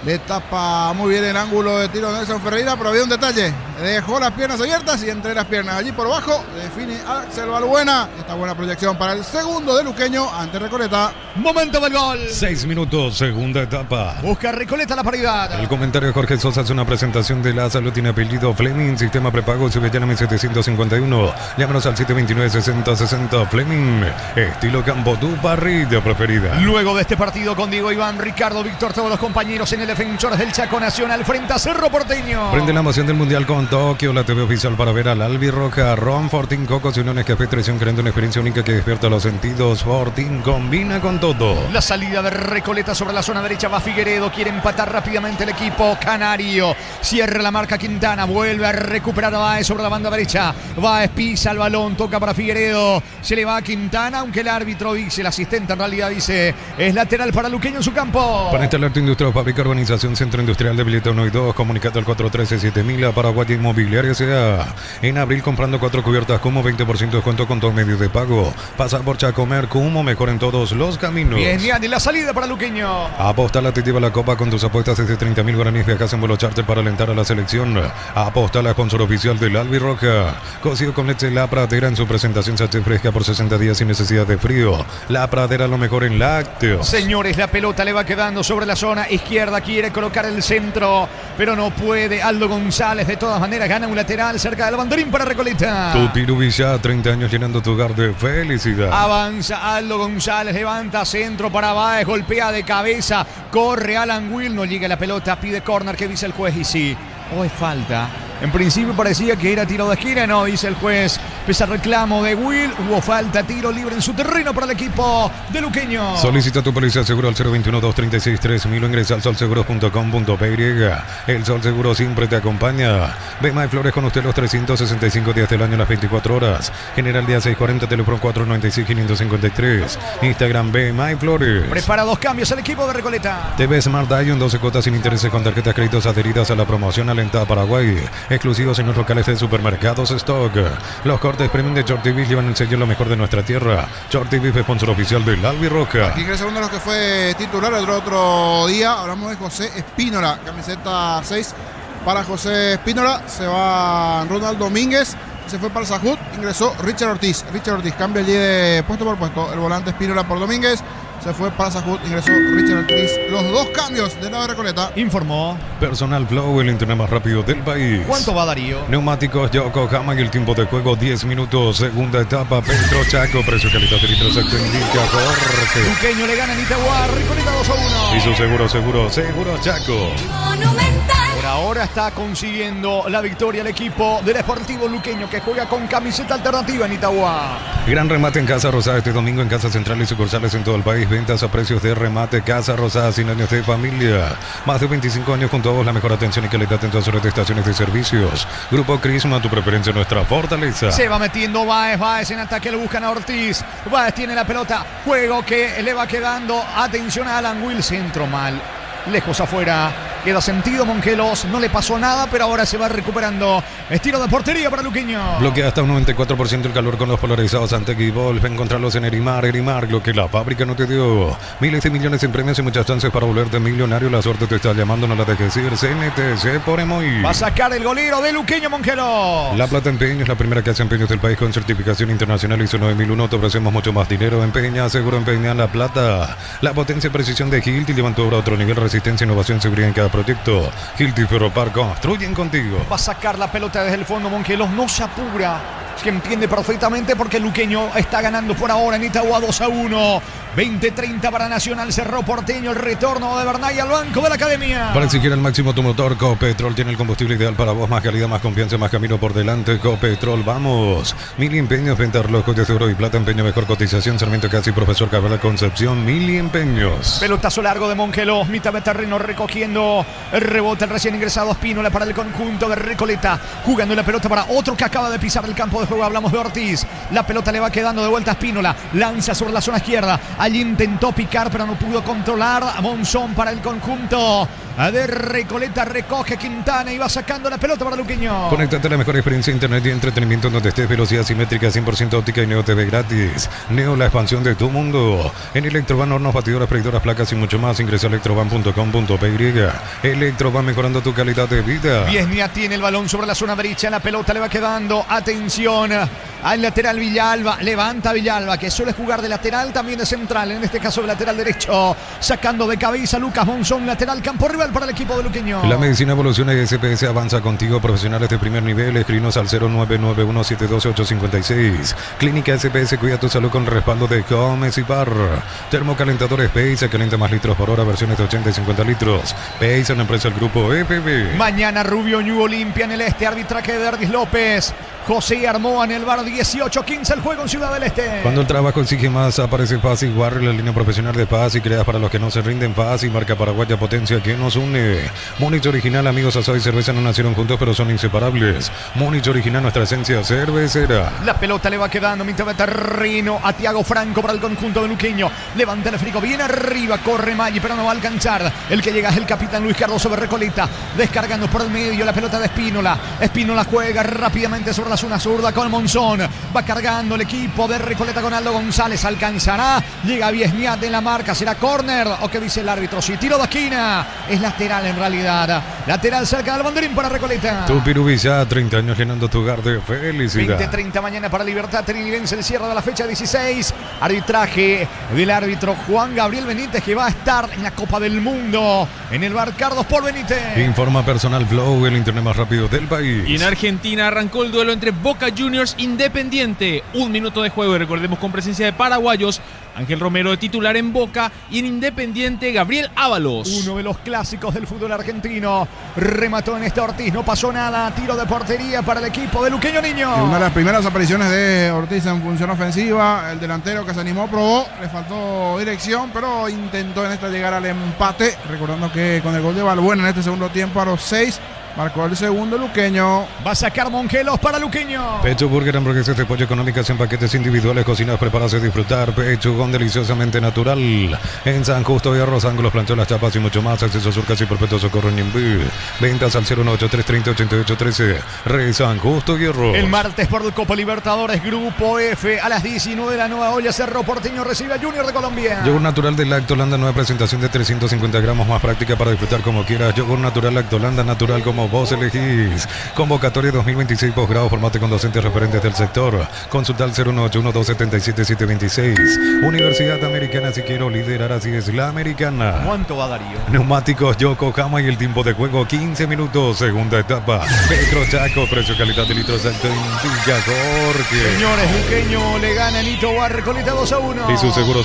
le tapa muy bien el ángulo de tiro de Nelson Ferreira, pero había un detalle. Dejó las piernas abiertas y entre las piernas allí por abajo define Axel Balbuena. Esta buena proyección para el segundo de Luqueño ante Recoleta. Momento del gol. 6 minutos, segunda etapa. Busca Recoleta la paridad. El comentario de Jorge Sosa es una presentación de La Salud. Tiene apellido Fleming, sistema prepago Subellana 751. Llámanos al 729-6060. Fleming, estilo campo, tu parrilla preferida. Luego de este partido con Diego, Iván, Ricardo, Víctor, todos los compañeros en el Defensores del Chaco Nacional frente a Cerro Porteño. Prende la emoción del Mundial con Tokio, la TV oficial para ver al Albirroja. Ron Fortín, Cocos y Uniones Café Traición, creando una experiencia única que despierta los sentidos. Fortín combina con todo. La salida de Recoleta sobre la zona derecha va Figueredo, quiere empatar rápidamente el equipo canario. Cierra la marca Quintana, vuelve a recuperar a Baez sobre la banda derecha. Baez pisa el balón, toca para Figueredo. Se le va a Quintana, aunque el árbitro dice, el asistente en realidad dice, es lateral para Luqueño en su campo. Para este alerta industrial, fábrica, urbanización, centro industrial de Bileta 1 y 2, comunicado al 413-7000 a Paraguay Inmobiliaria S.A. En abril comprando 4 cubiertas Cumo, 20% de descuento con todo medio de pago. Pasa por Chacomer Cumo, mejor en todos los caminos. Bien, y la salida para Luqueño. Aposta la activa la Copa con tus apuestas desde 30.000 guaraníes. Viajas en vuelo charter para alentar a la selección. Aposta la sponsor oficial del Albirroja. Cocido con leche La Pradera en su presentación sachet fresca por 60 días sin necesidad de frío. La Pradera, lo mejor en lácteos. Señores, la pelota le va quedando sobre la zona izquierda. Quiere colocar el centro, pero no puede. Aldo González, de todas maneras, gana un lateral cerca del banderín para Recoleta. Tutiru Villa, 30 años llenando tu hogar de felicidad. Avanza Aldo González, levanta centro para Baez, golpea de cabeza, corre Alan Will, no llega la pelota, pide córner, que dice el juez, y sí, es falta. En principio parecía que era tiro de esquina, no, dice el juez Pese al reclamo de Will, hubo falta, tiro libre en su terreno para el equipo de Luqueño. Solicita tu póliza de seguro al 021-236-3000 o ingresa al solseguros.com.py. El Sol Seguro siempre te acompaña. Ve My Flores con usted los 365 días del año, las 24 horas. General día 640, teléfono 496-553. Instagram Ve My Flores. Prepara 2 cambios al equipo de Recoleta. TV Smart Dion, 12 cuotas sin intereses con tarjetas créditos adheridas a la promoción Alentada Paraguay. Exclusivos en los locales de supermercados Stock. Los cortes premium de Shorty Beef llevan el sello lo mejor de nuestra tierra. Shorty Beef, sponsor oficial del Albirroca. Aquí ingresa uno de los que fue titular el otro día. Hablamos de José Espínola, camiseta 6 para José Espínola. Se va Ronald Domínguez, se fue para el Sajut. Ingresó Richard Ortiz. Cambia allí de puesto por puesto. El volante Espínola por Domínguez. Se fue para Sajut, ingresó Richard Ortiz. Los 2 cambios de la Recoleta. Informó Personal Flow, el internet más rápido del país. ¿Cuánto va, Darío? Neumáticos Yokohama y el tiempo de juego 10 minutos. Segunda etapa, Pedro Chaco. Precio, calidad de litros, exacto, indica Jorge. Luqueño le gana en Itagua, Recoleta 2-1. Y su seguro Chaco. Monumental. Por ahora está consiguiendo la victoria el equipo del Sportivo Luqueño, que juega con camiseta alternativa en Itagua. Gran remate en Casa Rosada este domingo en Casa Central y sucursales en todo el país. Ventas a precios de remate. Casa Rosada, sin años de familia. Más de 25 años junto a vos, la mejor atención y calidad en todas las estaciones de servicios. Grupo Crisma, tu preferencia, nuestra fortaleza. Se va metiendo Báez en ataque, lo buscan a Ortiz. Báez tiene la pelota, juego que le va quedando. Atención a Alan Will, centro mal. Lejos afuera, queda sentido Monquelos, no le pasó nada, pero ahora se va recuperando. Estilo de portería para Luqueño. Bloquea hasta un 94% el calor con los polarizados Antegui Wolf. Encontrarlos en Erimar, lo que la fábrica no te dio. Miles y millones en premios y muchas chances para volverte millonario. La suerte te está llamando, no la dejes ir. CNTC por Emoy. Va a sacar el golero de Luqueño, Monquelos. La Plata Empeño es la primera que hace empeños del país con certificación internacional ISO 9001. Te ofrecemos mucho más dinero. Empeña, seguro empeña La Plata. La potencia y precisión de Hilti levantó ahora a otro nivel. Resistencia, innovación, seguridad en cada proyecto. Hilti Ferropar construyen contigo. Va a sacar la pelota desde el fondo, Monquelos no se apura. Es que entiende perfectamente porque Luqueño está ganando por ahora en Itagua 2-1. 20-30 para Nacional. Cerró Porteño, el retorno de Bernay al banco de la academia. Para exigir al máximo tu motor, Copetrol tiene el combustible ideal para vos. Más calidad, más confianza, más camino por delante. Copetrol, vamos. Mili Empeños, venta relojes de oro y plata, empeño, mejor cotización. Sarmiento Casi, Profesor Cabral Concepción, Mili Empeños. Pelotazo largo de Monquelos, mitad de terreno recogiendo el rebote, el recién ingresado Espínola para el conjunto de Recoleta. Jugando la pelota para otro que acaba de pisar el campo de juego. Hablamos de Ortiz. La pelota le va quedando de vuelta a Espínola. Lanza sobre la zona izquierda. Allí intentó picar, pero no pudo controlar. Monzón para el conjunto de Recoleta. Recoge Quintana y va sacando la pelota para Luqueño. Conéctate a la mejor experiencia de internet y entretenimiento donde estés. Velocidad simétrica, 100% óptica y Neo TV gratis. Neo, la expansión de tu mundo. En Electroban, hornos, batidoras, freidoras, placas y mucho más. Ingresa a electroban.com.py. Electroban, mejorando tu calidad de vida. Viesnia tiene el balón sobre la zona derecha. La pelota le va quedando. Atención al lateral Villalba. Levanta Villalba, que suele jugar de lateral, también de central. En este caso de lateral derecho. Sacando de cabeza Lucas Monzón. Lateral, campo rival para el equipo de Luqueño. La medicina evoluciona y SPS avanza contigo. Profesionales de primer nivel. Escribinos al 0991-712-856. Clínica SPS, cuida tu salud con respaldo de Gómez y Par. Termocalentadores Pace, calienta más litros por hora. Versiones de 80 y 50 litros. Pace, una empresa del grupo EPB. Mañana Rubio New Olimpia en el este. Arbitraje de Erdis López. José Armoa en el bar. 18-15 el juego en Ciudad del Este. Cuando el trabajo exige más, aparece Paz y Warrior, la línea profesional de Paz y creas para los que no se rinden. Paz y marca paraguaya, potencia que nos une. Múnich original, amigos, asado y cerveza no nacieron juntos pero son inseparables. Múnich original, nuestra esencia cervecera. La pelota le va quedando mitad de terreno a Tiago Franco para el conjunto de Luqueño. Levanta el frico, bien arriba, corre Maggi, pero no va a alcanzar. El que llega es el capitán Luis Cardoso de Recoleta, descargando por el medio la pelota de Espínola. Espínola juega rápidamente sobre la zona zurda con Monzón. Va cargando el equipo de Recoleta con Aldo González. Alcanzará, llega Viesniat en la marca. ¿Será córner o qué dice el árbitro? Sí, tiro de esquina. Es lateral en realidad. Lateral cerca del banderín para Recoleta. Tu Pirubilla, 30 años llenando tu hogar de felicidad. 20-30 mañana para Libertad Trinidense, el cierre de la fecha 16. Arbitraje del árbitro Juan Gabriel Benítez, que va a estar en la Copa del Mundo en el bar Carlos por Benítez. Informa Personal Flow, el internet más rápido del país. Y en Argentina arrancó el duelo entre Boca Juniors Independiente. 1 minuto de juego y recordemos con presencia de paraguayos. Ángel Romero de titular en Boca y en Independiente Gabriel Ábalos. Uno de los clásicos del fútbol argentino. Remató en este Ortiz, no pasó nada. Tiro de portería para el equipo de Luqueño Niño. Y una de las primeras apariciones de Ortiz en función ofensiva. El delantero que se animó, probó, le faltó dirección, pero intentó en esta llegar al empate. Recordando que con el gol de Balbuena en este segundo tiempo a los 6 marcó el segundo Luqueño. Va a sacar Mongelos para Luqueño. Pecho Burger, hamburguesas de pollo económicas en paquetes individuales, cocinas preparadas y disfrutar. Pechugón deliciosamente natural. En San Justo de Arroz, ángulos, plancholas, chapas y mucho más. Acceso sur casi perpetuo socorro en Ñimbí. Ventas al 018-330-8813. Rey San Justo Hierro. El martes por el Copa Libertadores, Grupo F, a las 19 de la Nueva Olla, Cerro Porteño recibe a Junior de Colombia. Yogur natural de Lactolanda, nueva presentación de 350 gramos, más práctica para disfrutar como quieras. Yogur natural Lactolanda, natural como vos elegís. Convocatoria 2026 posgrado, formate con docentes referentes del sector. Consulta al 018-1277-726. Universidad Americana, si quiero liderar, así es la americana. ¿Cuánto va Darío? Neumáticos Yokohama y el tiempo de juego 15 minutos, segunda etapa. Petro Chaco, precio calidad de litros alto indica Jorge. Señores, Luqueño le gana Nito a Recoleta 2-1. Y su seguro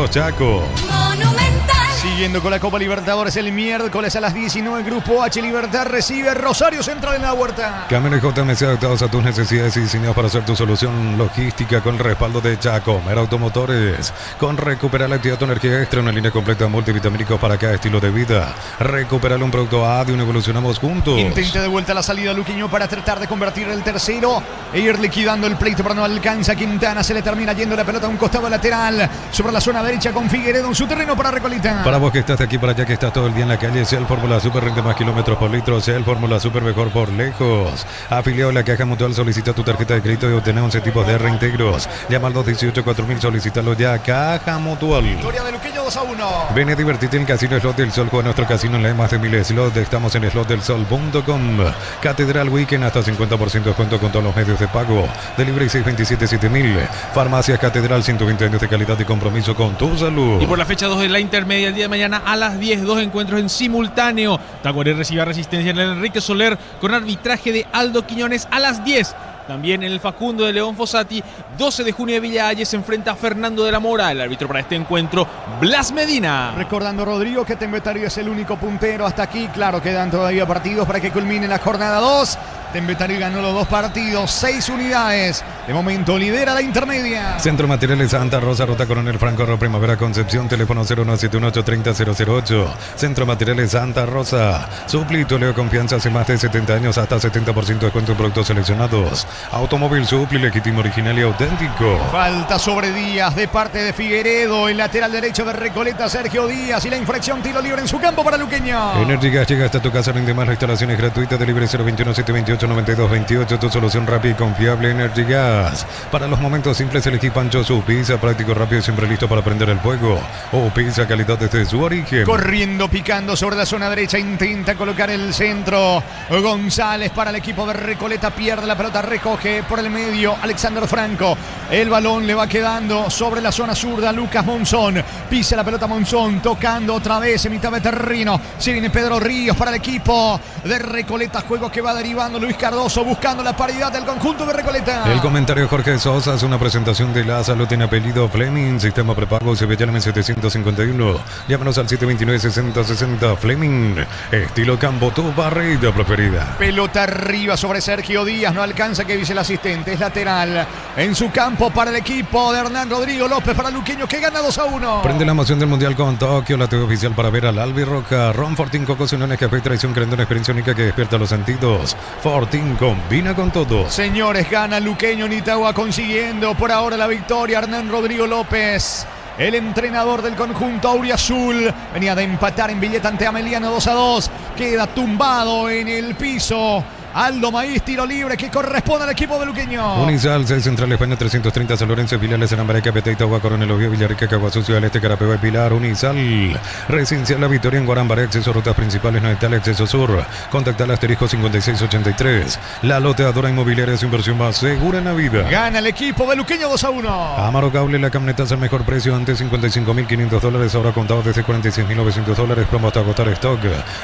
Chaco. Monumental. Siguiendo con la Copa Libertadores el miércoles a las 19, Grupo H, Libertad recibe Rosario Central en la Huerta. Camiones JMC adaptados a tus necesidades y diseñados para ser tu solución logística con el respaldo de Chaco, Mera Automotores. Con Recuperar la actividad tu energía extra, una línea completa de multivitamínicos para cada estilo de vida. Recuperar un producto A de un evolucionamos juntos. Intenta de vuelta la salida Luqueño para tratar de convertir el tercero e ir liquidando el pleito, pero no alcanza. Quintana, se le termina yendo la pelota a un costado lateral sobre la zona derecha con Figueredo en su terreno para Recoleta. Para vos que estás de aquí para allá, que estás todo el día en la calle, Shell Fórmula Super rinde más kilómetros por litro. Shell Fórmula Super mejor por lejos. Afiliado a la Caja Mutual, solicita tu tarjeta de crédito y obtener 11 tipos de reintegros. Llama al 218-4000, solicítalo ya. Caja Mutual. Victoria de Luqueño 2-1. Ven a divertirte en Casino Slot del Sol. Juega nuestro casino en la más de miles de slots. Estamos en slotdelsol.com. Catedral Weekend, hasta 50% de descuento con todos los medios de pago. Delivery 627-7000. Farmacias Catedral, 120 años de calidad y compromiso con tu salud. Y por la fecha 2 de la intermedia, el día de mañana a las 10, 2 encuentros en simultáneo. Tacuaré recibe a Resistencia en el Enrique Soler con arbitraje de Aldo Quiñones a las 10. También en el Facundo de León Fossati, 12 de junio de Villa Ayes se enfrenta a Fernando de la Mora. El árbitro para este encuentro, Blas Medina. Recordando, Rodrigo, que Tembetario es el único puntero hasta aquí. Claro, quedan todavía partidos para que culmine la jornada 2. Tembetario ganó los 2 partidos, 6 unidades. De momento lidera la intermedia. Centro Materiales Santa Rosa, Ruta Coronel Franco, Primavera Concepción, teléfono 01718-30-008. Centro Materiales Santa Rosa. Supli, Leo Confianza, hace más de 70 años, hasta 70% de descuento en productos seleccionados. Automóvil Supli, legítimo, original y auténtico. Falta sobre Díaz de parte de Figueredo. El lateral derecho de Recoleta, Sergio Díaz. Y la infracción, tiro libre en su campo para Luqueño. Energy Gas llega hasta tu casa, rinde más, instalaciones gratuitas de libre 021-728-9228. Tu solución rápida y confiable, Energy Gas. Para los momentos simples, elegí Pancho Su Pizza, práctico, rápido y siempre listo para prender el fuego. O pizza, calidad desde su origen. Corriendo, picando sobre la zona derecha, intenta colocar el centro. González para el equipo de Recoleta, pierde la pelota, recoge por el medio Alexander Franco. El balón le va quedando sobre la zona zurda, Lucas Monzón. Pisa la pelota Monzón, tocando otra vez en mitad de terreno. Se viene Pedro Ríos para el equipo de Recoleta. Juego que va derivando Luis Cardoso, buscando la paridad del conjunto de Recoleta. El comentario Jorge Sosa es una presentación de la salud, tiene apellido Fleming, sistema prepago CBLM 751. Llámanos al 729-6060 Fleming. Estilo campo, tu barrida preferida. Pelota arriba sobre Sergio Díaz, no alcanza, que dice el asistente, es lateral en su campo para el equipo de Hernán Rodrigo López, para Luqueño, que gana 2-1. Prende la emoción del Mundial con Tokio, la TV oficial para ver al Albirroja. Ron Fortín, Coco, Sinones, Café, Traición, creando una experiencia única que despierta los sentidos. Fortín combina con todo. Señores, gana Luqueño, Nitagua consiguiendo por ahora la victoria. Hernán Rodrigo López, el entrenador del conjunto auriazul, venía de empatar en Villeta ante Ameliano 2-2, queda tumbado en el piso. Aldo Maíz, tiro libre que corresponde al equipo de Luqueño. Unisal, 6 Central España 330, San Lorenzo, Pilares, en América, Peteita, Agua, Coronel, Oviedo, Villarrica, Caguazú, Ciudad del Este, Carapeba y Pilar. Unisal, residencial La Victoria en Guarambaré, acceso a rutas principales, no está el acceso sur. Contacta al asterisco 5683. La loteadora inmobiliaria, su inversión más segura en la vida. Gana el equipo de Luqueño 2-1. Amaro Cable, la camioneta al mejor precio, antes $55.500, ahora contado desde $46.900, promo hasta agotar stock.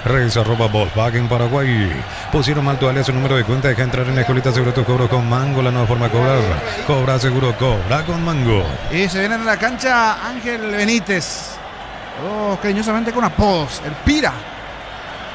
Redes @ Volkswagen Paraguay. Pusieron mal tu su número de cuenta, deja entrar en la escuelita seguro tu cobro con Mango, la nueva forma de cobrar. Cobra seguro, cobra con Mango. Y se viene en la cancha Ángel Benítez, cariñosamente con apodos, el Pira.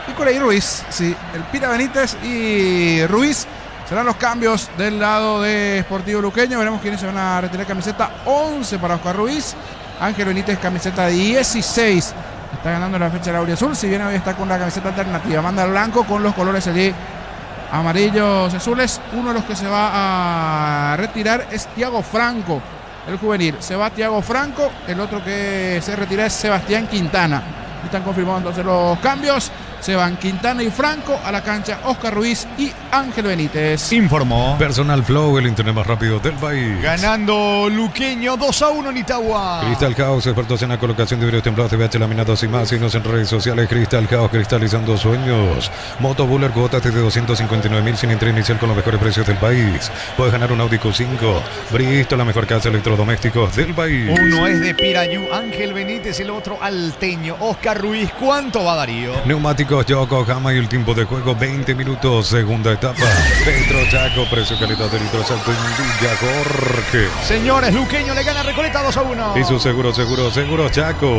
y Corey Ruiz. Sí, el Pira Benítez y Ruiz serán los cambios del lado de Sportivo Luqueño. Veremos quiénes se van a retirar. Camiseta 11 para Oscar Ruiz. Ángel Benítez, camiseta 16. Está ganando la fecha de la Azul. Si bien hoy está con la camiseta alternativa. Manda el blanco con los colores allí amarillos y azules. Uno de los que se va a retirar es Thiago Franco, el juvenil. Se va Thiago Franco. El otro que se retira es Sebastián Quintana. Están confirmados entonces los cambios. Se van Quintana y Franco a la cancha. Oscar Ruiz y Ángel Benítez. Informó Personal Flow, el internet más rápido del país. ganando Luqueño 2-1 en Itagua. Crystal House, expertos en la colocación de vidrios templados, CBH, laminados y más. Síguenos en redes sociales. Crystal House, cristalizando sueños. Moto Buller, cuotas desde 259.000 sin entrega inicial con los mejores precios del país. Puedes ganar un Audi Q5. Bristol, la mejor casa de electrodomésticos del país. Uno es de Pirayú, Ángel Benítez, el otro alteño, Oscar Ruiz. ¿Cuánto va Darío? Neumáticos Yokohama y el tiempo de juego 20 minutos, segunda etapa. Petro Chaco, precio calidad de litros alto en Villa Jorge. Señores, Luqueño le gana a Recoleta 2-1. Y su seguro Chaco.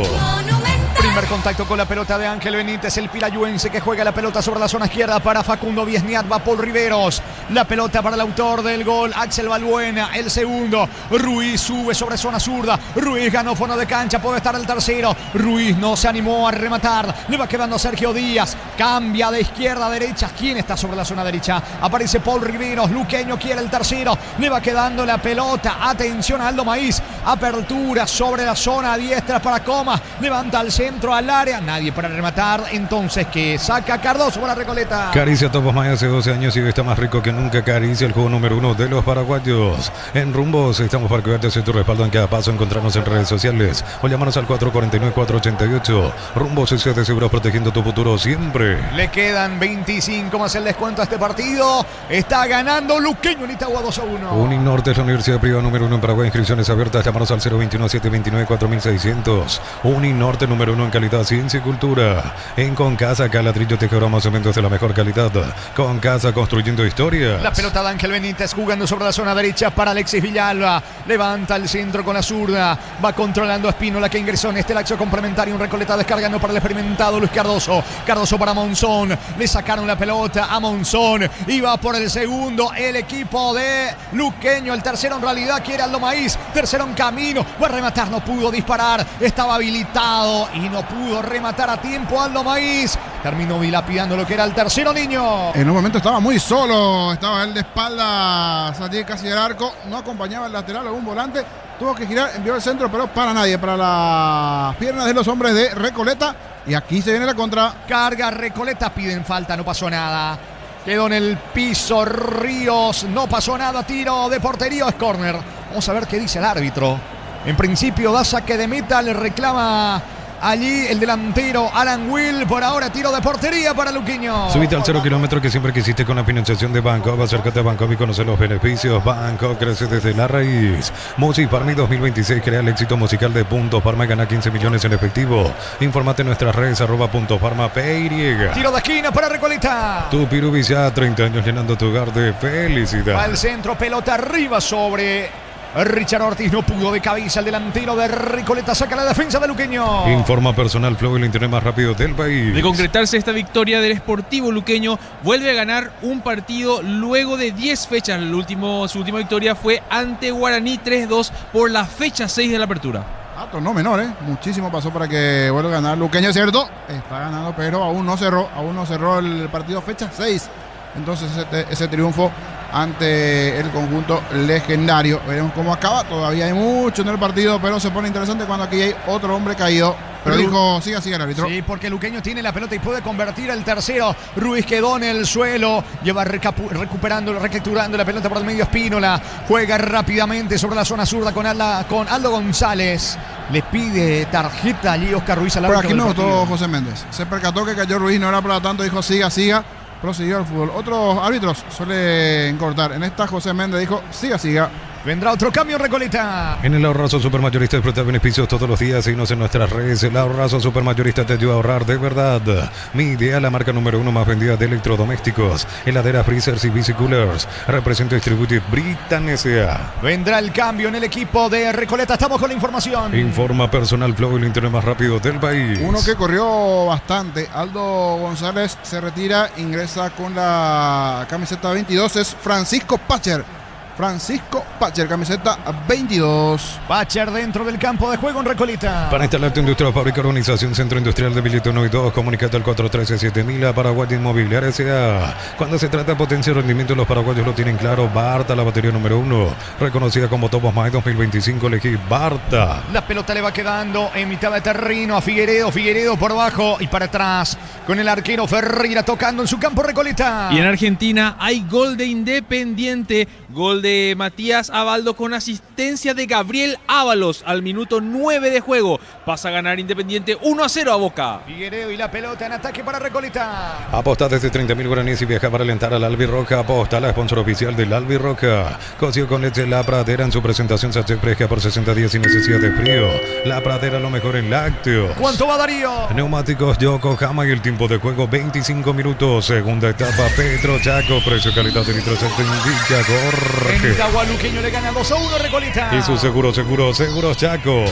Primer contacto con la pelota de Ángel Benítez, el pirayuense que juega la pelota sobre la zona izquierda para Facundo Viesniat, va Paul Riveros. La pelota para el autor del gol, Axel Balbuena. El segundo, Ruiz sube sobre zona zurda. Ruiz ganó fondo de cancha, puede estar el tercero. Ruiz no se animó a rematar. Le va quedando Sergio Díaz. Cambia de izquierda a derecha. ¿Quién está sobre la zona derecha? Aparece Paul Riveros. Luqueño quiere el tercero. Le va quedando la pelota. Atención a Aldo Maíz. Apertura sobre la zona diestra para Coma. Levanta al centro al área. Nadie para rematar. Entonces que saca Cardoso por la Recoleta. Caricia Topos Maya hace 12 años y está más rico que nunca. Caricia, el juego número 1 de los paraguayos. En Rumbos estamos para cuidarte de tu respaldo en cada paso. Encontrarnos en redes sociales o llamarnos al 449-488. Rumbos es de seguros protegiendo tu futuro siempre. Le quedan 25 más el descuento a este partido. Está ganando Luqueño en Itagua 2-1. Uninorte es la universidad privada número 1 en Paraguay. Inscripciones abiertas. Llámanos al 021-729-4600. Uninorte número 1 en calidad, ciencia y cultura. En Concasa, Calatrillo, Tejebramos, cementos de la mejor calidad. Concasa, construyendo historias. La pelota de Ángel Benítez jugando sobre la zona derecha para Alexis Villalba. Levanta el centro con la zurda. Va controlando a Espínola que ingresó en este lapso complementario. Un Recoleta descargando para el experimentado Luis Cardoso. Cardoso para Monzón. Le sacaron la pelota a Monzón. Iba por el segundo el equipo de Luqueño. El tercero en realidad quiere Aldo Maíz. Tercero en camino. Va a rematar, no pudo disparar. Estaba habilitado y no pudo rematar a tiempo Aldo Maíz. Terminó dilapidando lo que era el tercero, niño. En un momento estaba muy solo. Estaba él de espaldas allí casi del arco. No acompañaba el lateral, algún volante. Tuvo que girar, envió el centro, pero para nadie. Para las piernas de los hombres de Recoleta. Y aquí se viene la contra. Carga Recoleta, piden falta, no pasó nada. Quedó en el piso Ríos, no pasó nada. Tiro de portería, es córner. Vamos a ver qué dice el árbitro. En principio da saque de meta, le reclama allí el delantero Alan Will. Por ahora tiro de portería para Luqueño. Subite al 0 kilómetro que siempre quisiste con la financiación de Banco. Acércate a Banco y conocer los beneficios. Banco crece desde la raíz. Music Parma 2026 crea el éxito musical de Punto Parma y gana 15 millones en efectivo. Informate en nuestras redes @Punto Parma PY. Tiro de esquina para Recoleta. Tu Pirubis ya 30 años llenando tu hogar de felicidad. Va al centro, pelota arriba sobre Richard Ortiz, no pudo de cabeza el delantero de Recoleta, saca la defensa de Luqueño. Informa Personal Flow, el internet más rápido del país. De concretarse esta victoria del Sportivo Luqueño, vuelve a ganar un partido luego de 10 fechas. Su última victoria fue ante Guaraní 3-2 por la fecha 6 de la apertura. No menor, muchísimo pasó para que vuelva a ganar Luqueño, ¿cierto? Está ganando, pero aún no cerró el partido fecha 6. Entonces ese triunfo ante el conjunto legendario. Veremos cómo acaba. Todavía hay mucho en el partido, pero se pone interesante cuando aquí hay otro hombre caído. Pero dijo, siga el árbitro. Sí, porque Luqueño tiene la pelota y puede convertir el tercero. Ruiz quedó en el suelo. Lleva recapturando la pelota por el medio Espínola. Juega rápidamente sobre la zona zurda con Aldo González. Le pide tarjeta allí Oscar Ruiz al árbitro. Por aquí me gustó José Méndez. Se percató que cayó Ruiz, no era para tanto. Dijo, siga. Prosiguió el fútbol. Otros árbitros suelen cortar. En esta José Méndez dijo, siga. Vendrá otro cambio en Recoleta. En el Ahorrazo Supermayorista disfruta beneficios todos los días. Síguenos en nuestras redes. El Ahorrazo Supermayorista te ayuda a ahorrar de verdad. Mi Idea, la marca número 1 más vendida de electrodomésticos, heladeras, freezers y bicicoolers. Representa y distribuye Britan S.A. Vendrá el cambio en el equipo de Recoleta. Estamos con la información. Informa Personal Flow, el internet más rápido del país. Uno que corrió bastante, Aldo González se retira, ingresa con la camiseta 22, es Francisco Pacher, camiseta 22. Pacher dentro del campo de juego en Recoleta. Para instalar tu industria o fábrica, organización Centro Industrial de Billete 1 y 2, comunicate al 413-7000 a Paraguay Inmobiliaria S.A. Cuando se trata de potencia y rendimiento, los paraguayos lo tienen claro. Barta, la batería número 1, reconocida como Top of Mind 2025, elegí Barta. La pelota le va quedando en mitad de terreno a Figueredo por abajo y para atrás con el arquero Ferreira tocando en su campo Recoleta. Y en Argentina hay gol de Independiente, gol de Matías Abaldo con asistencia de Gabriel Ábalos al minuto 9 de juego. Pasa a ganar Independiente 1-0 a Boca. Figueredo y la pelota en ataque para Recoleta. Aposta desde 30.000 guaraníes y viaja para alentar al Albirroja. Aposta, la sponsor oficial del Albirroja. Cocido con leche La Pradera en su presentación sachet fresca por 60 días sin necesidad de frío. La Pradera, lo mejor en lácteos. ¿Cuánto va Darío? Neumáticos Yokohama y el tiempo de juego 25 minutos. Segunda etapa Petro Chaco. Precio calidad de litro se te indica Jorge. En Tahualuqueño le gana 2-1 Recoleta. Y su Seguros Chaco.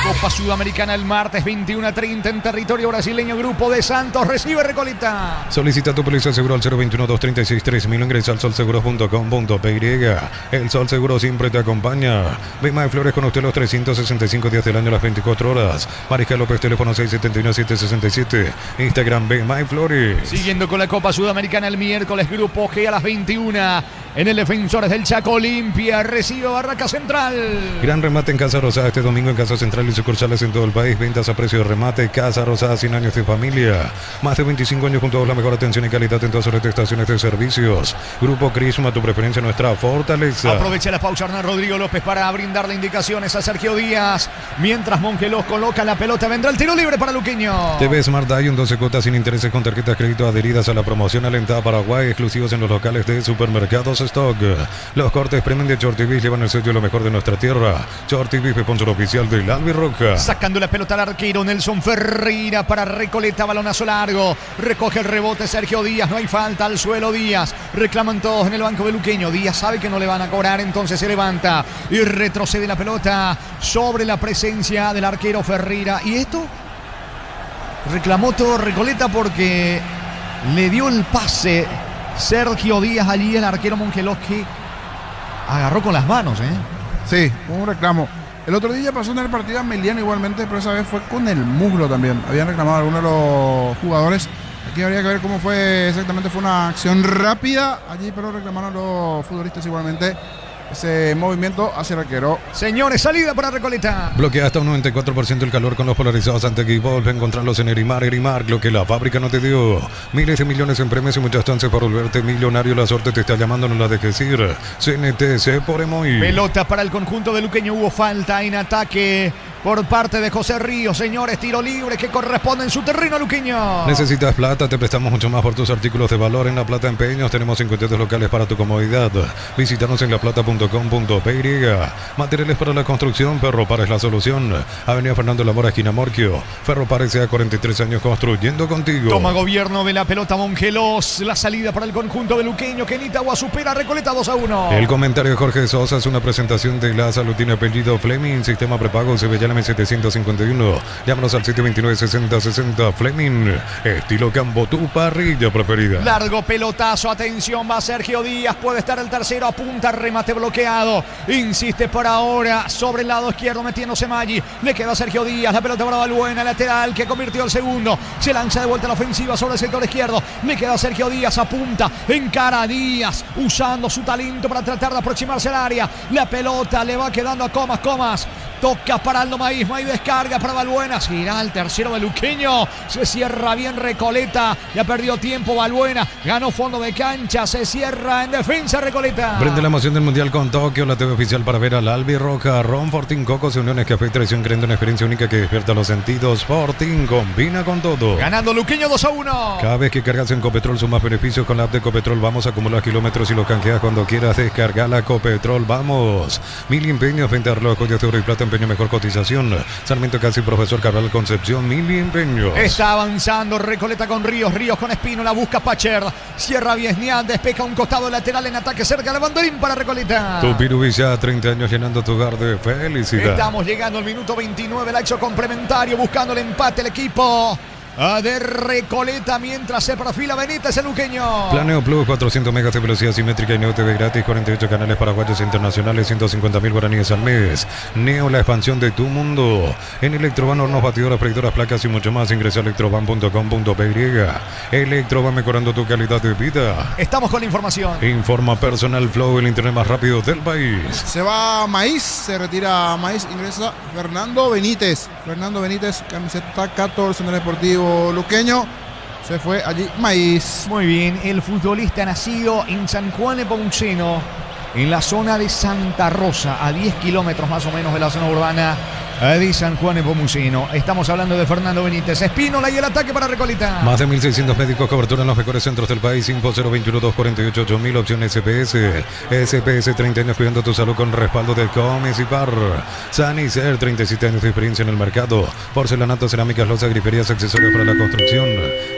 Copa Sudamericana el martes 21:30 en territorio brasileño. Grupo de Santos recibe Recoleta. Solicita tu póliza de seguro al 021-236-3000. Ingresa al solseguros.com.py. El Sol Seguro siempre te acompaña. Bema de Flores con usted los 365 días del año, las 24 horas. Mariscal López, teléfono 671-767. Instagram Bema de Flores. Siguiendo con la Copa Sudamericana el miércoles, Grupo G a las 21. En el Defensores del Chaco, Olimpia recibe Barraca Central. Gran remate en Casa Rosada este domingo en Casa Central y sucursales en todo el país. Ventas a precio de remate. Casa Rosada, 100 años de familia. Más de 25 años junto a la mejor atención y calidad en todas las estaciones de servicios. Grupo Crisma, tu preferencia, nuestra fortaleza. Aprovecha la pausa Hernán Rodrigo López para brindarle indicaciones a Sergio Díaz. Mientras Mongelos coloca la pelota, vendrá el tiro libre para Luqueño. TV Smart Dion, 12 cuotas sin intereses con tarjetas crédito adheridas a la promoción alentada Paraguay, exclusivos en los locales de Supermercados Stock. Los cortes premium de Short TV llevan el sello de lo mejor de nuestra tierra. Short TV, sponsor oficial del Albirroja. Sacando la pelota al arquero Nelson Ferreira para Recoleta, balonazo largo. Recoge el rebote Sergio Díaz, no hay falta, al suelo Díaz. Reclaman todos en el banco de Luqueño. Díaz sabe que no le van a cobrar, entonces se levanta y retrocede la pelota sobre la presencia del arquero Ferreira. Y esto reclamó todo Recoleta porque le dio el pase Sergio Díaz allí, el arquero Mongelos, que agarró con las manos, Sí, un reclamo. El otro día pasó en el partido a Meliano igualmente, pero esa vez fue con el muslo también. Habían reclamado algunos de los jugadores. Aquí habría que ver cómo fue exactamente. Fue una acción rápida allí, pero reclamaron los futbolistas igualmente ese movimiento hacia el arquero. Señores, salida para Recoleta. Bloquea hasta un 94% el calor con los polarizados ante Volve a encontrarlos en Erimar, lo que la fábrica no te dio. Miles de millones en premios y muchas chances para volverte millonario. La suerte te está llamando, no la dejes ir. CNTC por Emoy. Pelota para el conjunto de Luqueño. Hubo falta en ataque por parte de José Ríos. Señores, tiro libre que corresponde en su terreno Luqueño. ¿Necesitas plata? Te prestamos mucho más por tus artículos de valor. En La Plata Empeños tenemos 52 locales para tu comodidad. Visítanos en laplata.com.py. Materiales para la construcción, Ferropar es la solución. Avenida Fernando Lamora, esquina Morquio. Ferropar S.A. 43 años construyendo contigo. Toma gobierno de la pelota Mongelos. La salida para el conjunto de Luqueño. Kenitagua supera a Recoleta 2-1. El comentario de Jorge Sosa es una presentación de la salud. Tiene apellido Fleming. Sistema prepago Sevillana 751. Llámanos al 729-6060. Fleming. Estilo Campo, tu parrilla preferida. Largo pelotazo. Atención, va Sergio Díaz. Puede estar el tercero. Apunta, remate bloqueado. Insiste por ahora sobre el lado izquierdo metiéndose Maggi. Le queda a Sergio Díaz. La pelota para Balbuena, lateral que convirtió el segundo. Se lanza de vuelta a la ofensiva sobre el sector izquierdo. Le queda a Sergio Díaz. Apunta. Encara a Díaz. Usando su talento para tratar de aproximarse al área. La pelota le va quedando a Comas. toca para Aldo Maíz. Maíz descarga para Balbuena. Se irá al tercero de Luqueño. Se cierra bien Recoleta. Ya perdió tiempo Balbuena. Ganó fondo de cancha. Se cierra en defensa Recoleta. Prende la emoción del Mundial con Tokio. La TV oficial para ver al Albirroja. Ron Fortín Cocos Uniones Café Traición, creando una experiencia única que despierta los sentidos. Fortín combina con todo. Ganando Luqueño 2-1. Cada vez que cargas en Copetrol sumas beneficios con la app de Copetrol. Vamos a acumular kilómetros y los canjeas cuando quieras. Descarga la Copetrol. Vamos. 1000 empeños, venta de reloj, joyas de oro y plata, empeño mejor cotización. Sarmiento Casi, Profesor Cabral Concepción, 1000 empeños. Está avanzando Recoleta con Ríos con Espino, la busca Pacher. Cierra Viesnial, despeja un costado lateral en ataque cerca de banderín para Recoleta. Tupirubilla, 30 años llenando tu hogar de felicidad. Estamos llegando al minuto 29, el hecho complementario, buscando el empate el equipo de Recoleta mientras se perfila Benítez el Luqueño. Planeo Plus, 400 megas de velocidad simétrica y Neo TV gratis, 48 canales paraguayos e internacionales, 150.000 guaraníes al mes. Neo, la expansión de tu mundo. En Electroban, hornos, batidoras, freidoras, placas y mucho más. Ingresa a electroban.com.py. Electroban, mejorando tu calidad de vida. Estamos con la información. Informa Personal Flow, el internet más rápido del país. Se va Maíz, se retira Maíz, ingresa Fernando Benítez. Fernando Benítez, camiseta 14 en el Deportivo Luqueño. Se fue allí Maíz. Muy bien, el futbolista nacido en San Juan de Pomuceno, en la zona de Santa Rosa, a 10 kilómetros más o menos de la zona urbana de San Juan de Pomuceno. Estamos hablando de Fernando Benítez. Espínola y el ataque para Recoleta. Más de 1.600 médicos, cobertura en los mejores centros del país. Info 021-248-8000, opción SPS. SPS, 30 años cuidando tu salud con respaldo de Comes y Par. Sanicer, 37 años de experiencia en el mercado. Porcelanato, cerámicas, losas, griferías, accesorios para la construcción.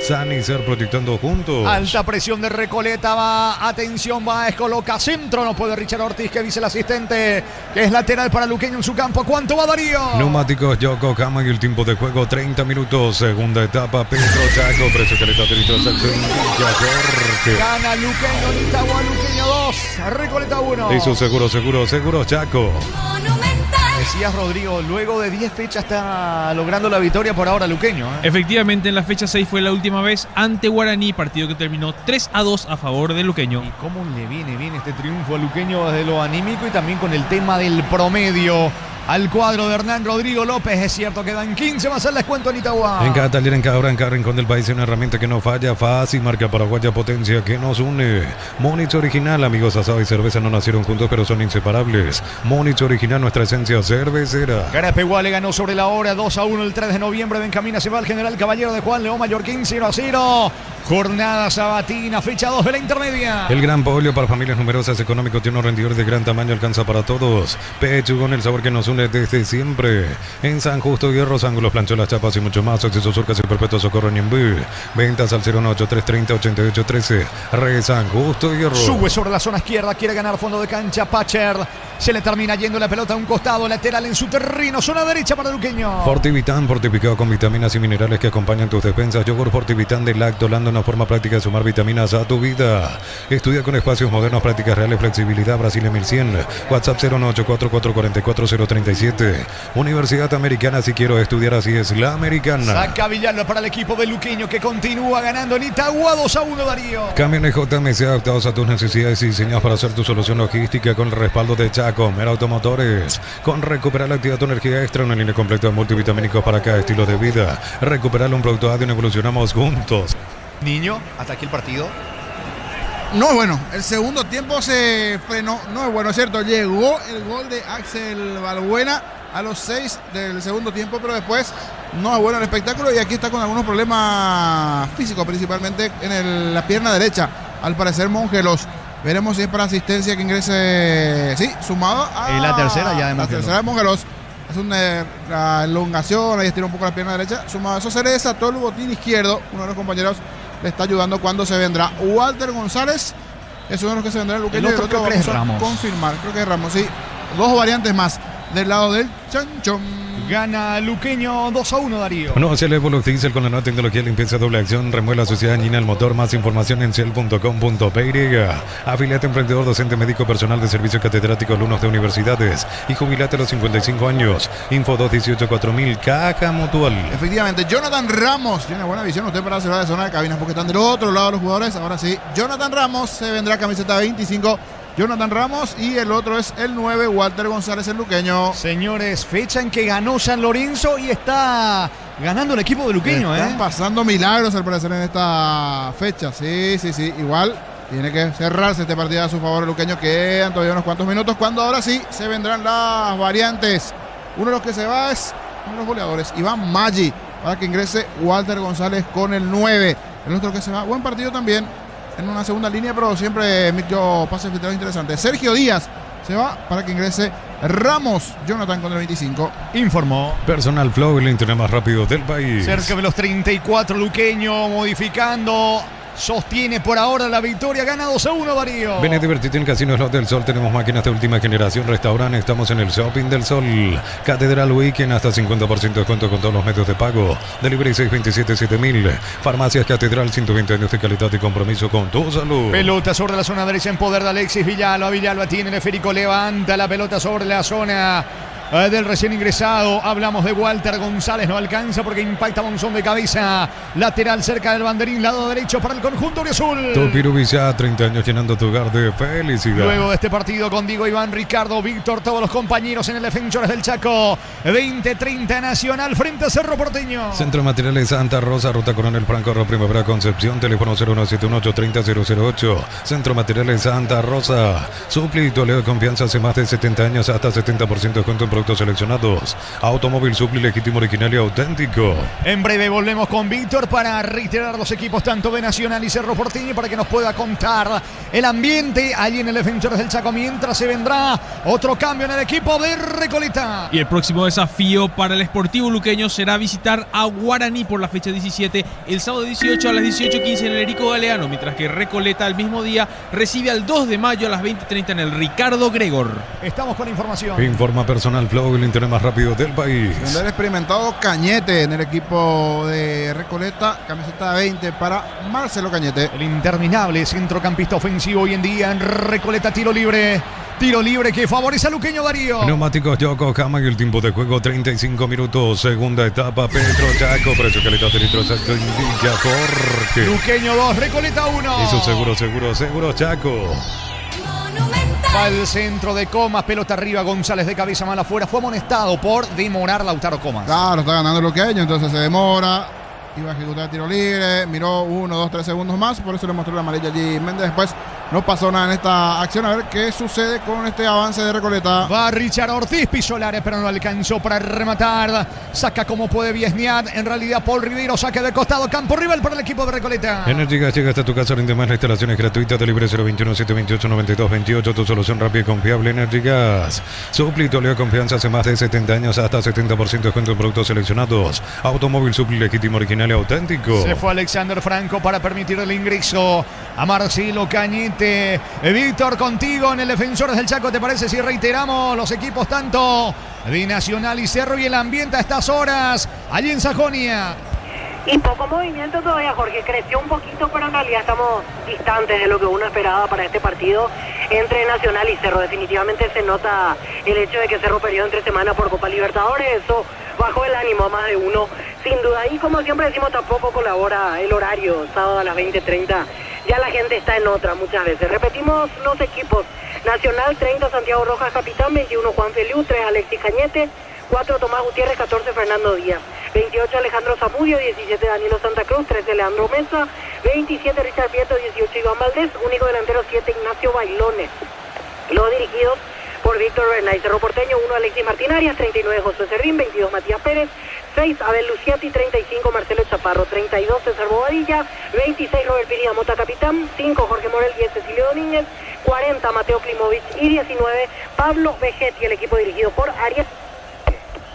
Sanicer, proyectando juntos. Alta presión de Recoleta, va, atención, va, coloca centro, no puede Richard Ortiz, que dice el asistente, que es lateral para Luqueño en su campo. ¿Cuánto va Darío? Neumáticos Yokohama y el tiempo de juego 30 minutos. Segunda etapa, Pedro Chaco, precio calidad de litros Jorge. Gana Luqueño, Nitagua, Luqueño 2, Recoleta 1. Hizo seguro Chaco. Decías, Rodrigo, luego de 10 fechas está logrando la victoria por ahora Luqueño. Efectivamente, en la fecha 6 fue la última vez ante Guaraní, partido que terminó 3-2 a favor de Luqueño. ¿Y cómo le viene bien este triunfo a Luqueño desde lo anímico y también con el tema del promedio? Al cuadro de Hernán Rodrigo López, es cierto, quedan 15 más el descuento en Itagua. En cada taller, en cada hora, en cada rincón del país, una herramienta que no falla, fácil, marca paraguaya, potencia que nos une. Monix Original, amigos, asado y cerveza no nacieron juntos, pero son inseparables. Monix Original, nuestra esencia cervecera. Carapeguá le ganó sobre la hora, 2-1 el 3 de noviembre. Benjamín se va al General Caballero de Juan León Mallorquín, 0-0. Jornada sabatina, fecha 2 de la intermedia. El gran pollo para familias numerosas, económico, tiene un rendidor de gran tamaño, alcanza para todos. Pechugón, el sabor que nos une desde siempre. En San Justo, Hierros, ángulos, plancholas, chapas y mucho más. Acceso Surcas y Perpetuo Socorro en Ñembú. Ventas al 09330-8813. Re San Justo, Hierros. Sube sobre la zona izquierda, quiere ganar fondo de cancha. Pacher se le termina yendo la pelota a un costado, lateral en su terreno, zona derecha para Luqueño. Fortivitán, fortificado con vitaminas y minerales que acompañan tus despensas. Yogur Fortivitán de Lactolando, una forma práctica de sumar vitaminas a tu vida. Estudia con espacios modernos, prácticas reales, flexibilidad, Brasilia 1100. WhatsApp 098444437. Universidad Americana, si quiero estudiar así es la americana. Saca Villalba para el equipo de Luqueño que continúa ganando en Itagua 2-1, Darío. Camiones JMC adaptados a tus necesidades y diseñados para hacer tu solución logística con el respaldo de Chaco, Mera Automotores. Con recuperar la actividad, tu energía extra, una línea completa de multivitamínicos para cada estilo de vida. Recuperar un producto ADN, evolucionamos juntos. Niño, hasta aquí el partido. No es bueno, el segundo tiempo se frenó, no es bueno, ¿cierto? Llegó el gol de Axel Balbuena a los 6 del segundo tiempo, pero después no es bueno el espectáculo y aquí está con algunos problemas físicos, principalmente en la pierna derecha. Al parecer Mongelos. Veremos si es para asistencia que ingrese, sí, sumado a la tercera ya de Mongelos. La tercera de Mongelos. Es una elongación, ahí estira un poco la pierna derecha. Sumado a eso se le desató el botín izquierdo. Uno de los compañeros le está ayudando cuando se vendrá. Walter González es uno de los que se vendrá en Luqueño. El otro creo que es Ramos. Confirmar, creo que es Ramos, sí. Dos variantes más del lado del Chanchón. Gana Luqueño 2-1, Darío. No, Shell Evolux Diesel con la nueva tecnología de limpieza doble acción. Remueve la suciedad, dañina el motor. Más información en shell.com.py. Afiliate, emprendedor, docente, médico, personal de servicio catedrático, alumnos de universidades. Y jubilate a los 55 años. Info 218-4000, Caja Mutual. Efectivamente, Jonathan Ramos. Tiene buena visión usted para cerrar de zona de cabinas porque están del otro lado los jugadores. Ahora sí, Jonathan Ramos se vendrá camiseta 25 Jonathan Ramos, y el otro es el 9, Walter González, el luqueño. Señores, fecha en que ganó San Lorenzo y está ganando el equipo de Luqueño. Están pasando milagros al parecer en esta fecha. Sí. Igual tiene que cerrarse este partido a su favor el luqueño. Quedan todavía unos cuantos minutos, cuando ahora sí se vendrán las variantes. Uno de los que se va es uno de los goleadores, Iván Maggi, para que ingrese Walter González con el 9. El otro que se va, buen partido también en una segunda línea, pero siempre micro pases filtrados interesantes. Sergio Díaz se va para que ingrese Ramos. Jonathan con el 25. Informó Personal Flow, el internet más rápido del país. cerca de los 34, Luqueño modificando. Sostiene por ahora la victoria, gana 2-1, Darío. Ven a divertirte en Casino Slot del Sol. Tenemos máquinas de última generación, restaurante. Estamos en el Shopping del Sol. Catedral Weekend, hasta 50% de descuento con todos los medios de pago. Delivery 627-7000. Farmacias Catedral, 120 años de calidad y compromiso con tu salud. Pelota sobre la zona derecha en poder de Alexis Villalba. Villalba tiene el esférico, levanta la pelota sobre la zona del recién ingresado. Hablamos de Walter González, no alcanza porque impacta Monzón de cabeza. Lateral cerca del banderín, lado derecho para el conjunto de azul. Tupirubicá, 30 años llenando tu hogar de felicidad. Luego de este partido con Diego, Iván, Ricardo, Víctor, todos los compañeros en el Defensores del Chaco. 20-30 Nacional frente a Cerro Porteño. Centro de Materiales Santa Rosa, Ruta Coronel Franco, Primavera Concepción, teléfono 0171-830-008. Centro de Materiales Santa Rosa. Supli, tu aliado de confianza hace más de 70 años, hasta 70% de descuento en productos seleccionados. Automóvil Supli, legítimo, original y auténtico. En breve volvemos con Víctor para reiterar los equipos tanto de Nacional y Cerro Porteño, para que nos pueda contar el ambiente allí en el Defensores del Chaco, mientras se vendrá otro cambio en el equipo de Recoleta. Y el próximo desafío para el Sportivo Luqueño será visitar a Guaraní por la fecha 17, el sábado 18 a las 18:15 en el Erico Galeano, mientras que Recoleta el mismo día recibe al 2 de mayo a las 20:30 en el Ricardo Gregor. Estamos con información. Informa Personal Flow, el internet más rápido del país. El experimentado Cañete en el equipo de Recoleta, camiseta 20 para Marcelo Cañete. El interminable centrocampista ofensivo hoy en día en Recoleta. Tiro libre que favorece a Luqueño, Darío. Neumáticos Yokohama y el tiempo de juego 35 minutos. Segunda etapa, Petro Chaco. Precio, calidad de litro exacto indica Jorge. Luqueño 2, Recoleta 1. Eso seguro Chaco. Va el centro de Comas, pelota arriba, González de cabeza, mal afuera. Fue amonestado por demorar Lautaro Comas. Claro, está ganando el Luqueño, entonces se demora. Iba a ejecutar tiro libre, miró 1, 2, 3 segundos más, por eso le mostró la amarilla allí Méndez. Después no pasó nada en esta acción. A ver qué sucede con este avance de Recoleta. Va Richard Ortiz, pisó el área, pero no alcanzó para rematar. Saca como puede Viesniat. En realidad, Paul Ribeiro saque de costado. Campo rival para el equipo de Recoleta. Energy Gas llega hasta tu casa, rinde más. La instalación es gratuita. Delivery 021-728-9228. Tu solución rápida y confiable. Energy Gas. Supli, tu aliado de confianza hace más de 70 años, hasta 70% de descuento en productos seleccionados. Automóvil Supli, legítimo, original y auténtico. Se fue Alexander Franco para permitir el ingreso a Marcelo Cañete. Víctor, contigo en el Defensores del Chaco. ¿Te parece si reiteramos los equipos tanto de Nacional y Cerro y el ambiente a estas horas allí en Sajonia? Y poco movimiento todavía, Jorge. Creció un poquito, pero en realidad estamos distantes de lo que uno esperaba para este partido entre Nacional y Cerro. Definitivamente se nota el hecho de que Cerro perdió entre semana por Copa Libertadores. Eso bajó el ánimo a más de uno, sin duda. Y como siempre decimos, tampoco colabora el horario, sábado a las 20:30. Ya la gente está en otra muchas veces. Repetimos los equipos. Nacional 30, Santiago Rojas, capitán. 21, Juan Feliu. 3, Alexis Cañete. 4, Tomás Gutiérrez. 14, Fernando Díaz. 28, Alejandro Zamudio. 17, Danilo Santa Cruz. 13, Leandro Mesa. 27, Richard Prieto. 18, Iván Valdés. Único delantero 7, Ignacio Bailones. Los dirigidos por Víctor Bernay. Cerro Porteño 1, Alexis Martín Arias. 39, José Servín. 22, Matías Pérez. 6, Abel Luciati. 35, Marcelo Chaparro. 32, César Bobadilla. 26, Robert Pinilla Mota, capitán. 5, Jorge Morel. 10, Cecilio Domínguez. 40, Mateo Klimovic. Y 19, Pablo Vegetti, el equipo dirigido por Arias.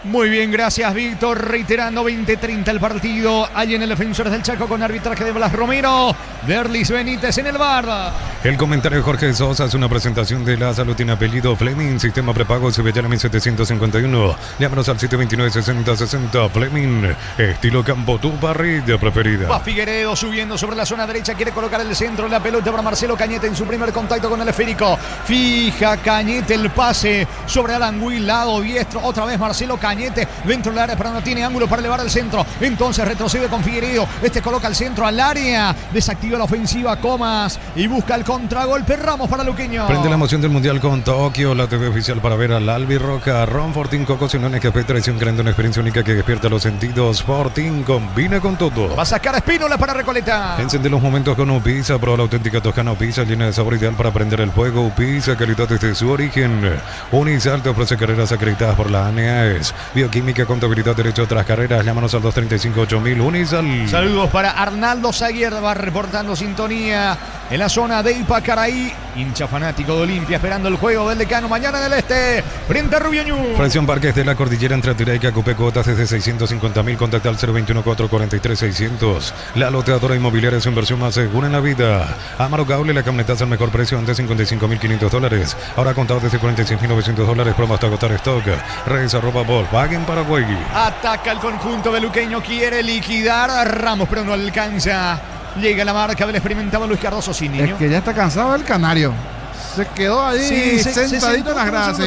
Muy bien, gracias Víctor. Reiterando 20:30 el partido allí en el Defensores del Chaco con arbitraje de Blas Romero, Derlis Benítez en el bar. El comentario de Jorge Sosa es una presentación de la salud. Tiene apellido Fleming, sistema prepago Cibellana 1751. Llámanos al 729-6060. Fleming, estilo campo, tu parrilla preferida. Va Figueredo subiendo sobre la zona derecha, quiere colocar el centro, la pelota para Marcelo Cañete en su primer contacto con el esférico. Fija Cañete el pase sobre Alan Will, lado diestro, otra vez Marcelo Cañete. Cañete dentro del área, pero no tiene ángulo para elevar el centro. Entonces retrocede con Figueiredo. Coloca el centro al área. Desactiva la ofensiva Comas y busca el contragolpe. Ramos para Luqueño. Prende la emoción del Mundial con Tokio. La TV oficial para ver al Albirroja. Ron Fortín, Coco, Sinones, Café, Traición, creando una experiencia única que despierta los sentidos. Fortín combina con todo. Va a sacar a Espínola para Recoleta. Encende los momentos con Upisa. Prueba la auténtica toscana Upisa, llena de sabor ideal para prender el fuego. Upisa, calidad desde su origen. Unisal te ofrece carreras acreditadas por la ANEAES. Bioquímica, contabilidad, derecho a otras carreras. Llámanos al 235-8000. Unisal. Saludos para Arnaldo Zaguer, va reportando sintonía en la zona de Ipacaraí. Hincha fanático de Olimpia esperando el juego del Decano mañana en el este frente a Rubio Ñu. Fracción Parques de la Cordillera entre Atiraica, Copé, cuotas desde 650.000. Contacta al 021-443-600. La loteadora inmobiliaria es su inversión más segura en la vida. Amaro Cable, la camionetaza al mejor precio, antes $55.500. Ahora contado desde $46.900. Promo hasta agotar stock. Redes @Volkswagen Paraguay. Ataca el conjunto beluqueño, quiere liquidar a Ramos, pero no alcanza. Llega la marca del experimentado Luis Cardoso, sí, niño. Es que ya está cansado el canario. Se quedó ahí sentadito en las gradas.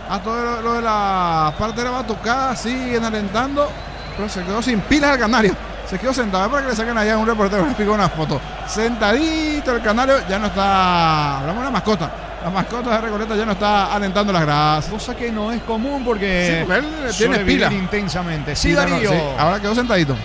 A todo lo de la parte de la batucada siguen alentando, pero se quedó sin pilas el canario. Se quedó sentado para que le saquen allá un reportero que picó una foto. Sentadito el canario, ya no está. Hablamos de la mascota. La mascota de Recoleta ya no está alentando las gradas. Cosa que no es común porque, él tiene pila intensamente. Sí, Darío. Ahora quedó sentadito.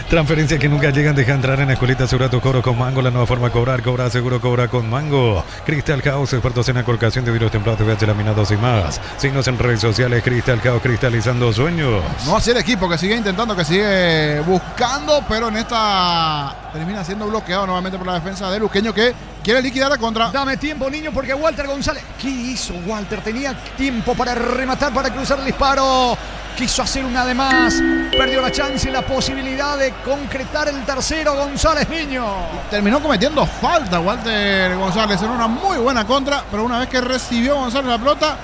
Transferencias que nunca llegan, deja entrar en Escuelita Segura tu cobro con Mango, la nueva forma de cobrar, cobra seguro, cobra con Mango. Crystal House, expertos en acolcación de vidrios templados, TVH laminados y más. Signos en redes sociales, Crystal House, cristalizando sueños. No así el equipo que sigue intentando, que sigue buscando, pero en esta termina siendo bloqueado nuevamente por la defensa de Luqueño, que quiere liquidar a contra. Dame tiempo, niño, porque Walter González. ¿Qué hizo Walter? Tenía tiempo para rematar, para cruzar el disparo. Quiso hacer una de más. Perdió la chance y la posibilidad de concretar el tercero. González, niño. Terminó cometiendo falta Walter González en una muy buena contra, pero una vez que recibió González la pelota,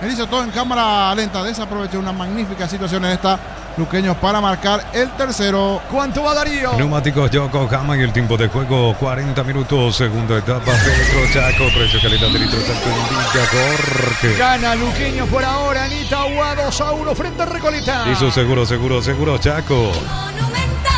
él hizo todo en cámara lenta. Desaprovechó una magnífica situación en esta Luqueños para marcar el tercero. ¿Cuánto va Darío? Neumáticos Yokohama y el tiempo de juego 40 minutos. Segunda etapa, Petro Chaco. Precio, calidad de litros alto indica Jorge. Gana Luqueño por ahora en Itagua 2-1 frente a Recoleta. Hizo seguro Chaco.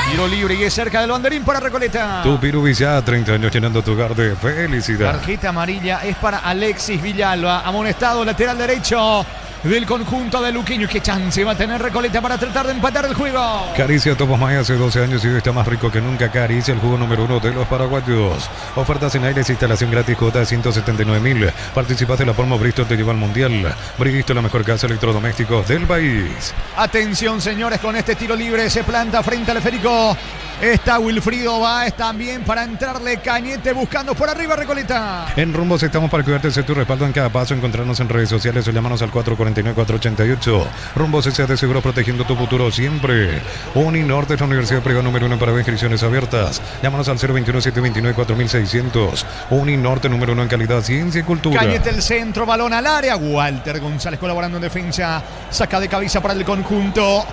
Tiro libre y es cerca del banderín para Recoleta. Tu Pirubillá, 30 años llenando tu hogar de felicidad. Tarjeta amarilla es para Alexis Villalba. Amonestado lateral derecho del conjunto de Luqueño. ¿Qué chance va a tener Recoleta para tratar de empatar el juego? Caricia Tomos Maya hace 12 años y hoy está más rico que nunca. Caricia, el jugo número 1 de los paraguayos. Ofertas en aires, instalación gratis, cuota de 179.000. Participas de la promo Bristol te lleva al mundial. Bristol, la mejor casa de electrodomésticos del país. Atención, señores, con este tiro libre se planta frente al esférico. Está Wilfrido Báez también para entrarle Cañete buscando por arriba Recoleta. En Rumbos estamos para cuidarte de tu respaldo en cada paso. Encontrarnos en redes sociales o llamarnos al 449-488. Rumbos S.A. de Seguro, protegiendo tu futuro siempre. Uninorte es la universidad privada número 1 para inscripciones abiertas. Llámanos al 021-729-4600. Uninorte número 1 en calidad, ciencia y cultura. Cañete el centro, balón al área. Walter González colaborando en defensa. Saca de cabeza para el conjunto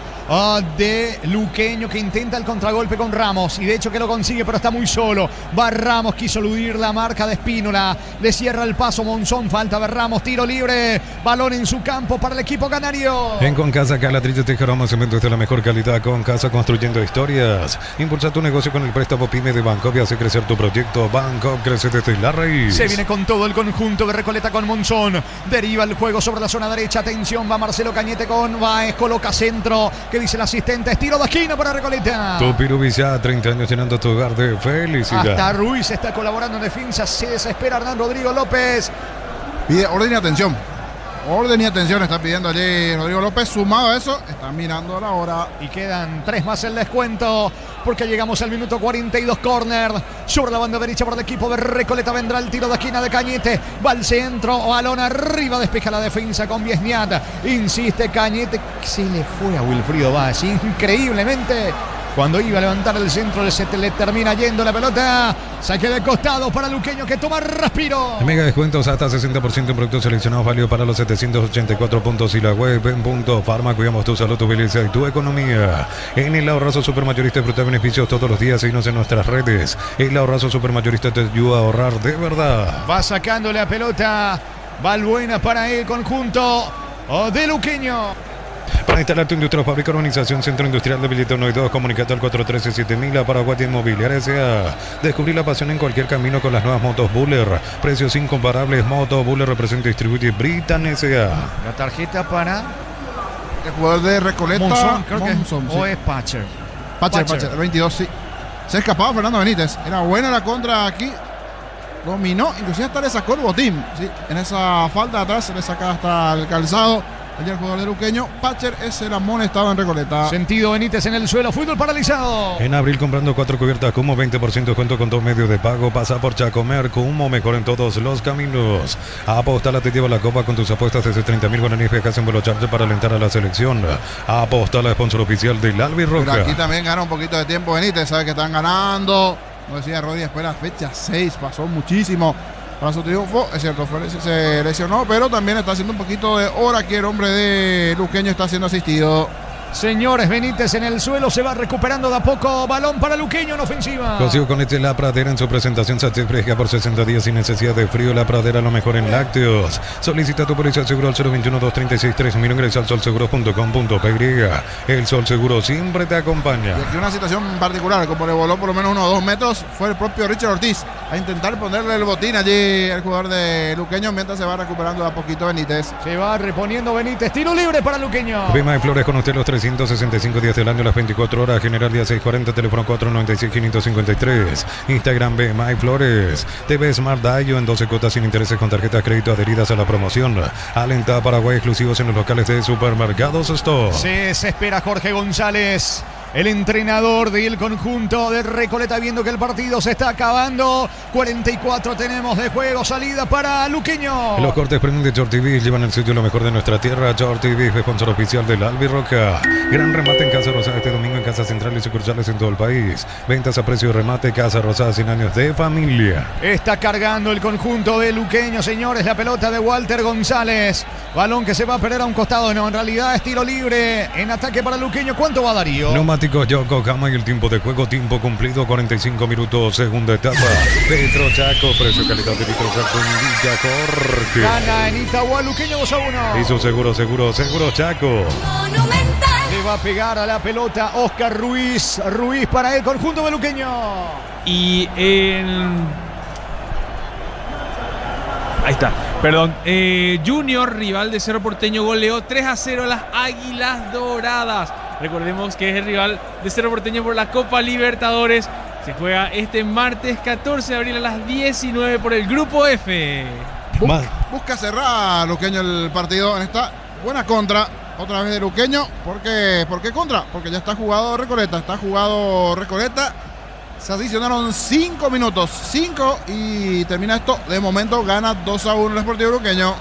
de Luqueño, que intenta el contragolpe con Ramos y de hecho que lo consigue, pero está muy solo. Va Ramos, quiso eludir la marca de Espínola, le cierra el paso Monzón, falta de Ramos, tiro libre, balón en su campo para el equipo canario. En Concasa, Calatrilla, Tejarama, cementos de la mejor calidad. Concasa, construyendo historias. Impulsa tu negocio con el préstamo PYME de Bancopp y hace crecer tu proyecto. Bancopp crece desde la raíz. Se viene con todo el conjunto de Recoleta con Monzón, deriva el juego sobre la zona derecha, atención, va Marcelo Cañete con Baez, coloca centro, que dice el asistente, estilo de esquina para Recoleta. Tu Pirubillá, 30 años llenando tu hogar de felicidad. Hasta Ruiz está colaborando en defensa, se desespera Hernán Rodrigo López. Pide orden y atención. Orden y atención está pidiendo allí Rodrigo López. Sumado a eso, está mirando la hora. Y quedan 3 más el descuento, porque llegamos al minuto 42, córner sobre la banda derecha para el equipo de Recoleta. Vendrá el tiro de esquina de Cañete, va al centro, balón arriba, despeja la defensa con Biesniat. Insiste Cañete, se le fue a Wilfrido Báez, increíblemente. Cuando iba a levantar el centro, se le termina yendo la pelota. Saque de costado para Luqueño, que toma respiro. Mega descuentos hasta 60% en productos seleccionados, válido para los 784 puntos y la web en Punto Farma. Cuidamos tu salud, tu belleza y tu economía. En el Ahorrazo Supermayorista disfruta beneficios todos los días. Síguenos en nuestras redes. El Ahorrazo Supermayorista te ayuda a ahorrar de verdad. Va sacándole la pelota. Valbuena para el conjunto de Luqueño. Para instalar tu industria o fábrica, organización Centro Industrial de Billete 1 y 2, comunicate al 413-7000 a Paraguay Inmobiliaria S.A. Descubrir la pasión en cualquier camino con las nuevas motos Buller. Precios incomparables. Moto Buller representa y distribuye Britan S.A. La tarjeta para El jugador de Recoleta. Monzón, creo que Monzón, o sí. es Patcher. Patcher, el 22, sí. Se escapaba Fernando Benítez. Era buena la contra aquí. Dominó, inclusive hasta le sacó el botín. Sí, en esa falta de atrás le saca hasta el calzado. Allí el jugador de Luqueño. Patcher es el amonestado en Recoleta. Sentido Benítez en el suelo. Fútbol paralizado. En abril comprando 4 cubiertas Cumo, 20% cuento con 2 medios de pago. Pasa por Chacomer, Cumo, mejor en todos los caminos. Apostala, te lleva la copa con tus apuestas desde 30.000 guaraníes que hacen vuelo charge para alentar a la selección. Apostala, sponsor oficial del Albirroja. Pero aquí también gana un poquito de tiempo Benítez. Sabe que están ganando. Como decía Rodri, después de la fecha 6 pasó muchísimo para su triunfo. Es cierto, Flores se lesionó, pero también está haciendo un poquito de hora que el hombre de Luqueño está siendo asistido. Señores, Benítez en el suelo, se va recuperando de a poco. Balón para Luqueño en ofensiva. Consigo con La Pradera en su presentación satisfresca por 60 días sin necesidad de frío. La Pradera, lo mejor en lácteos. Solicita tu póliza de seguro al 021-236-3000. Ingresa al solseguro.com.py. El Sol Seguro siempre te acompaña. Y aquí una situación particular, como le voló por lo menos 1 o 2 metros, fue el propio Richard Ortiz a intentar ponerle el botín allí al jugador de Luqueño mientras se va recuperando de a poquito Benítez. Se va reponiendo Benítez. Tiro libre para Luqueño. Bima y Flores con usted los 365 días del año, las 24 horas. General día 640, teléfono 496-553. Instagram Bima y Flores. TV Smart Dayo en 12 cuotas sin intereses con tarjetas crédito adheridas a la promoción. Alenta Paraguay, exclusivos en los locales de Supermercados Store. Se espera Jorge González, el entrenador del conjunto de Recoleta, viendo que el partido se está acabando. 44 tenemos de juego, salida para Luqueño. Los cortes premium de Short TV llevan el sitio lo mejor de nuestra tierra. Short TV, sponsor oficial del Albirroja. Gran remate en Casa Rosada este domingo en Casa Central y sucursales en todo el país. Ventas a precio de remate. Casa Rosada, 100 años de familia. Está cargando el conjunto de Luqueño, señores. La pelota de Walter González. Balón que se va a perder a un costado. No, en realidad es tiro libre en ataque para Luqueño. ¿Cuánto va Darío? Neumáticos Yokohama y el tiempo de juego, tiempo cumplido, 45 minutos, segunda etapa. Petro Chaco, precio y calidad de Petro Chaco en Villacorte. Gana en Itagua, Luqueño 2-1. Hizo seguro Chaco. Monumental. Le va a pegar a la pelota Oscar Ruiz. Ruiz para el conjunto de Luqueño. Y ahí está, perdón. Junior, rival de Cerro Porteño, goleó 3-0 a las Águilas Doradas. Recordemos que es el rival de Cerro Porteño por la Copa Libertadores. Se juega este martes 14 de abril a las 19 por el Grupo F. Busca cerrar Luqueño el partido en esta buena contra. Otra vez de Luqueño. ¿Por qué contra? Porque ya está jugado Recoleta. Se adicionaron 5 minutos. 5 y termina esto. De momento gana 2-1 el Sportivo Luqueño.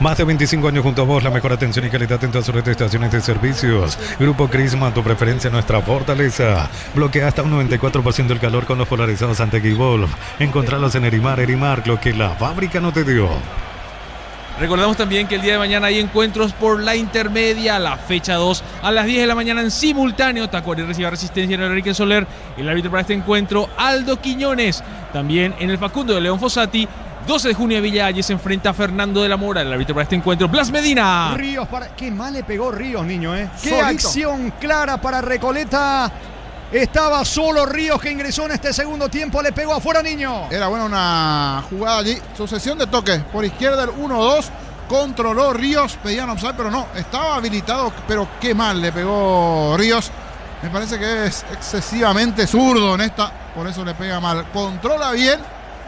Más de 25 años junto a vos, la mejor atención y calidad en todas sus redes de estaciones de servicios. Grupo Crisma, tu preferencia, nuestra fortaleza. Bloquea hasta un 94% el calor con los polarizados Antequi-Wolf. Encontralos en Erimar, lo que la fábrica no te dio. Recordamos también que el día de mañana hay encuentros por la intermedia, la fecha 2, a las 10 de la mañana en simultáneo. Tacuary recibe Resistencia en Enrique Soler. El árbitro para este encuentro, Aldo Quiñones. También en el Facundo de León Fossati. 12 de junio de Villa Valle se enfrenta a Fernando de la Mora. El árbitro para este encuentro, Blas Medina. Ríos para... Qué mal le pegó Ríos, niño, Qué Solito. acción clara para Recoleta. Estaba solo Ríos, que ingresó en este segundo tiempo. Le pegó afuera, niño. Era buena una jugada allí. Sucesión de toques. Por izquierda el 1-2. Controló Ríos. Pedían offside, pero no. Estaba habilitado, pero qué mal le pegó Ríos. Me parece que es excesivamente zurdo en esta. Por eso le pega mal. Controla bien.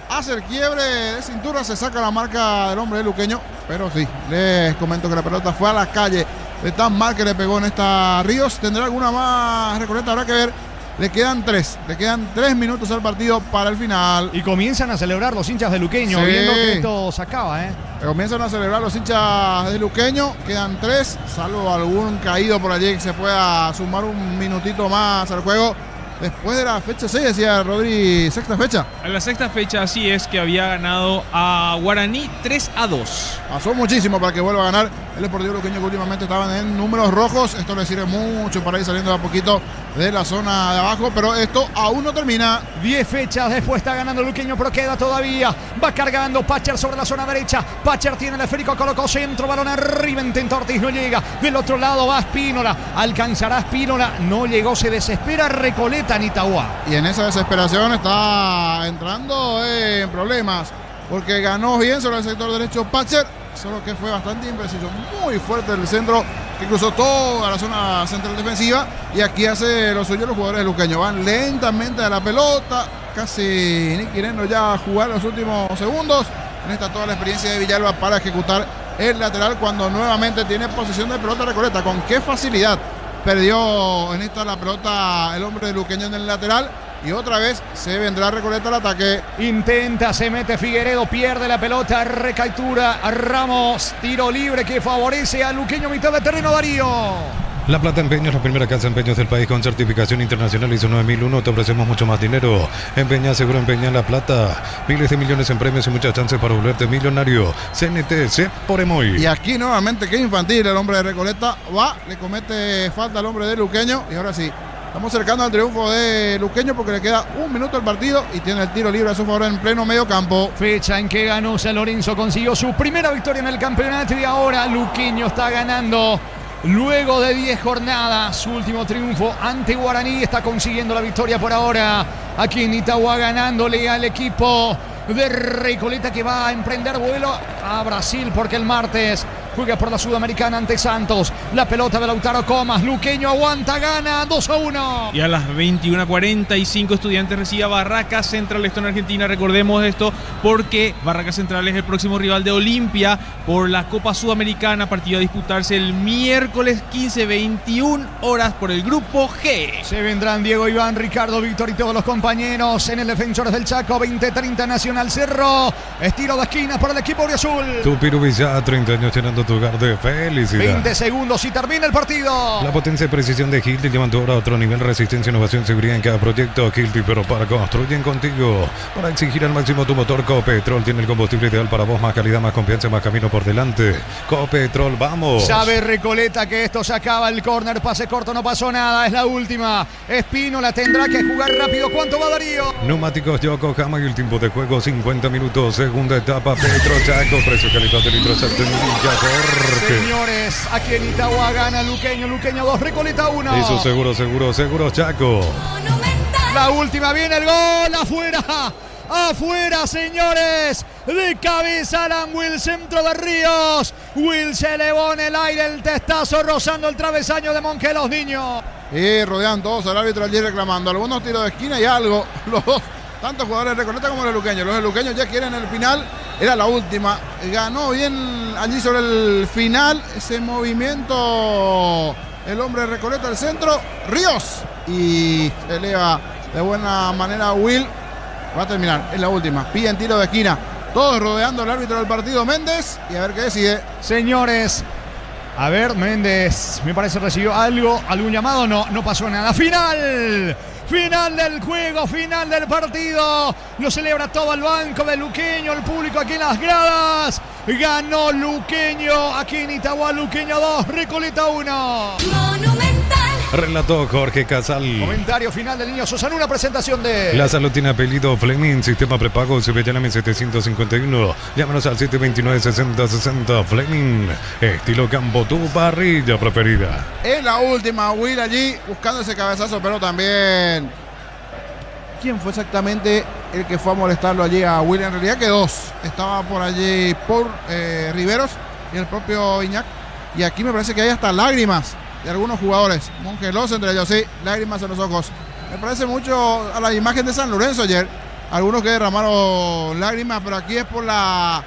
Hace el quiebre de cintura, se saca la marca del hombre de Luqueño, pero sí, les comento que la pelota fue a la calle de tan mal que le pegó en esta Ríos. ¿Tendrá alguna más Recoleta? Habrá que ver. Le quedan 3 minutos al partido para el final. Y comienzan a celebrar los hinchas de Luqueño, Sí. viendo que esto se acaba, Comienzan a celebrar los hinchas de Luqueño. Quedan 3, salvo algún caído por allí que se pueda sumar un minutito más al juego. después de la fecha 6, decía Rodri, sexta fecha. En la sexta fecha, así es, que había ganado a Guaraní 3-2. Pasó muchísimo para que vuelva a ganar el Deportivo Luqueño, que últimamente estaban en números rojos. Esto le sirve mucho para ir saliendo de a poquito de la zona de abajo, pero esto aún no termina. 10 fechas después está ganando Luqueño, pero queda todavía. Va cargando Pacher sobre la zona derecha. Pacher tiene el esférico, colocó centro, balón arriba, intenta Ortiz, no llega. Del otro lado va Spínola, alcanzará Spínola, no llegó, se desespera Recoleta en Itagua. Y en esa desesperación está entrando en problemas, porque ganó bien sobre el sector derecho Pacher, solo que fue bastante impreciso, muy fuerte el centro que cruzó toda la zona central defensiva, y aquí hace lo suyo los jugadores de Luqueño, van lentamente a la pelota, casi ni queriendo ya jugar los últimos segundos. En esta toda la experiencia de Villalba para ejecutar el lateral cuando nuevamente tiene posesión de pelota Recoleta. Con qué facilidad perdió en esta la pelota el hombre de Luqueño en el lateral. Y otra vez se vendrá Recoleta al ataque. Intenta, se mete Figueredo, pierde la pelota, recaptura a Ramos, tiro libre que favorece a Luqueño, mitad de terreno, Darío. La Plata Empeños, la primera casa de empeños del país con certificación internacional ISO 9001. Te ofrecemos mucho más dinero. Empeña, seguro empeña La Plata. Miles de millones en premios y muchas chances para volverte millonario. CNTC por Emoy. Y aquí nuevamente, qué infantil el hombre de Recoleta. Va, le comete falta al hombre de Luqueño. Y ahora sí, estamos cercando al triunfo de Luqueño porque le queda un minuto al partido y tiene el tiro libre a su favor en pleno medio campo. Fecha en que ganó San Lorenzo, consiguió su primera victoria en el campeonato y ahora Luqueño está ganando. Luego de 10 jornadas, su último triunfo ante Guaraní, está consiguiendo la victoria por ahora aquí en Itagua, ganándole al equipo de Recoleta, que va a emprender vuelo a Brasil porque el martes juega por la Sudamericana ante Santos. La pelota de Lautaro Comas, Luqueño aguanta, gana 2-1. Y a las 21:45 Estudiantes recibe a Barracas Central, esto en Argentina. Recordemos esto porque Barracas Central es el próximo rival de Olimpia por la Copa Sudamericana, partido a disputarse el miércoles 15, 21 horas por el grupo G. Se vendrán Diego, Iván, Ricardo, Víctor y todos los compañeros en el Defensores del Chaco. 20-30 Nacional Cerro, estilo de esquina para el equipo auriazul. Tupiru Villa, 30 años llenando tu hogar de felicidad. 20 segundos y termina el partido. La potencia y precisión de Hilti llevan tu obra a otro nivel. Resistencia, innovación, seguridad en cada proyecto. Hilti, pero para construyen contigo. Para exigir al máximo tu motor, Copetrol tiene el combustible ideal para vos. Más calidad, más confianza, más camino por delante. Copetrol, vamos. Sabe Recoleta que esto se acaba. El córner, pase corto, no pasó nada. Es la última. Espínola tendrá que jugar rápido. ¿Cuánto va, Darío? Neumáticos Yokohama y el tiempo de juego 50 minutos. Segunda etapa, Petro Chaco. Precio, calidad de litro, Señores, aquí en Itagua gana Luqueño 2, Recoleta 1. Eso seguro, Chaco. La última, viene el gol, afuera, señores. De cabeza Alan Will, centro de Ríos. Will se elevó en el aire, el testazo rozando el travesaño de Monque, los niños. Y rodean todos al árbitro allí reclamando algunos tiros de esquina y algo. Los dos, tanto jugadores de Recoleta como de Luqueño. Los de Luqueño ya quieren el final. Era la última. Ganó bien allí sobre el final. Ese movimiento. El hombre de Recoleta al centro. Ríos. Y se eleva de buena manera Will. Va a terminar. Es la última. Piden tiro de esquina. Todos rodeando al árbitro del partido, Méndez. Y a ver qué decide. Señores. A ver, Méndez, me parece recibió algún llamado. No pasó nada. Final del juego, final del partido. Lo celebra todo el banco de Luqueño, el público aquí en las gradas. Ganó Luqueño aquí en Itagua. Luqueño 2, Recoleta 1. Monumental. Relató Jorge Casal. Comentario final del niño Sosa, una presentación de... La Salud tiene apellido Fleming, sistema prepago Sevillana 751. Llámanos al 729-6060. Fleming, estilo campo, tu parrilla preferida. Es la última, Will allí buscando ese cabezazo, pero también... ¿Quién fue exactamente el que fue a molestarlo allí a Will? En realidad que dos. Estaba por allí por Riveros y el propio Iñak. Y aquí me parece que hay hasta lágrimas de algunos jugadores. Mongelos entre ellos, sí, lágrimas en los ojos. Me parece mucho a la imagen de San Lorenzo ayer. Algunos que derramaron lágrimas, pero aquí es por la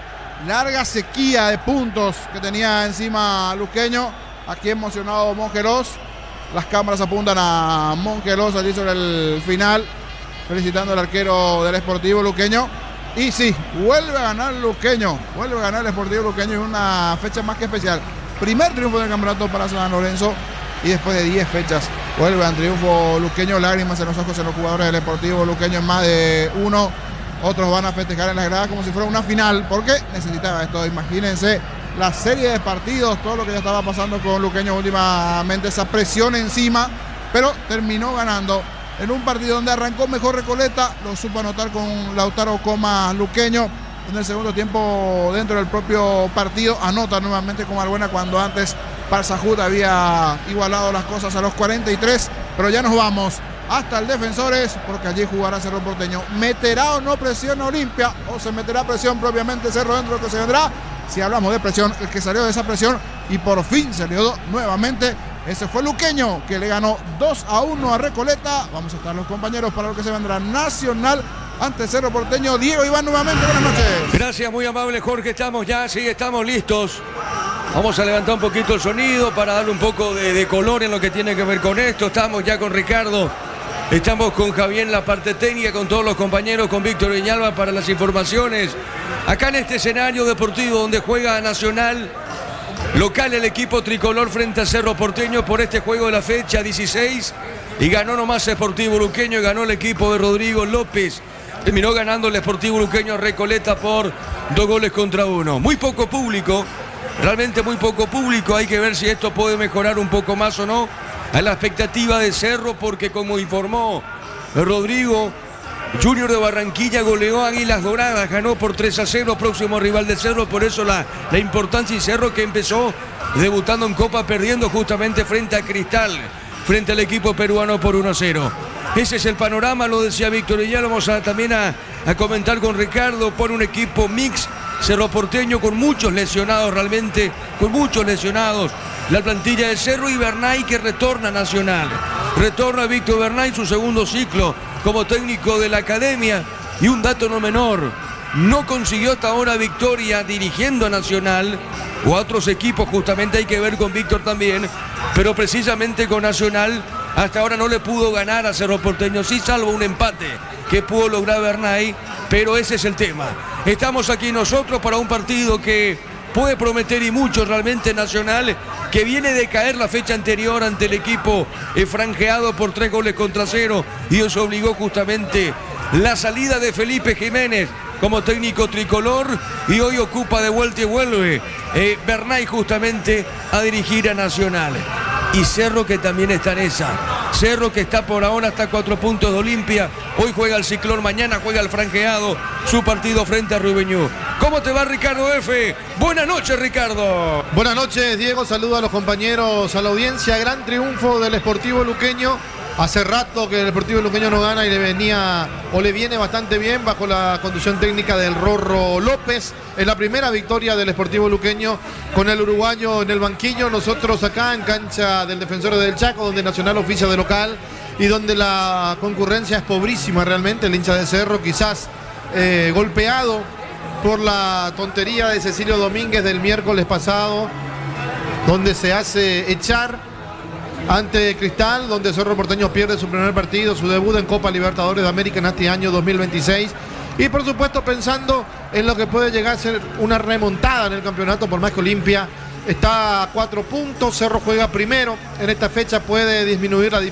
larga sequía de puntos que tenía encima Luqueño. Aquí emocionado Mongelos. Las cámaras apuntan a Mongelos allí sobre el final, felicitando al arquero del Sportivo Luqueño. Y sí, vuelve a ganar Luqueño. Vuelve a ganar el Sportivo Luqueño en una fecha más que especial. Primer triunfo del campeonato para San Lorenzo. y después de 10 fechas vuelve al triunfo luqueño. Lágrimas en los ojos de los jugadores del Sportivo Luqueño, en más de uno. Otros van a festejar en las gradas como si fuera una final, porque necesitaba esto. Imagínense la serie de partidos, todo lo que ya estaba pasando con Luqueño últimamente, esa presión encima, pero terminó ganando en un partido donde arrancó mejor Recoleta, lo supo anotar con Lautaro Comas Luqueño. En el segundo tiempo, dentro del propio partido, anota nuevamente con Albuena cuando antes Parsajut había igualado las cosas a los 43, pero ya nos vamos hasta el Defensores, porque allí jugará Cerro Porteño. ¿Meterá o no presión a Olimpia? ¿O se meterá presión propiamente Cerro dentro de lo que se vendrá? Si hablamos de presión, el que salió de esa presión y por fin salió nuevamente, ese fue Luqueño, que le ganó 2-1 a Recoleta. Vamos a estar los compañeros para lo que se vendrá. Nacional ante Cerro Porteño. Diego Iván nuevamente, buenas noches. Gracias, muy amable Jorge, estamos listos. Vamos a levantar un poquito el sonido para darle un poco de color en lo que tiene que ver con esto. Estamos ya con Ricardo, estamos con Javier en la parte técnica, con todos los compañeros, con Víctor Viñalba para las informaciones. Acá en este escenario deportivo donde juega Nacional, local el equipo tricolor frente a Cerro Porteño por este juego de la fecha 16. Y ganó nomás Sportivo Luqueño, ganó el equipo de Rodrigo López. Terminó ganando el Sportivo Luqueño Recoleta por 2-1. Muy poco público, realmente muy poco público. Hay que ver si esto puede mejorar un poco más o no a la expectativa de Cerro, porque como informó Rodrigo, Junior de Barranquilla goleó a Águilas Doradas, ganó por 3-0, próximo rival de Cerro, por eso la importancia, y Cerro que empezó debutando en Copa perdiendo justamente frente a Cristal, frente al equipo peruano por 1-0. Ese es el panorama, lo decía Víctor, y ya lo vamos también a comentar con Ricardo, por un equipo mix, Cerro Porteño con muchos lesionados, realmente con muchos lesionados. La plantilla de Cerro y Bernay, que retorna a Nacional. Retorna Víctor Bernay, su segundo ciclo como técnico de la academia. Y un dato no menor, no consiguió hasta ahora victoria dirigiendo a Nacional o a otros equipos, justamente hay que ver con Víctor también, pero precisamente con Nacional hasta ahora no le pudo ganar a Cerro Porteño, sí, salvo un empate que pudo lograr Bernay, pero ese es el tema. Estamos aquí nosotros para un partido que puede prometer y mucho realmente. Nacional, que viene de caer la fecha anterior ante el equipo franjeado por 3-0, y eso obligó justamente la salida de Felipe Jiménez como técnico tricolor, y hoy ocupa de vuelta y vuelve Bernay justamente a dirigir a Nacional. Y Cerro, que también está en esa. Cerro, que está por ahora hasta 4 puntos de Olimpia. Hoy juega el Ciclón, mañana juega el franjeado, su partido frente a Rubeñú. ¿Cómo te va, Ricardo F? Buenas noches, Ricardo. Buenas noches, Diego. Saludo a los compañeros, a la audiencia. Gran triunfo del Sportivo Luqueño. Hace rato que el Sportivo Luqueño no gana y le viene bastante bien bajo la conducción técnica del Rorro López. Es la primera victoria del Sportivo Luqueño con el uruguayo en el banquillo. Nosotros acá en cancha del Defensor del Chaco, donde Nacional oficia de local y donde la concurrencia es pobrísima realmente. El hincha de Cerro quizás golpeado por la tontería de Cecilio Domínguez del miércoles pasado, donde se hace echar ante Cristal, donde Cerro Porteño pierde su primer partido, su debut en Copa Libertadores de América en este año 2026. Y por supuesto pensando en lo que puede llegar a ser una remontada en el campeonato, por más que Olimpia está a 4 puntos, Cerro juega primero. En esta fecha puede disminuir la diferencia.